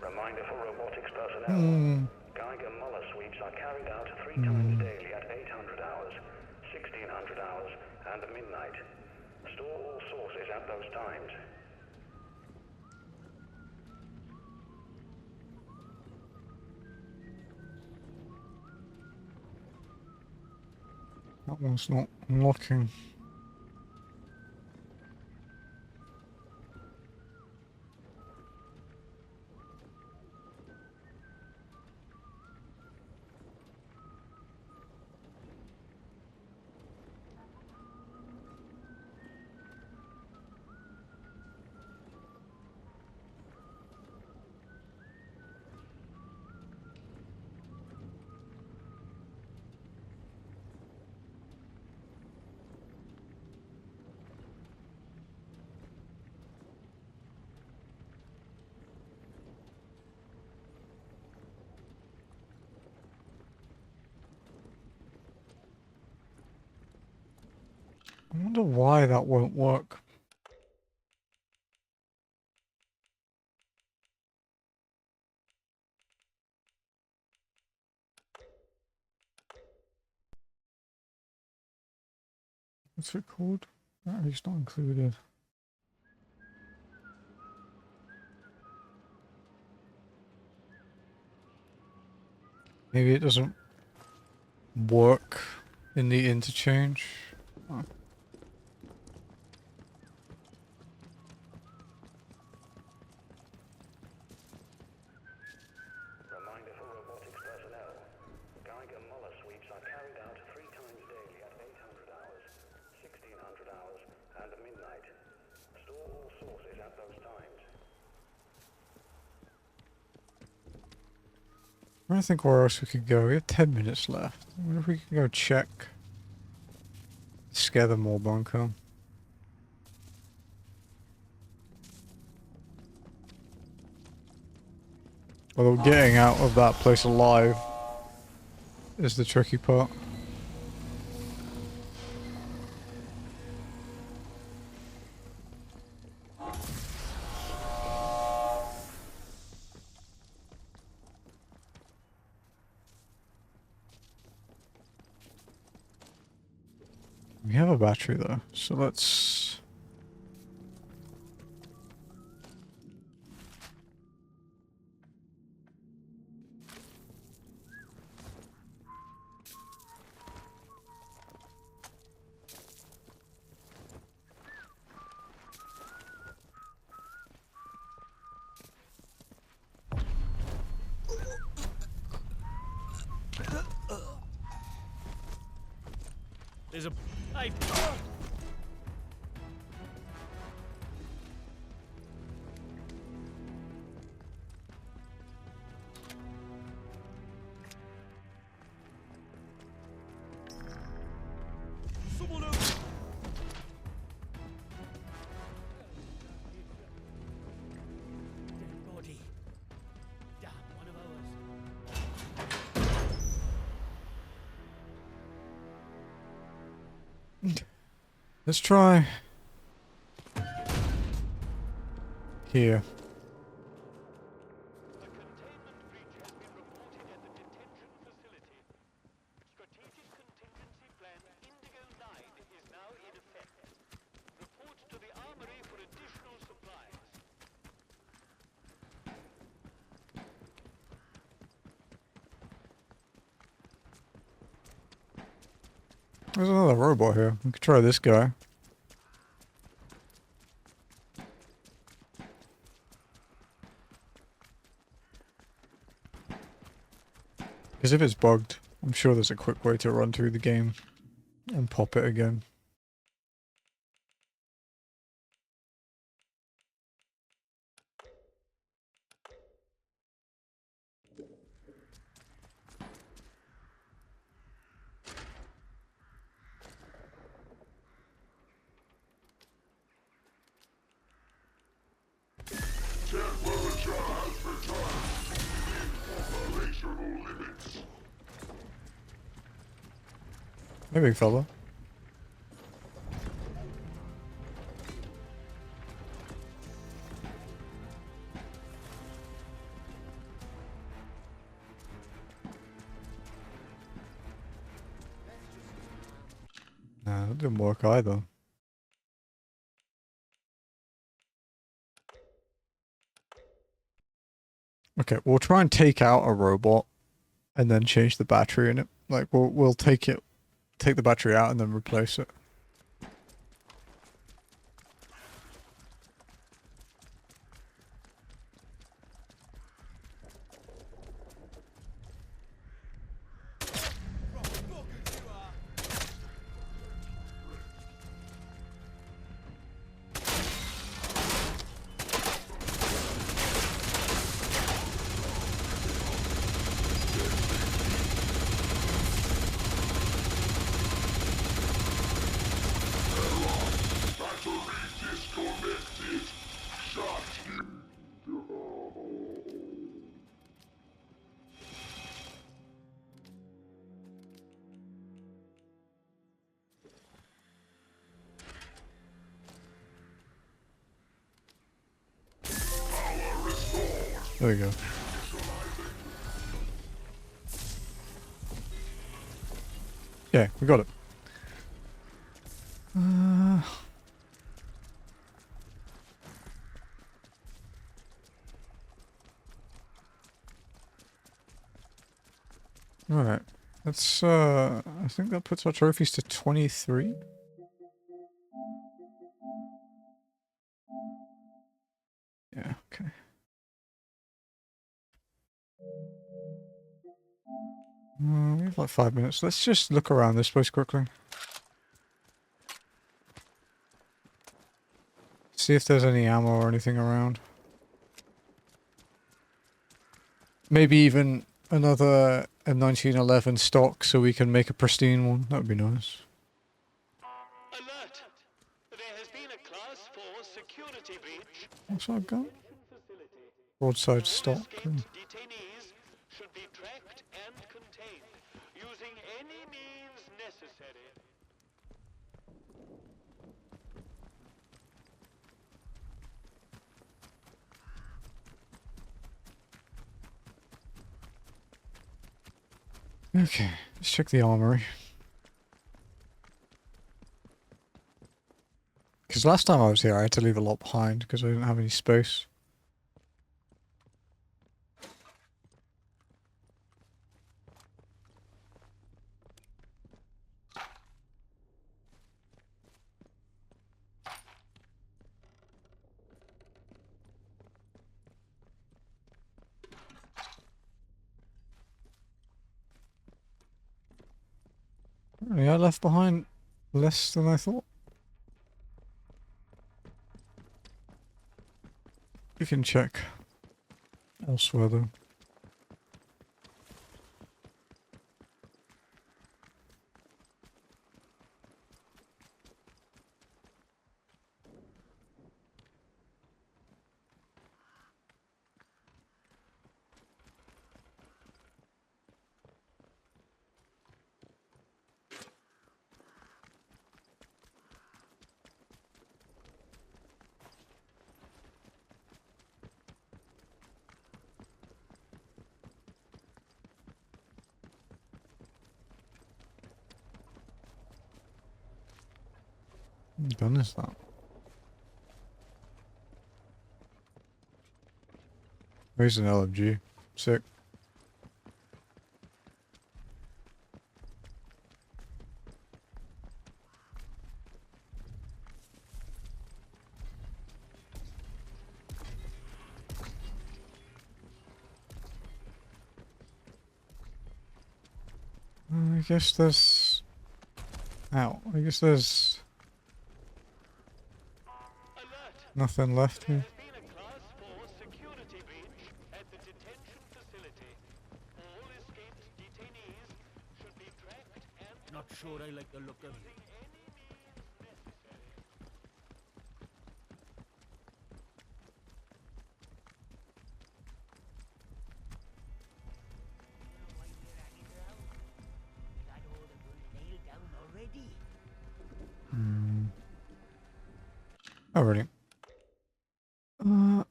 Reminder for robotics personnel. Geiger Muller sweeps are carried out 3 times daily at 800 hours, 1600 hours, and midnight. Store all sources at those times. That one's not unlocking. I wonder why that won't work. What's it called? It's not included. Maybe it doesn't work in the interchange. Oh. Reminder for robotics personnel. Geiger Muller sweeps are carried out 3 times daily at 800 hours, 1600 hours, and midnight. Store all sources at those times. I don't think where else we could go. We have 10 minutes left. I wonder if we can go check. Scare them more bunker. Although getting out of that place alive is the tricky part. We have a battery though, so let's... There's a... Hey! Someone over! Dead body. Damn, one of ours. Let's try... Here. There's another robot here. We could try this guy. Because if it's bugged, I'm sure there's a quick way to run through the game and pop it again. Hey, big fella. Nah, that didn't work either. Okay, we'll try and take out a robot and then change the battery in it. Like, we'll take the battery out and then replace it. There we go. Yeah, we got it. Alright. Let's, I think that puts our trophies to 23. Yeah, okay. We have like 5 minutes. Let's just look around this place quickly. See if there's any ammo or anything around. Maybe even another M1911 stock so we can make a pristine one. That would be nice. Alert! There has been a Class 4 security breach. What's that gun? Broadside stock. Detainees should be tracked and contained using any means necessary. Okay, let's check the armory. Because last time I was here, I had to leave a lot behind because I didn't have any space. Yeah, I left behind less than I thought. We can check elsewhere though. What gun is that? There's an LMG. Sick. I guess there's... Ow. I guess there's... nothing left here. Not sure I like the look of you. Alrighty.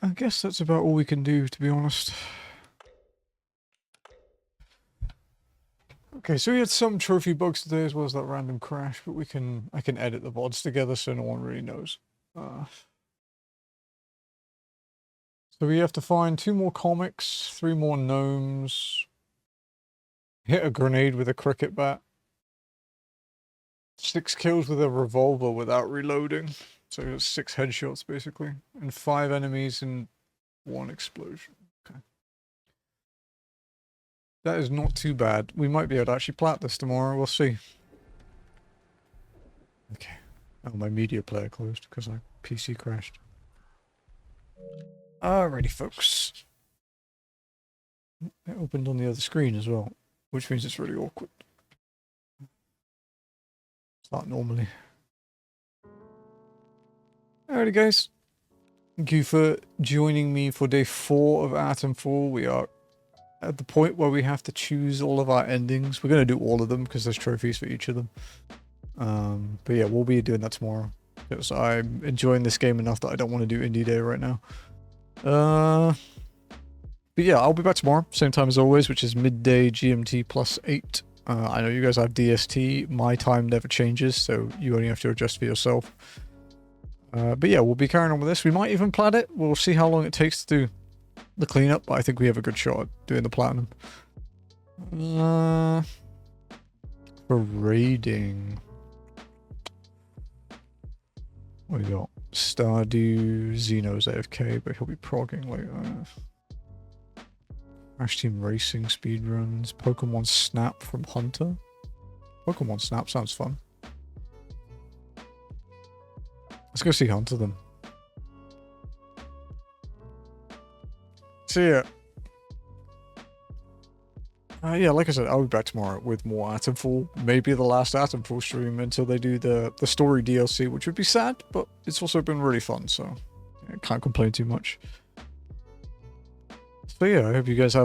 I guess that's about all we can do, to be honest. Okay, so we had some trophy bugs today as well as that random crash, but I can edit the VODs together so no one really knows. So we have to find 2 more comics, 3 more gnomes, hit a grenade with a cricket bat, 6 kills with a revolver without reloading. So it's 6 headshots basically, and 5 enemies and 1 explosion. Okay. That is not too bad. We might be able to actually plat this tomorrow, we'll see. Okay. Oh, my media player closed because my PC crashed. Alrighty, folks. It opened on the other screen as well, which means it's really awkward. Start normally. Alrighty, guys. Thank you for joining me for day 4 of Atomfall. We are at the point where we have to choose all of our endings. We're going to do all of them because there's trophies for each of them. But yeah, we'll be doing that tomorrow. Because I'm enjoying this game enough that I don't want to do Indie Day right now. But yeah, I'll be back tomorrow. Same time as always, which is midday GMT +8. I know you guys have DST. My time never changes, so you only have to adjust for yourself. But yeah, we'll be carrying on with this. We might even plat it. We'll see how long it takes to do the cleanup, but I think we have a good shot at doing the platinum. For raiding. What do we got? Stardew, Xeno's AFK, but he'll be progging later. Crash Team Racing speedruns. Pokemon Snap from Hunter. Pokemon Snap sounds fun. Let's go see Hunter then. See ya. Yeah, like I said, I'll be back tomorrow with more Atomfall. Maybe the last Atomfall stream until they do the story DLC, which would be sad, but it's also been really fun, so I can't complain too much. So yeah, I hope you guys have